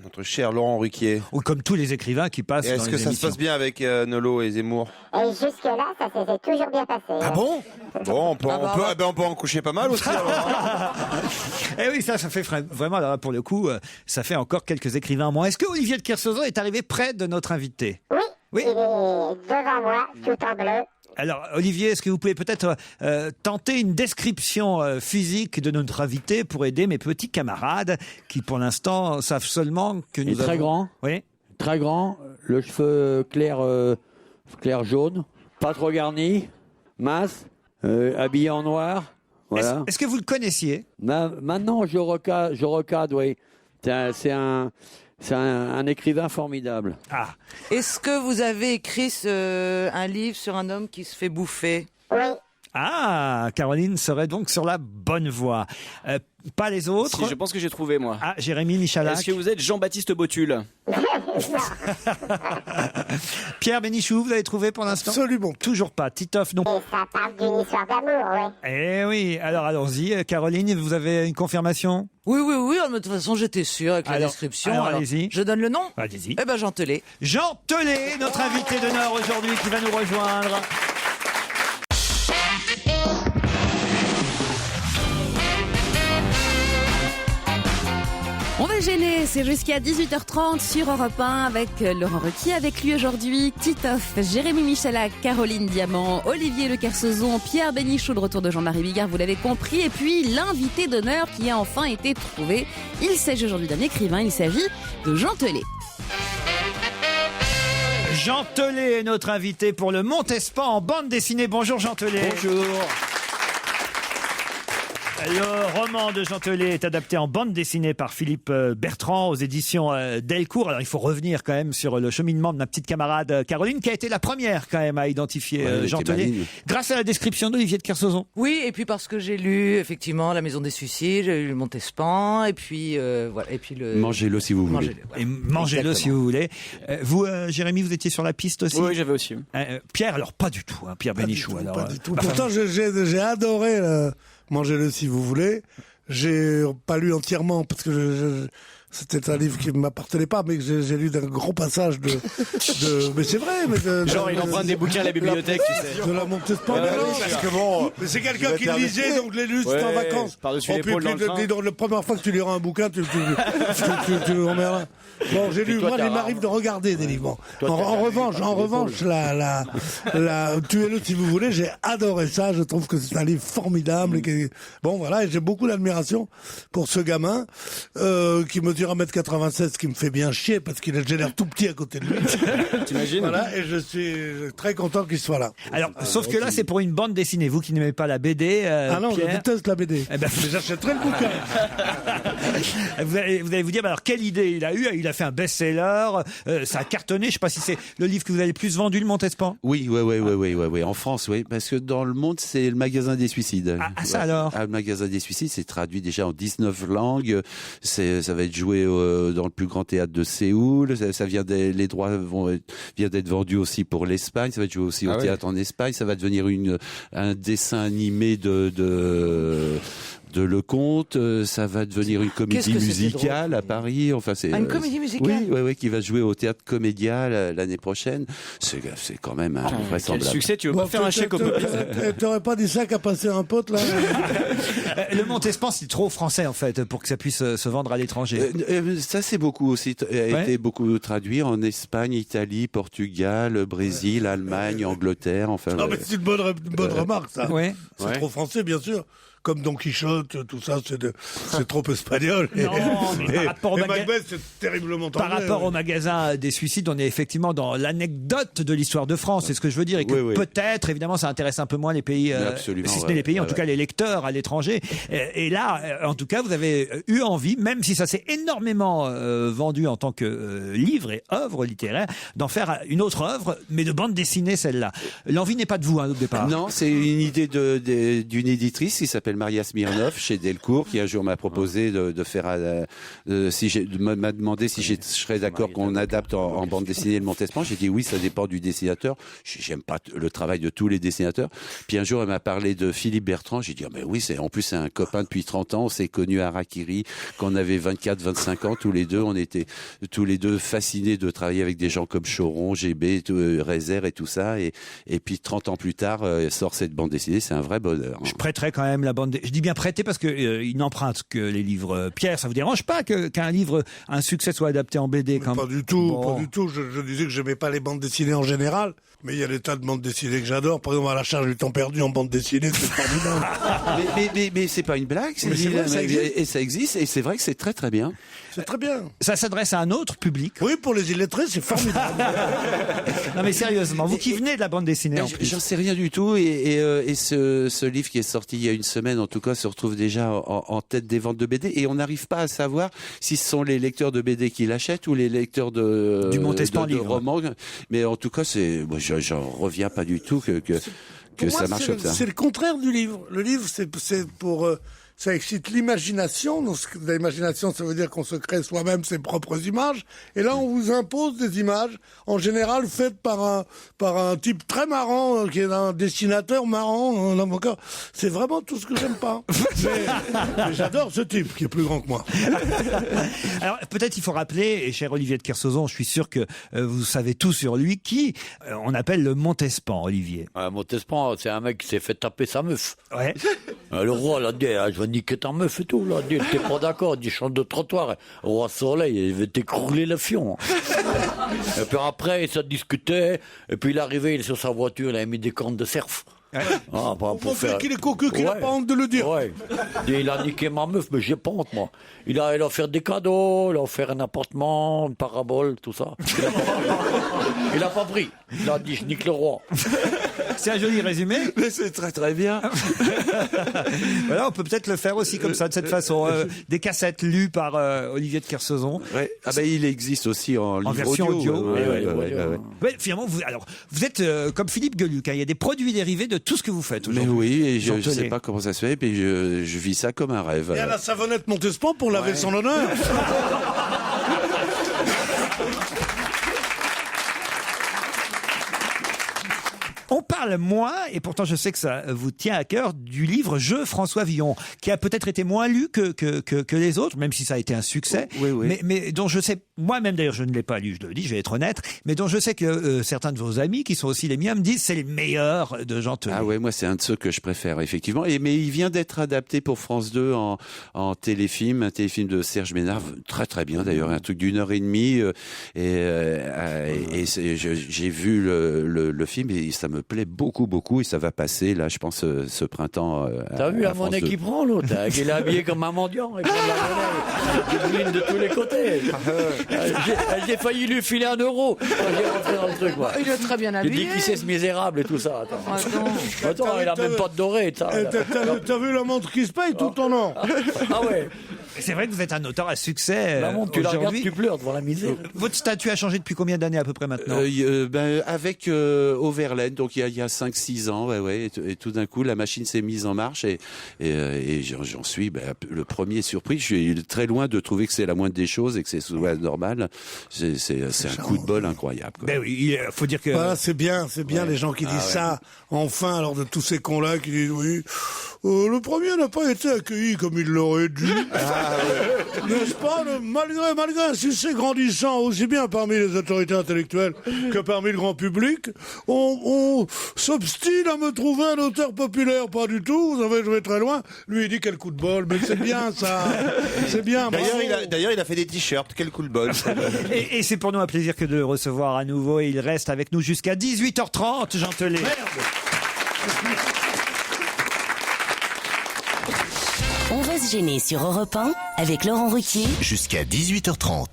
H: notre cher Laurent Ruquier?
C: Ou comme tous les écrivains qui passent
H: Et
C: dans
H: est-ce
C: les
H: que ça se
C: émissions.
H: passe bien avec Nolo et Zemmour?
V: Et jusque-là, ça s'était toujours bien passé.
H: Ah bon? Bon, on peut en coucher pas mal aussi. alors.
C: Eh oui, ça fait vraiment, alors, pour le coup, ça fait encore quelques écrivains en moins. Est-ce que Olivier de Kersauzon est arrivé près de notre invité?
V: Oui.
C: Oui.
V: Il est devant moi, tout en bleu.
C: Alors, Olivier, est-ce que vous pouvez peut-être tenter une description physique de notre invité pour aider mes petits camarades qui, pour l'instant, savent seulement que nous
F: Il est très
C: avons-
F: grand.
C: Oui.
F: Très grand, le cheveu clair, clair jaune, pas trop garni, mince, habillé en noir. Voilà.
C: Est-ce que vous le connaissiez?
F: Maintenant, je recadre, oui. C'est un écrivain formidable.
C: Ah.
E: Est-ce que vous avez écrit un livre sur un homme qui se fait bouffer?
V: Oui.
C: Ah, Caroline serait donc sur la bonne voie. Pas les autres.
L: Si, je pense que j'ai trouvé, moi.
C: Ah, Jérémy Michalak.
L: Est-ce que vous êtes Jean-Baptiste Botul?
C: Pierre Bénichou, vous avez trouvé pour l'instant?
I: Absolument.
C: Toujours pas. Titoff, non.
V: Et ça parle d'une histoire d'amour, oui.
C: Eh oui, alors allons-y. Caroline, vous avez une confirmation?
E: Oui, de toute façon, j'étais sûr avec la description.
C: alors, allez-y.
E: Je donne le nom?
C: Allez-y.
E: Eh ben, Jean Telet.
C: Jean Telet, notre invité d'honneur aujourd'hui qui va nous rejoindre.
M: On va gêné, c'est jusqu'à 18h30 sur Europe 1 avec Laurent Ruquier. Avec lui aujourd'hui, Titoff, Jérémy Michalak, Caroline Diamant, Olivier Le Kersauzon, Pierre Bénichou, le retour de Jean-Marie Bigard, vous l'avez compris. Et puis l'invité d'honneur qui a enfin été trouvé. Il s'agit aujourd'hui d'un écrivain, il s'agit de Jean Telet.
C: Jean Telet est notre invité pour le Montespan en bande dessinée. Bonjour Jean Telet.
F: Bonjour.
C: Le roman de Jean Telet est adapté en bande dessinée par Philippe Bertrand aux éditions Delcourt. Alors il faut revenir quand même sur le cheminement de ma petite camarade Caroline, qui a été la première quand même à identifier Jean Telet, grâce à la description d'Olivier de Kersauzon.
E: Oui, et puis parce que j'ai lu effectivement La Maison des Suicides, j'ai lu le Montespan, et puis voilà, et puis le.
P: Mangez-le si vous voulez.
C: Et mangez-le si vous voulez. Vous, Jérémy, vous étiez sur la piste aussi.
L: Oui, j'avais aussi.
C: Pierre, alors pas du tout. Pierre Bénichou,
I: Pas du tout. Pourtant, j'ai adoré. Mangez-le si vous voulez. J'ai pas lu entièrement parce que c'était un livre qui ne m'appartenait pas, mais que j'ai lu d'un gros passage de mais c'est vrai. Mais
L: genre, il emprunte des bouquins à la bibliothèque, tu sais.
I: De la Montespan.
H: Parce que bon.
I: Mais c'est quelqu'un qui le lisait, donc je l'ai lu, c'était en vacances.
L: Par-dessus l'épaule dans le train.
I: La première fois que tu liras un bouquin, tu emmerdes. Bon, j'ai lu, moi, il m'arrive de regarder des livres. En revanche, Tuez-le si vous voulez, j'ai adoré ça. Je trouve que c'est un livre formidable. Bon, voilà, et j'ai beaucoup d'admiration pour ce gamin qui mesure 1m96, qui me fait bien chier parce qu'il a l'air tout petit à côté de lui.
L: T'imagines?
I: Voilà, et je suis très content qu'il soit là.
C: Alors, sauf que là, c'est pour une bande dessinée. Vous qui n'aimez pas la BD,
I: ah non,
C: Pierre,
I: je déteste la BD.
C: Eh ben,
I: mais j'achèterai le bouquin.
C: Vous allez vous dire, alors quelle idée il a eu? Il a fait un best-seller, ça a cartonné. Je sais pas si c'est le livre que vous avez le plus vendu, le Montespan.
P: Oui. En France, oui, parce que dans le monde, c'est le magasin des suicides.
C: Ça alors.
P: Le magasin des suicides, c'est traduit déjà en 19 langues. Ça va être joué dans le plus grand théâtre de Séoul. Les droits viennent d'être vendus aussi pour l'Espagne. Ça va être joué aussi au théâtre en Espagne. Ça va devenir un dessin animé de Lecomte, ça va devenir une comédie musicale à Paris. Enfin, c'est
E: une comédie musicale.
P: Oui, qui va jouer au théâtre Comédia l'année prochaine. C'est quand même invraisemblable.
L: Quel succès, tu veux pas faire un chèque au peuple?
I: T'aurais pas dit ça qu'à passer un pote là?
C: Le Montespan, c'est trop français en fait pour que ça puisse se vendre à l'étranger.
P: Ça, c'est beaucoup aussi été beaucoup traduit en Espagne, Italie, Portugal, Brésil, Allemagne, Angleterre. Enfin.
I: Non, mais c'est une bonne remarque ça.
C: Ouais.
I: C'est trop français, bien sûr. Comme Don Quichotte, tout ça, c'est trop espagnol.
C: Non, mais par rapport au
I: Macbeth, c'est terriblement
C: par
I: anglais,
C: rapport au magasin des suicides, on est effectivement dans l'anecdote de l'histoire de France. C'est ce que je veux dire. Et que peut-être, évidemment, ça intéresse un peu moins les pays, si ce n'est les pays, en tout cas les lecteurs à l'étranger. Et là, en tout cas, vous avez eu envie, même si ça s'est énormément vendu en tant que livre et œuvre littéraire, d'en faire une autre œuvre, mais de bande dessinée, celle-là. L'envie n'est pas de vous, au départ.
P: Non, c'est une idée d'une éditrice qui s'appelle Maria Smirnov chez Delcourt, qui un jour m'a proposé de faire m'a demandé si je serais d'accord qu'on adapte en bande dessinée le Montespan. J'ai dit oui, ça dépend du dessinateur. J'aime pas le travail de tous les dessinateurs. Puis un jour, elle m'a parlé de Philippe Bertrand. J'ai dit mais oui, en plus c'est un copain depuis 30 ans. On s'est connus à Harakiri quand on avait 24-25 ans tous les deux. On était tous les deux fascinés de travailler avec des gens comme Choron, GB, Rézère et tout ça. Et puis 30 ans plus tard, sort cette bande dessinée. C'est un vrai bonheur.
C: Je prêterai quand même la bande. Je dis bien prêter parce que il n'emprunte que les livres. Pierre, ça vous dérange pas qu'un livre, un succès soit adapté en BD quand même?
I: Pas du tout, pas du tout. Je disais que j'aimais pas les bandes dessinées en général, mais il y a des tas de bandes dessinées que j'adore. Par exemple, à la charge du temps perdu en bande dessinée, c'est formidable.
P: mais c'est pas une blague, c'est vrai, ça existe et c'est vrai que c'est très très bien.
I: C'est très bien.
C: Ça s'adresse à un autre public.
I: Oui, pour les illettrés, c'est formidable.
C: Non mais sérieusement, vous qui venez de la bande dessinée.
P: J'en sais rien du tout et ce livre qui est sorti il y a une semaine, en tout cas, se retrouve déjà en tête des ventes de BD et on n'arrive pas à savoir si ce sont les lecteurs de BD qui l'achètent ou les lecteurs du Montespan de romans. Mais en tout cas, j'en reviens pas du tout que ça marche comme ça.
I: C'est le contraire du livre. Le livre, c'est pour ça excite l'imagination. Donc, l'imagination, ça veut dire qu'on se crée soi-même ses propres images. Et là, on vous impose des images, en général faites par un type très marrant, qui est un dessinateur marrant. Encore. C'est vraiment tout ce que j'aime pas. mais j'adore ce type, qui est plus grand que moi.
C: Alors, peut-être il faut rappeler, et cher Olivier de Kersauzon, je suis sûr que vous savez tout sur lui, qui on appelle le Montespan, Olivier.
F: Montespan, c'est un mec qui s'est fait taper sa meuf.
C: Ouais.
F: Le roi l'a dit, je vais niquer ta meuf et tout. Là. Il dit, t'es pas d'accord, il dit, chante de trottoir. Le roi Soleil, il veut t'écrouler le fion. Et puis après, il se discutait. Et puis il est arrivé, il est sur sa voiture, il a mis des cornes de cerf.
I: Pour faire qu'il est cocu, qu'il n'a pas honte de le dire.
F: Ouais. Et il a niqué ma meuf, mais j'ai pas honte, moi. Il a offert des cadeaux, il a offert un appartement, une parabole, tout ça. Il a pas pris. Il a dit, je nique le roi.
C: C'est un joli résumé.
P: Mais c'est très très bien.
C: Voilà, on peut peut-être le faire aussi comme ça, de cette façon. Des cassettes lues par Olivier de Kersauzon.
P: Ouais. Ah ben il existe aussi en
C: version audio.
P: Ouais.
C: Finalement, vous êtes comme Philippe Gueluc. Il y a des produits dérivés de tout ce que vous faites aujourd'hui.
P: Mais oui, et je ne sais pas comment ça se fait, mais je vis ça comme un rêve.
I: Il y a la savonnette Montespan pour laver son honneur.
C: On parle moins, et pourtant je sais que ça vous tient à cœur, du livre Je, François Villon, qui a peut-être été moins lu que les autres, même si ça a été un succès, mais dont je sais, moi-même d'ailleurs je ne l'ai pas lu, je le dis, je vais être honnête, mais dont je sais que certains de vos amis, qui sont aussi les miens, me disent c'est le meilleur de Jean Telet.
P: Ah ouais, moi c'est un de ceux que je préfère, effectivement. Mais il vient d'être adapté pour France 2 en téléfilm, un téléfilm de Serge Ménard, très très bien d'ailleurs, un truc d'1h30, j'ai vu le film et ça me plaît beaucoup et ça va passer là je pense ce printemps.
F: T'as vu la monnaie qu'il prend l'autre, qu'il est habillé comme un mendiant, il prend la monnaie, il de tous les côtés. J'ai failli lui filer 1 euro. J'ai rentré dans le truc quoi.
E: Il est très bien habillé.
F: Il dit qui c'est ce misérable et tout ça. Attends, il a même pas de doré.
I: T'as vu la montre qui se paye tout en or.
F: Ah ouais.
C: C'est vrai que vous êtes un auteur à succès.
F: La montre, tu la regardes, tu pleures devant la misère.
C: Votre statut a changé depuis combien d'années à peu près maintenant?
P: Avec Overland, donc il y a 5-6 ans, et tout d'un coup la machine s'est mise en marche et j'en suis le premier surpris. Je suis très loin de trouver que c'est la moindre des choses et que c'est normal. C'est un coup de bol incroyable. Quoi.
C: Ben oui, il faut dire que
I: c'est bien les gens qui disent ça. Enfin, alors de tous ces cons-là qui disent oui, le premier n'a pas été accueilli comme il l'aurait dû. N'est-ce pas, malgré un succès grandissant aussi bien parmi les autorités intellectuelles que parmi le grand public, on s'obstine à me trouver un auteur populaire. Pas du tout, vous avez joué très loin. Lui il dit quel coup de bol, mais c'est bien ça. C'est bien.
H: D'ailleurs il a fait des t-shirts, quel coup de bol.
C: et c'est pour nous un plaisir que de le recevoir à nouveau, et il reste avec nous jusqu'à 18h30, Jean Telet.
A: On va se gêner sur Europe 1 avec Laurent Ruquier
B: jusqu'à 18h30.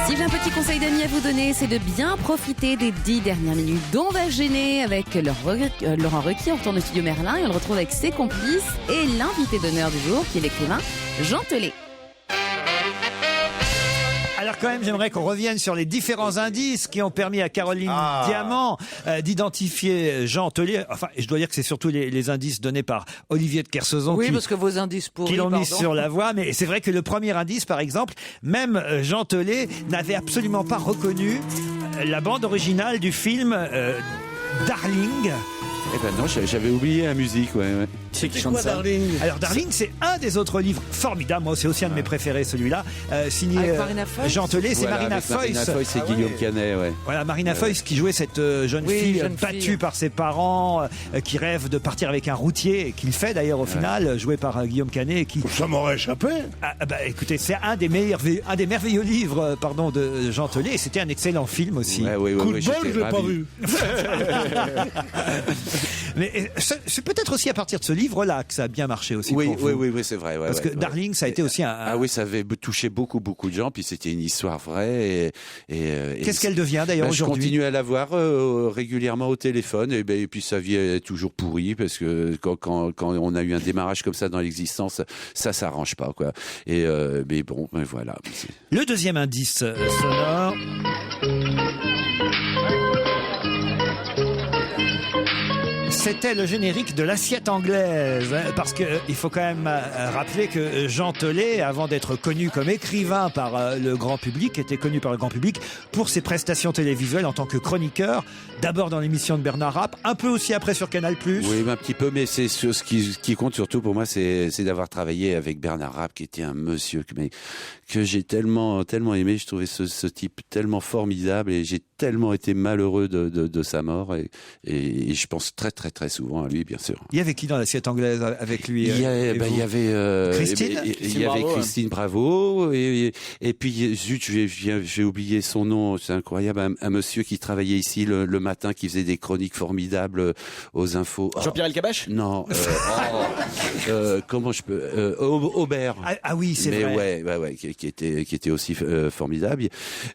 M: Si j'ai un petit conseil d'amis à vous donner, c'est de bien profiter des 10 dernières minutes d'On va se gêner avec Laurent Ruquier. On retourne au studio Merlin et on le retrouve avec ses complices et l'invité d'honneur du jour qui est l'écrivain Jean Telet.
C: Alors quand même, j'aimerais qu'on revienne sur les différents indices qui ont permis à Caroline Diamant d'identifier Jean Telet. Enfin, je dois dire que c'est surtout les indices donnés par Olivier de Kersauzon
E: parce que vos indices pourris,
C: qui l'ont mis sur la voie. Mais c'est vrai que le premier indice, par exemple, même Jean Telet n'avait absolument pas reconnu la bande originale du film Darling.
P: Eh ben non, j'avais oublié la musique,
C: C'est quoi Darling? Alors Darling, c'est un des autres livres formidables. Moi, c'est aussi un de mes préférés, celui-là, signé Jean Telet. C'est Marina Foïs.
P: Marina Foïs et Guillaume Canet,
C: Voilà, Marina Foïs qui jouait cette jeune fille battue par ses parents, qui rêve de partir avec un routier, et qu'il fait d'ailleurs au final, joué par Guillaume Canet.
I: Ça m'aurait échappé.
C: Écoutez, c'est un des merveilleux livres, de Jean Telet. Et c'était un excellent film aussi.
I: Coup de bol, je l'ai pas vu.
C: Mais c'est peut-être aussi à partir de ce livre-là que ça a bien marché aussi.
P: Oui,
C: pour vous.
P: oui, c'est vrai.
C: Parce que Darling, ça a été aussi un.
P: Ah oui, ça avait touché beaucoup de gens. Puis c'était une histoire vraie.
C: Qu'est-ce qu'elle devient d'ailleurs aujourd'hui?
P: Je continue à la voir régulièrement au téléphone. Et puis sa vie est toujours pourrie parce que quand on a eu un démarrage comme ça dans l'existence, ça s'arrange pas, quoi. Mais bon, voilà.
C: Le deuxième indice sonore. C'était le générique de l'Assiette anglaise, parce que il faut quand même rappeler que Jean Telet, avant d'être connu comme écrivain par le grand public, était connu par le grand public pour ses prestations télévisuelles en tant que chroniqueur, d'abord dans l'émission de Bernard Rapp, un peu aussi après sur Canal+.
P: Oui, un petit peu, mais c'est ce qui compte surtout pour moi, c'est d'avoir travaillé avec Bernard Rapp, qui était un monsieur que j'ai tellement aimé. Je trouvais ce type tellement formidable et j'ai tellement été malheureux de sa mort et je pense très très souvent à lui, bien sûr.
C: Il y avait qui dans l'assiette anglaise avec lui?
P: Il y avait
C: Christine.
P: Il y avait Christine Bravo et puis zut, j'ai oublié son nom. C'est incroyable, un monsieur qui travaillait ici le matin, qui faisait des chroniques formidables aux infos.
L: Jean-Pierre Elkabbach?
P: Non. Comment je peux Aubert.
C: Ah oui, c'est vrai.
P: Ouais, qui était aussi formidable.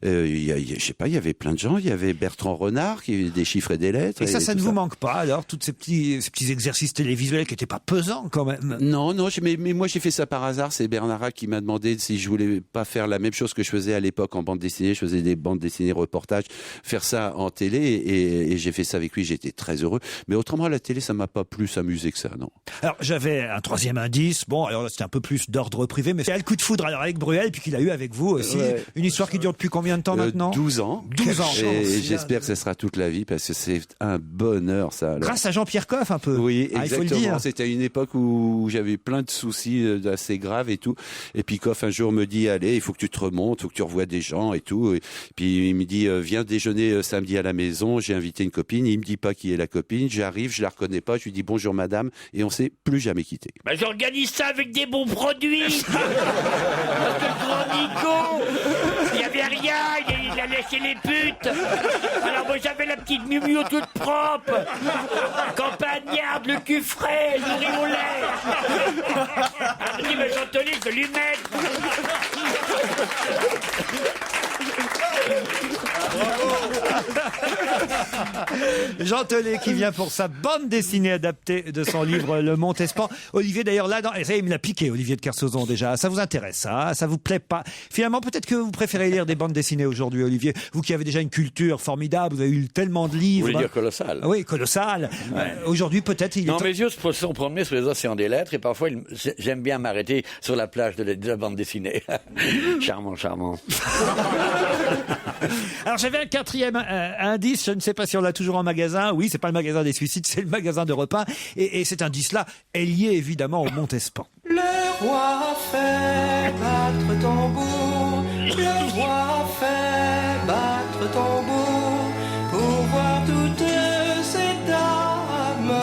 P: Je sais pas, il y avait plein de gens. Il y avait Bertrand Renard qui des chiffres et des lettres.
C: Et ça ne vous manque pas alors, tous ces petits exercices télévisuels qui n'étaient pas pesants quand même?
P: Non, mais moi j'ai fait ça par hasard. C'est Bernard qui m'a demandé si je voulais pas faire la même chose que je faisais à l'époque en bande dessinée. Je faisais des bandes dessinées reportages, faire ça en télé et j'ai fait ça avec lui. J'étais très heureux. Mais autrement, à la télé, ça m'a pas plus amusé que ça, non.
C: Alors j'avais un troisième indice. Bon, alors là, c'était un peu plus d'ordre privé, mais c'est le coup de foudre alors avec Bruel, puis qu'il a eu avec vous aussi. Ouais. Une histoire qui dure depuis combien de temps maintenant?
P: 12 ans.
C: 12 ans.
P: Et j'espère que ça sera toute la vie parce que c'est un bonheur, ça. Alors.
C: Grâce à Jean-Pierre Coff, un peu.
P: Oui,
C: exactement.
P: Il faut le dire. C'était une époque où j'avais plein de soucis assez graves et tout. Et puis Coff un jour me dit, allez, il faut que tu te remontes, il faut que tu revoies des gens et tout. Et puis il me dit, viens déjeuner samedi à la maison. J'ai invité une copine. Il me dit pas qui est la copine. J'arrive, je la reconnais pas. Je lui dis bonjour madame et on s'est plus jamais quitté.
J: Bah, j'organise ça avec des bons produits. Parce que le grand Nico, il y avait rien, il a laissé les putes. Alors moi j'avais la petite Miu toute propre, campagnarde, le cul frais, le nourri au lait. Je dis mais Jean-Tony, je vais lui mettre.
C: Jean Tellet qui vient pour sa bande dessinée adaptée de son livre Le Montespan. Olivier d'ailleurs là, ça il me l'a piqué, Olivier de Kersauzon déjà. Ça vous intéresse ça vous plaît pas? Finalement peut-être que vous préférez lire des bandes dessinées aujourd'hui, Olivier. Vous qui avez déjà une culture formidable, vous avez eu tellement de livres.
F: Vous voulez dire colossal?
C: Oui, colossal. Aujourd'hui peut-être il est...
F: Non, mes yeux se sont promenés sur les océans des lettres et parfois j'aime bien m'arrêter sur la plage de la bande dessinée. Charmant.
C: Alors j'avais un quatrième indice, je ne sais pas si on l'a toujours en magasin. Oui, c'est pas le magasin des suicides, c'est le magasin de repas. Et cet indice-là est lié évidemment au Montespan.
Q: Le roi fait battre tambour, le roi fait battre tambour pour voir toutes ces dames.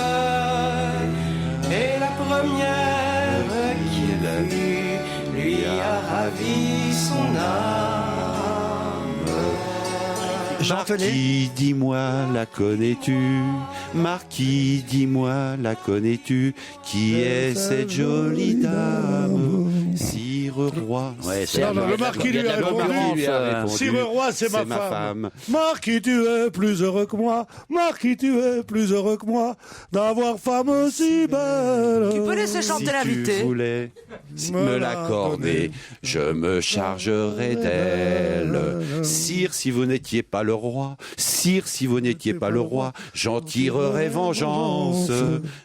Q: Et la première qui l'a vu lui a ravi son âme.
P: Marquis, dis-moi, la connais-tu? Marquis, dis-moi, la connais-tu? Qui est cette jolie dame? Sire Roi.
I: Ouais, le marquis lui a répondu. Sire Roi, c'est ma femme. Marquis, tu es plus heureux que moi. Marquis, tu es plus heureux que moi d'avoir femme aussi belle.
E: Tu peux laisser chanter l'invité.
P: Si tu voulais me l'accorder, je me chargerai d'elle. Sire, si vous n'étiez pas le roi, sire, si vous n'étiez pas le roi, j'en tirerais vengeance.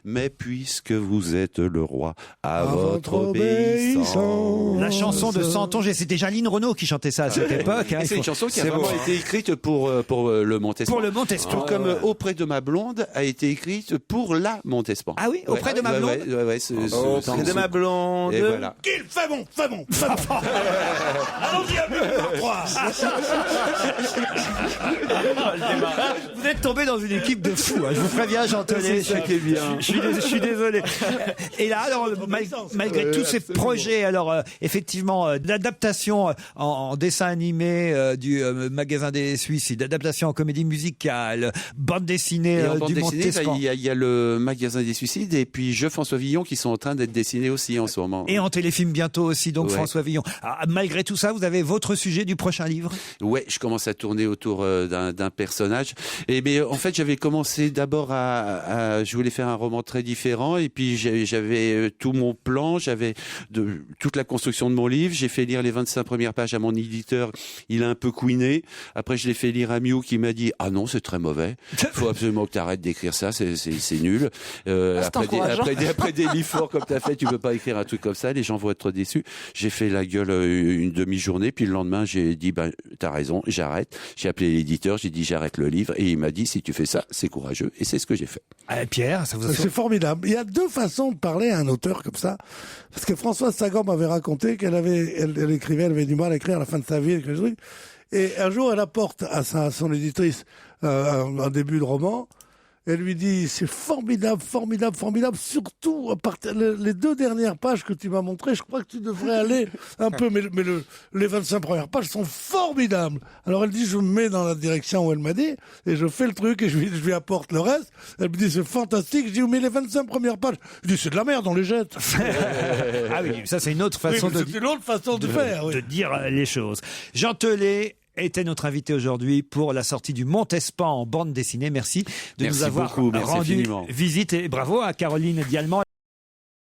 P: Mais puisque vous êtes le roi, à votre obéissance.
C: La chanson de Santonge, c'était Jaline Renaud qui chantait ça à cette époque.
P: C'est une chanson qui a vraiment été écrite pour le Montespan.
C: Pour le Montespan.
P: Tout comme Auprès de ma blonde a été écrite pour la Montespan.
C: Ah oui, Auprès de ma blonde.
H: Auprès de ma blonde.
P: Et voilà.
I: Qu'il fait bon. Allons-y, à 3.
C: Vous êtes tombé dans une équipe de fous, je vous préviens, Jean Tellet.
P: C'est ça qui est bien.
C: Je suis désolé. Et là, alors, malgré tous ces projets, alors effectivement, d'adaptation en dessin animé du magasin des Suisses, d'adaptation en comédie musicale, bande dessinée du Montespan.
P: Il y a le magasin des Suicides et puis Je François Villon qui sont en train d'être dessinés aussi en ce moment.
C: Et en téléfilm bientôt aussi, donc
P: ouais.
C: François Villon. Alors, malgré tout ça, vous avez votre sujet du prochain livre?
P: Ouais, je commence à tourner autour d'un personnage. Mais en fait, j'avais commencé d'abord je voulais faire un roman très différent et puis j'avais tout mon plan, j'avais toute la construction de mon livre. J'ai fait lire les 25 premières pages à mon éditeur. Il a un peu couiné. Après, je l'ai fait lire à Miu qui m'a dit, ah non, c'est très mauvais. Faut absolument que tu arrêtes d'écrire ça, c'est nul. Après des livres forts comme tu as fait, tu peux pas écrire un truc comme ça, les gens vont être déçus. J'ai fait la gueule une demi-journée, puis le lendemain, j'ai dit, t'as raison, j'arrête. J'ai appelé l'éditeur, j'ai dit, j'arrête le livre, et il m'a dit, si tu fais ça, c'est courageux, et c'est ce que j'ai fait.
C: Pierre, ça vous a...
I: C'est formidable. Il y a deux façons de parler à un auteur comme ça, parce que Françoise Sagan m'avait raconté qu'elle écrivait, elle avait du mal à écrire à la fin de sa vie, et un jour, elle apporte à son éditrice un début de roman, Elle lui dit, c'est formidable, formidable, formidable, surtout à partir les 2 dernières pages que tu m'as montrées, je crois que tu devrais aller un peu, mais les 25 premières pages sont formidables. Alors elle dit, je me mets dans la direction où elle m'a dit, et je fais le truc, et je lui apporte le reste. Elle me dit, c'est fantastique. Je dis, mais les 25 premières pages, je dis, c'est de la merde, on les jette.
C: Ah oui, ça c'est une autre façon
I: c'est une autre façon de faire, oui.
C: de dire les choses. Jean Telet était notre invité aujourd'hui pour la sortie du Montespan en bande dessinée. Merci de nous avoir rendu visite et bravo à Caroline Diallement.